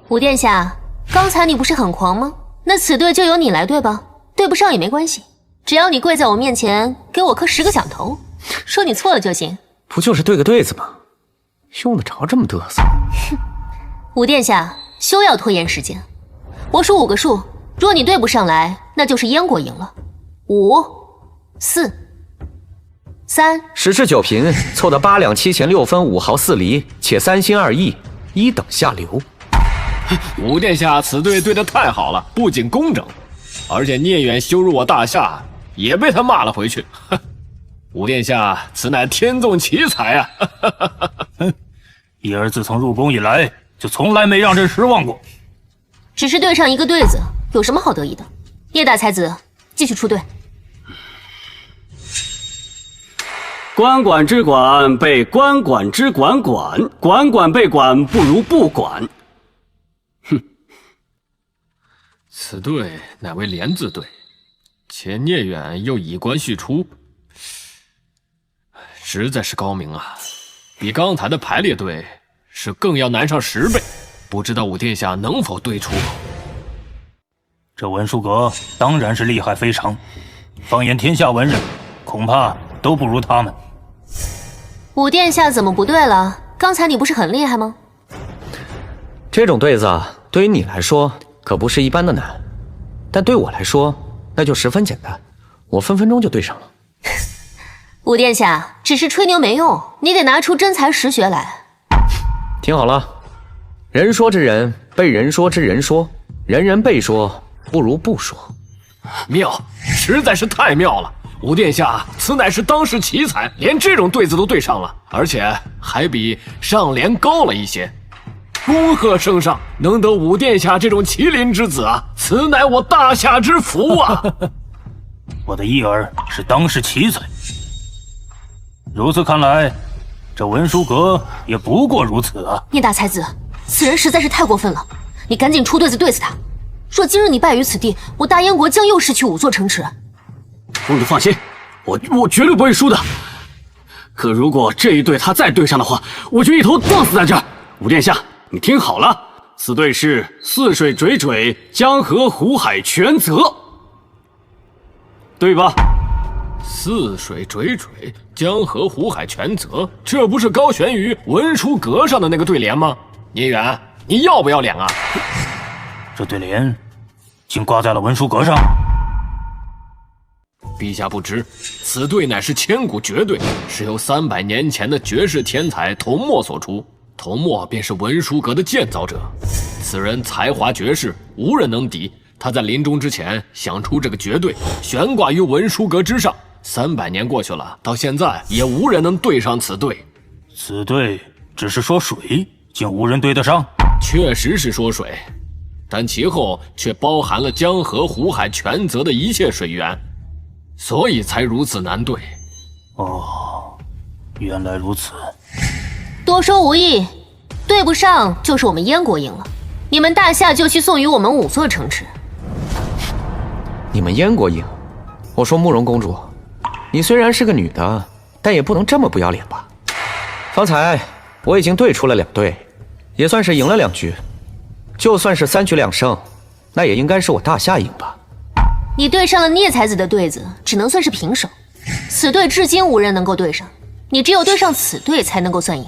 五殿下，刚才你不是很狂吗？那此对就由你来对吧，对不上也没关系，只要你跪在我面前，给我磕10个响头，说你错了就行。不就是对个对子吗？用得着这么嘚瑟？五殿下，休要拖延时间，我数5个数，若你对不上来，那就是燕国赢了。5、4、3。时至9平，凑得8两7钱6分5毫4厘，且3心2意，1等下流。五殿下此对对得太好了，不仅工整，而且聂远羞辱我大夏，也被他骂了回去。五殿下此乃天纵奇才啊！哼，一儿自从入宫以来，就从来没让人失望过。只是对上一个对子，有什么好得意的？聂大才子，继续出队。管管之管被管管之管管，管管被管不如不管。哼，此队乃为连字队，且聂远又以官续出，实在是高明啊！比刚才的排列队是更要难上10倍，不知道五殿下能否对出口？这文殊阁当然是厉害非常，放眼天下文人，恐怕都不如他们。五殿下怎么不对了？刚才你不是很厉害吗？这种对子啊，对于你来说可不是一般的难，但对我来说那就十分简单，我分分钟就对上了。五殿下，只是吹牛没用，你得拿出真才实学来。听好了，人说之人，被人说之人说，人人被说，不如不说。妙，实在是太妙了！五殿下，此乃是当世奇才，连这种对子都对上了，而且还比上联高了一些。恭贺圣上能得五殿下这种麒麟之子啊，此乃我大夏之福啊！我的一儿是当世奇才，如此看来，这文殊阁也不过如此啊！聂大才子，此人实在是太过分了，你赶紧出对子对死他。若今日你败于此地，我大燕国将又失去5座城池。公主放心，我绝对不会输的。可如果这一对他再对上的话，我就一头撞死在这儿。五殿下，你听好了，此对是泗水惴惴，江河湖海全泽，对吧？泗水惴惴，江河湖海全泽，这不是高悬于文殊阁上的那个对联吗？聂远，你要不要脸啊？这对联竟挂在了文殊阁上。陛下不知，此对乃是千古绝对，是由300年前的绝世天才童墨所出。童墨便是文殊阁的建造者，此人才华绝世，无人能敌。他在临终之前想出这个绝对，悬挂于文殊阁之上。300年过去了，到现在也无人能对上此对。此对只是说水，竟无人对得上。确实是说水，但其后却包含了江河湖海全泽的一切水源，所以才如此难对。哦，原来如此。多说无益，对不上就是我们燕国赢了，你们大夏就需送与我们5座城池。你们燕国赢？我说慕容公主，你虽然是个女的，但也不能这么不要脸吧？方才我已经对出了2对，也算是赢了2局，就算是3局2胜，那也应该是我大夏赢吧？你对上了聂才子的对子，只能算是平手。此对至今无人能够对上，你只有对上此对才能够算赢。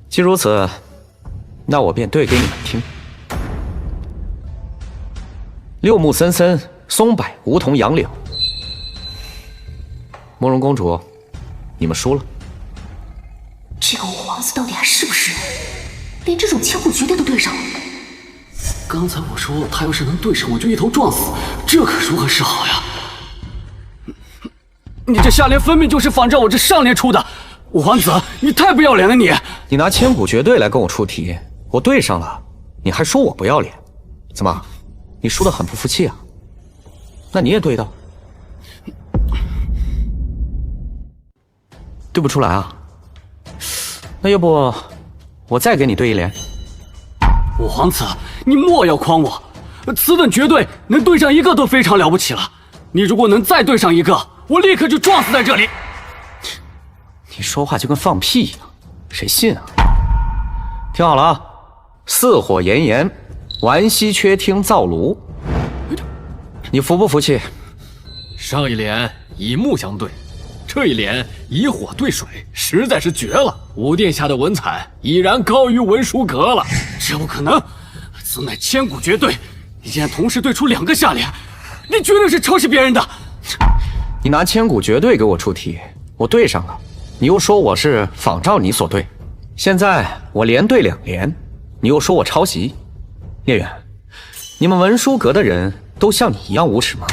既如此，那我便对给你们听。六木森森，松柏梧桐杨柳。慕容公主，你们输了。这个五皇子到底还是不是人？连这种千古绝对都对上了。刚才我说他要是能对上，我就一头撞死，这可如何是好呀？你这下联分明就是仿照我这上联出的，五皇子，你太不要脸了你！你拿千古绝对来跟我出题，我对上了，你还说我不要脸？怎么，你输得很不服气啊？那你也对的。对不出来啊？那要不我再给你对一连？五皇子，你莫要诓我，此等绝对能对上一个都非常了不起了。你如果能再对上一个，我立刻就撞死在这里。你说话就跟放屁一样，谁信啊？听好了啊，四火炎炎，顽溪缺听灶炉。你服不服气？上一联以木相对，这一联以火对水，实在是绝了。五殿下的文采已然高于文殊阁了。这不可能，此乃千古绝对，你竟然同时对出2个下联，你绝对是抄袭别人的。你拿千古绝对给我出题，我对上了，你又说我是仿照你所对。现在我连对2联，你又说我抄袭。聂远，你们文殊阁的人都像你一样无耻吗？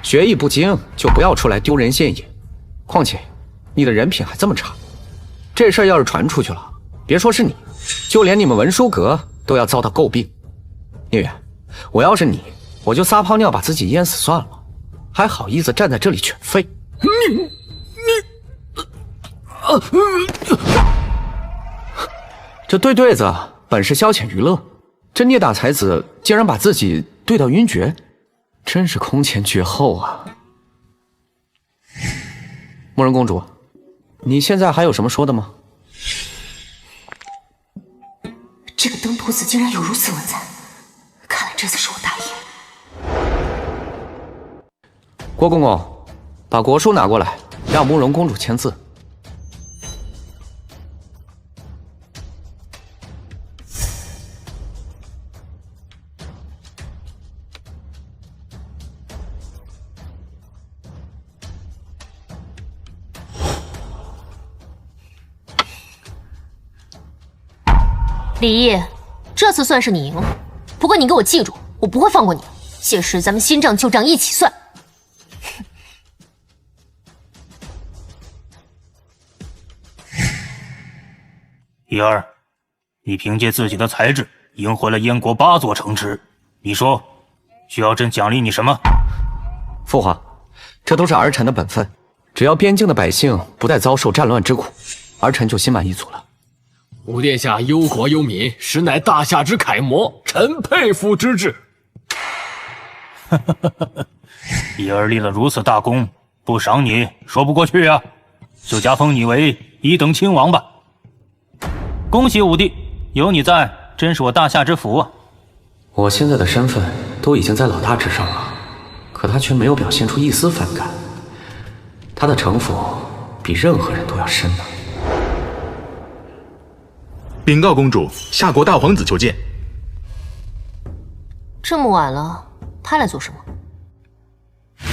学艺不精就不要出来丢人现眼。况且你的人品还这么差，这事儿要是传出去了，别说是你，就连你们文殊阁都要遭到诟病。聂远，我要是你，我就撒泡尿把自己淹死算了，还好意思站在这里犬吠？这对子本是消遣娱乐，这聂大才子竟然把自己对到晕厥，真是空前绝后啊！慕容公主，你现在还有什么说的吗？这个登徒子竟然有如此文采，看来这次是我大意了。郭公公，把国书拿过来，让慕容公主签字。李毅，这次算是你赢了，不过你给我记住，我不会放过你的。届时咱们新账旧账一起算。怡儿，你凭借自己的才智赢回了燕国8座城池，你说需要朕奖励你什么？父皇，这都是儿臣的本分，只要边境的百姓不再遭受战乱之苦，儿臣就心满意足了。五殿下忧国忧民，实乃大夏之楷模，臣佩服之至。怡儿立了如此大功，不赏你说不过去啊！就加封你为1等亲王吧。恭喜五弟，有你在，真是我大夏之福啊！我现在的身份都已经在老大之上了，可他却没有表现出一丝反感，他的城府比任何人都要深呢。禀告公主，夏国大皇子求见。这么晚了，他来做什么？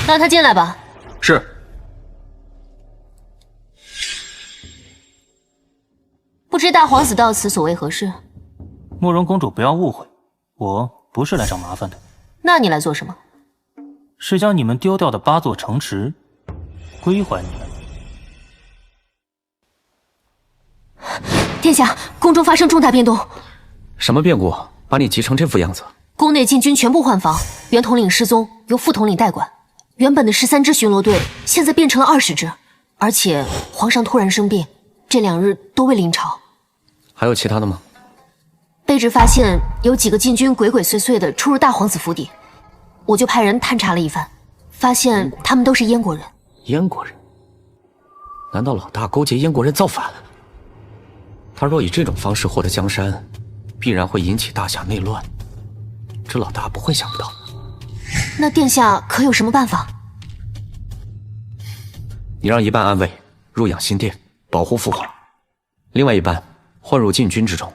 让他进来吧。是。不知大皇子到此所为何事？慕容公主不要误会，我不是来找麻烦的。那你来做什么？是将你们丢掉的8座城池归还你们。殿下，宫中发生重大变动。什么变故？把你急成这副样子？宫内禁军全部换防，原统领失踪，由副统领代管。原本的13支巡逻队，现在变成了20支。而且皇上突然生病，这2日都未临朝。还有其他的吗？卑职发现有几个禁军鬼鬼祟祟的出入大皇子府邸，我就派人探查了一番，发现他们都是燕国人。燕国人？难道老大勾结燕国人造反？他若以这种方式获得江山，必然会引起大夏内乱，这老大不会想不到。那殿下可有什么办法？你让一半暗卫入养心殿，保护父皇；另外一半混入禁军之中，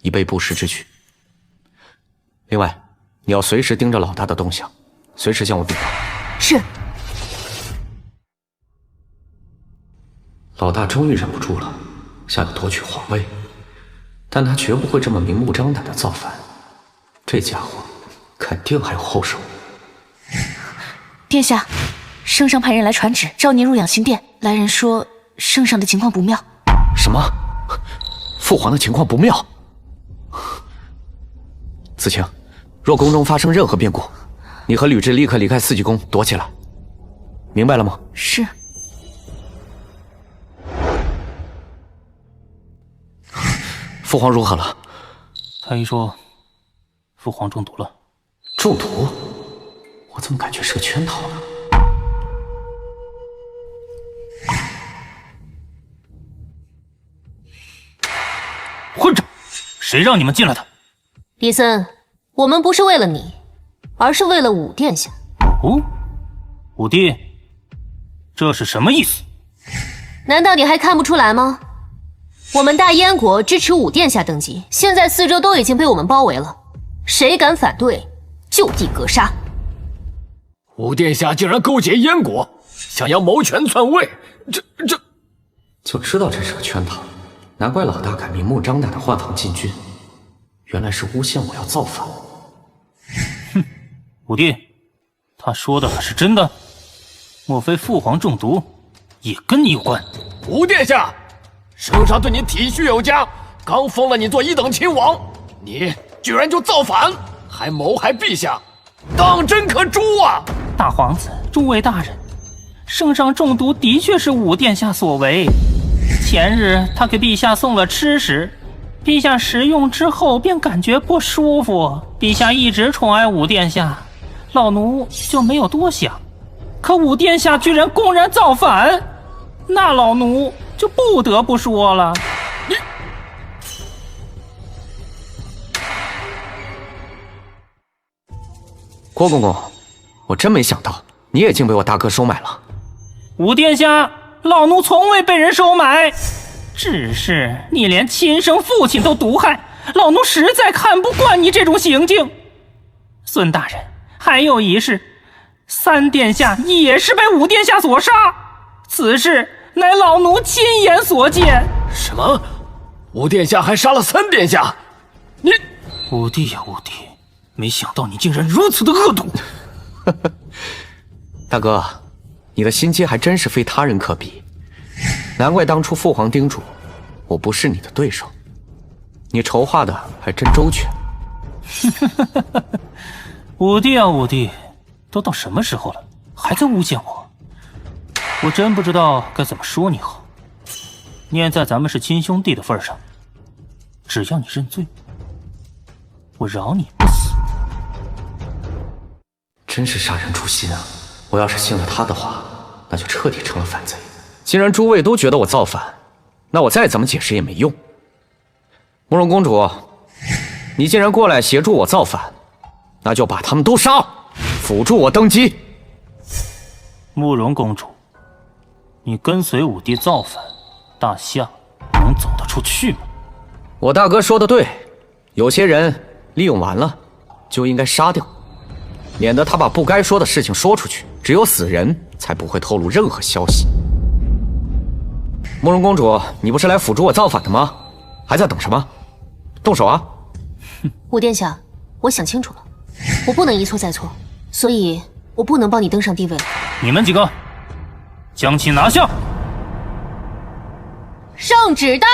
以备不时之需。另外，你要随时盯着老大的动向，随时向我禀报。是。老大终于忍不住了，想要夺取皇位，但他绝不会这么明目张胆的造反。这家伙肯定还有后手。殿下，圣上派人来传旨，召您入养心殿。来人说，圣上的情况不妙。什么？父皇的情况不妙？子晴，若宫中发生任何变故，你和吕雉立刻离开四季宫躲起来，明白了吗？是。父皇如何了？太医说，父皇中毒了。中毒？我怎么感觉是个圈套呢？混账！谁让你们进来的？李森，我们不是为了你，而是为了武殿下。哦，武帝，这是什么意思？难道你还看不出来吗？我们大燕国支持武殿下登基，现在四周都已经被我们包围了，谁敢反对，就地格杀。武殿下竟然勾结燕国，想要谋权篡位，这就知道这是个圈套，难怪老大敢明目张胆的画堂进军，原来是诬陷我要造反。哼，武帝，他说的可是真的？莫非父皇中毒也跟你有关？武殿下，圣上对你体恤有加，刚封了你做一等亲王，你居然就造反，还谋害陛下，当真可诛啊！大皇子，诸位大人，圣上中毒的确是武殿下所为。前日他给陛下送了吃食，陛下食用之后便感觉不舒服。陛下一直宠爱武殿下，老奴就没有多想。可武殿下居然公然造反，那老奴就不得不说了。郭公公，我真没想到你也竟被我大哥收买了。武殿下，老奴从未被人收买，只是你连亲生父亲都毒害，老奴实在看不惯你这种行径。孙大人，还有一事，三殿下也是被武殿下所杀，此事乃老奴亲眼所见。什么？武殿下还杀了三殿下？你武帝呀武帝，没想到你竟然如此的恶毒。大哥，你的心机还真是非他人可比，难怪当初父皇叮嘱我不是你的对手，你筹划的还真周全。武帝啊武帝，都到什么时候了，还在诬陷我？我真不知道该怎么说你好。念在咱们是亲兄弟的份上，只要你认罪，我饶你不死。真是杀人诛心啊！我要是信了他的话，那就彻底成了反贼。既然诸位都觉得我造反，那我再怎么解释也没用。慕容公主，你既然过来协助我造反，那就把他们都杀，辅助我登基。慕容公主，你跟随武帝造反，大夏能走得出去吗？我大哥说的对，有些人利用完了就应该杀掉，免得他把不该说的事情说出去，只有死人才不会透露任何消息。慕容公主，你不是来辅助我造反的吗？还在等什么？动手啊！武殿下，我想清楚了，我不能一错再错，所以我不能帮你登上帝位了。你们几个，将其拿下！圣旨到！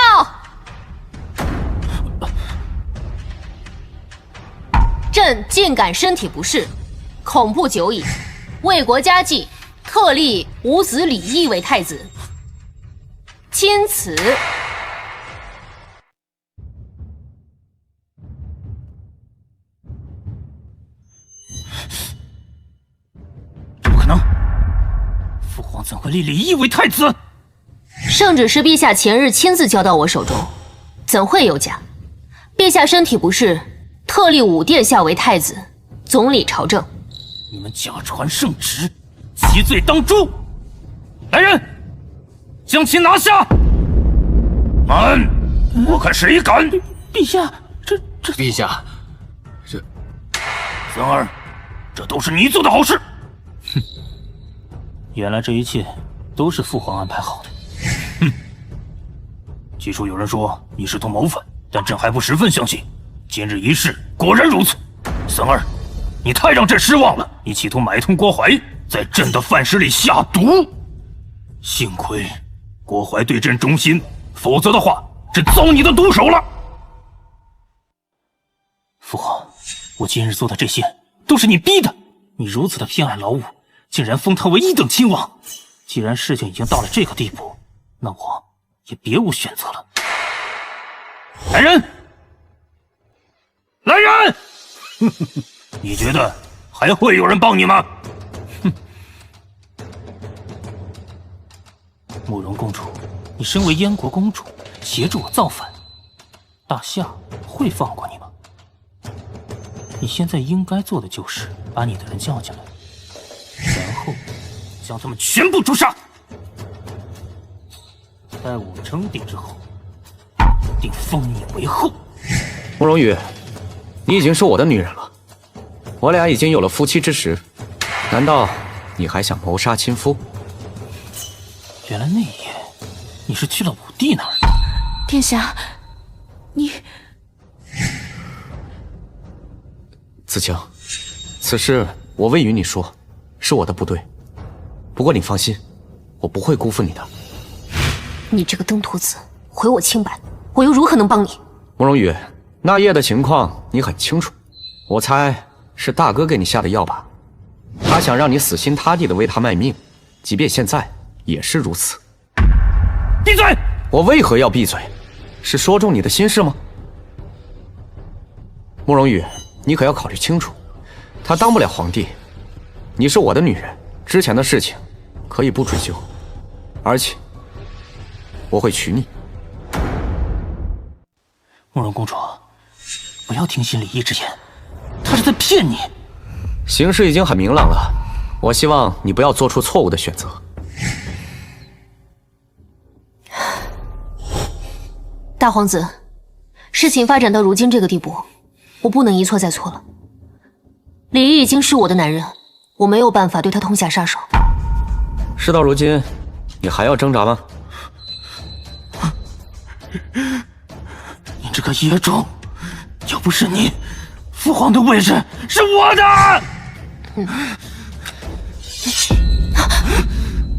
朕竟感身体不适，恐怖久矣，为国家计，特立五子李毅为太子。钦此。这不可能！父皇怎会立李毅为太子？圣旨是陛下前日亲自交到我手中，怎会有假？陛下身体不适，特立武殿下为太子，总理朝政。你们假传圣旨，其罪当诛！来人，将其拿下！慢！我看谁敢！陛下，这陛下，孙儿，这都是你做的好事。哼，原来这一切都是父皇安排好的。哼，起初有人说你试图谋反，但朕还不十分相信。今日一试，果然如此。孙儿，你太让朕失望了！你企图买通郭槐，在朕的饭食里下毒。幸亏郭淮对朕忠心，否则的话，朕遭你的毒手了。父皇，我今日做的这些都是你逼的。你如此的偏爱老五，竟然封他为1等亲王。既然事情已经到了这个地步，那我也别无选择了。来人！来人！你觉得还会有人帮你吗？哼！慕容公主，你身为燕国公主，协助我造反，大夏会放过你吗？你现在应该做的就是把你的人叫进来，然后将他们全部诛杀。待我称帝之后，定封你为后。慕容羽，你已经是我的女人了，我俩已经有了夫妻之实，难道你还想谋杀亲夫？原来那夜你是去了武帝那儿。殿下，你子晴，此事我未与你说，是我的不对。不过你放心，我不会辜负你的。你这个登徒子，毁我清白，我又如何能帮你？慕容羽，那夜的情况你很清楚，我猜是大哥给你下的药吧？他想让你死心塌地的为他卖命，即便现在也是如此。闭嘴！我为何要闭嘴？是说中你的心事吗？慕容羽，你可要考虑清楚，他当不了皇帝，你是我的女人，之前的事情可以不追究，而且我会娶你。慕容公主，不要听信李毅之言，他是在骗你。形势已经很明朗了，我希望你不要做出错误的选择。大皇子，事情发展到如今这个地步，我不能一错再错了。李毅已经是我的男人，我没有办法对他痛下杀手。事到如今，你还要挣扎吗？你这个野种，要不是你，父皇的位置是我的。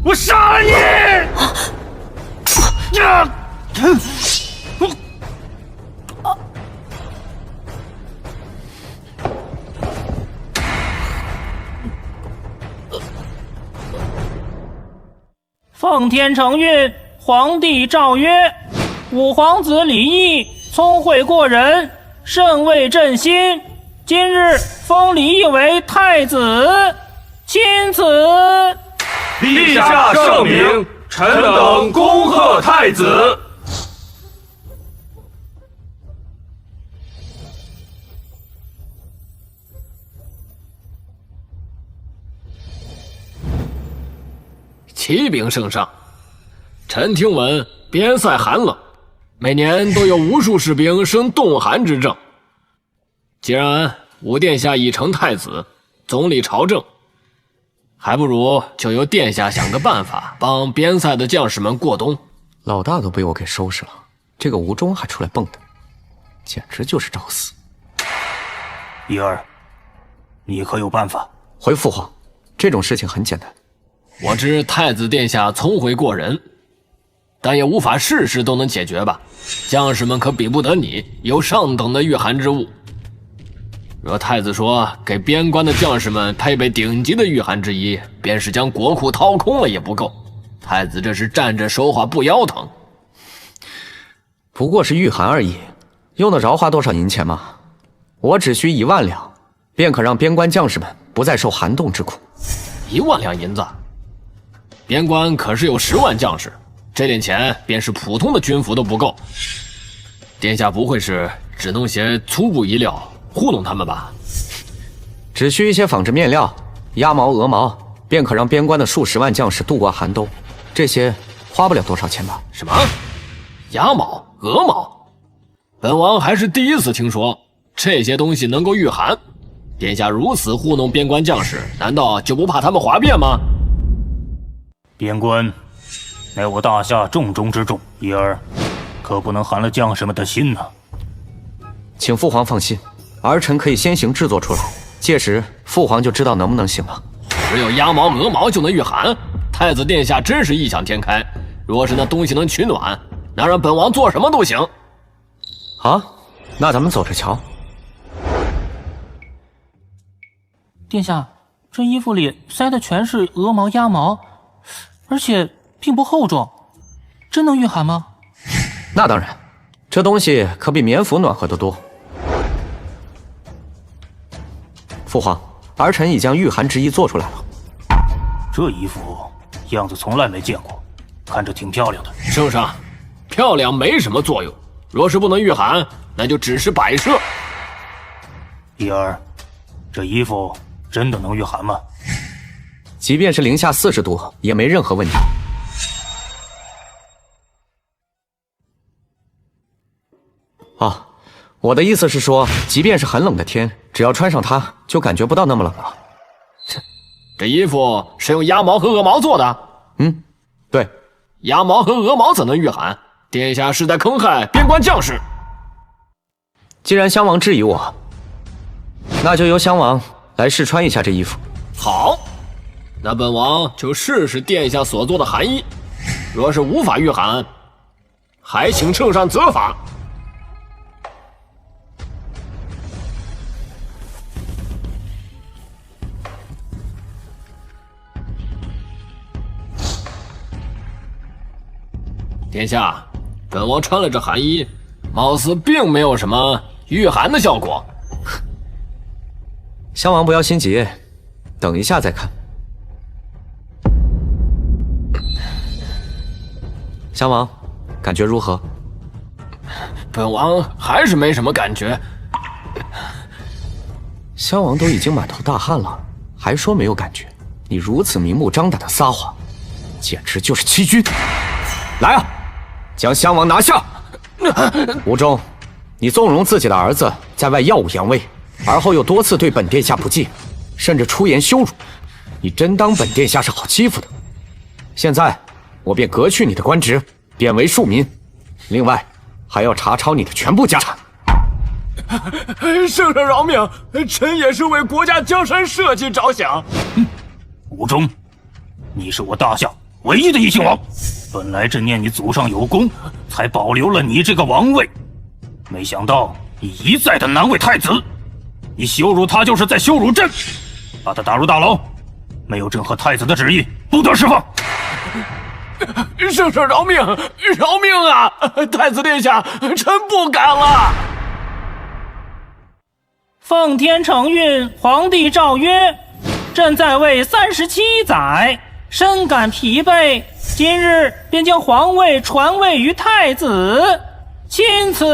我杀了你！奉天承运，皇帝诏曰：五皇子李毅聪慧过人，甚为朕心。今日封李毅为太子，钦此。陛下圣明，臣等恭贺太子。启禀圣上，臣听闻边塞寒冷，每年都有无数士兵生冻寒之症。既然吾殿下已成太子，总理朝政，还不如就由殿下想个办法，帮边塞的将士们过冬。老大都被我给收拾了，这个吴中还出来蹦跶，简直就是找死。一儿，你可有办法？回父皇，这种事情很简单。我知太子殿下聪慧过人，但也无法事事都能解决吧。将士们可比不得你有上等的御寒之物。若太子说给边关的将士们配备顶级的御寒之衣，便是将国库掏空了也不够。太子这是站着说话不腰疼。不过是御寒而已，用得着花多少银钱吗？我只需1万两，便可让边关将士们不再受寒冻之苦。1万两银子？边关可是有10万将士，这点钱便是普通的军服都不够。殿下不会是只弄些粗布衣料糊弄他们吧？只需一些纺织面料、鸭毛、鹅毛，便可让边关的数10万将士度过寒冬。这些花不了多少钱吧？什么？鸭毛、鹅毛？本王还是第一次听说这些东西能够御寒。殿下如此糊弄边关将士，难道就不怕他们哗变吗？边关乃我大夏重中之重，一儿可不能寒了将士们的心呢。请父皇放心，儿臣可以先行制作出来，届时父皇就知道能不能行了。只有鸭毛、鹅毛就能御寒？太子殿下真是异想天开。若是那东西能取暖，那让本王做什么都行。好，那咱们走着瞧。殿下，这衣服里塞的全是鹅毛、鸭毛，而且并不厚重，真能御寒吗？那当然，这东西可比棉服暖和得多。父皇，儿臣已将御寒之衣做出来了。这衣服样子从来没见过，看着挺漂亮的。圣上，漂亮没什么作用，若是不能御寒，那就只是摆设。一儿，这衣服真的能御寒吗？即便是零下40度，也没任何问题。啊，我的意思是说，即便是很冷的天，只要穿上它，就感觉不到那么冷了。这衣服是用鸭毛和鹅毛做的？嗯，对，鸭毛和鹅毛怎能御寒？殿下是在坑害边关将士。既然襄王质疑我，那就由襄王来试穿一下这衣服。好，那本王就试试殿下所做的寒衣。若是无法御寒，还请圣上责罚。殿下，本王穿了这寒衣，貌似并没有什么御寒的效果。襄王不要心急，等一下再看。襄王，感觉如何？本王还是没什么感觉。襄王都已经满头大汗了，还说没有感觉？你如此明目张胆的撒谎，简直就是欺君！来啊，将襄王拿下！吴忠，你纵容自己的儿子在外耀武扬威，而后又多次对本殿下不敬，甚至出言羞辱，你真当本殿下是好欺负的？现在我便革去你的官职，贬为庶民，另外还要查抄你的全部家产。圣上饶命，臣也是为国家江山社稷着想。吴忠，你是我大夏唯一的异姓王，本来朕念你祖上有功，才保留了你这个王位，没想到你一再的难为太子，你羞辱他就是在羞辱朕，把他打入大牢，没有朕和太子的旨意，不得释放。圣上饶命，饶命啊！太子殿下，臣不敢了。奉天承运，皇帝诏曰：朕在位37载，深感疲惫，今日便将皇位传位于太子，钦此。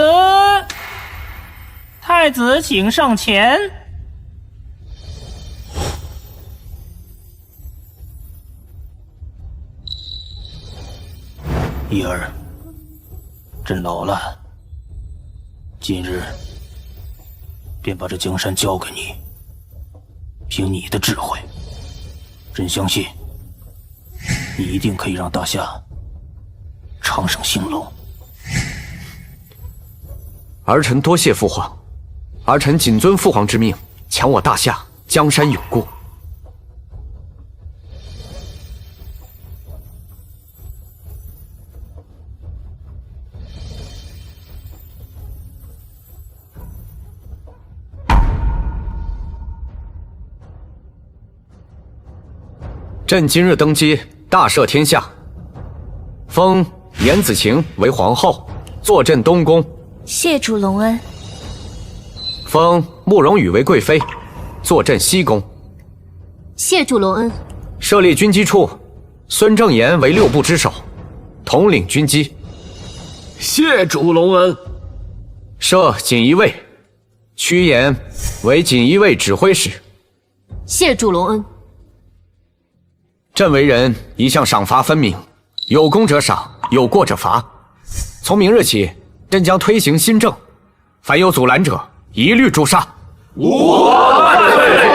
太子请上前。一儿，朕老了，今日便把这江山交给你，凭你的智慧，朕相信你一定可以让大夏昌盛兴隆。儿臣多谢父皇，儿臣谨遵父皇之命，强我大夏江山有故。朕今日登基，大赦天下，封颜子晴为皇后，坐镇东宫。谢主隆恩。封慕容羽为贵妃，坐镇西宫。谢主隆恩。设立军机处，孙正言为6部之首，统领军机。谢主隆恩。设锦衣卫，屈延为锦衣卫指挥使。谢主隆恩。朕为人一向赏罚分明，有功者赏，有过者罚。从明日起，朕将推行新政，凡有阻拦者，一律诛杀。万岁！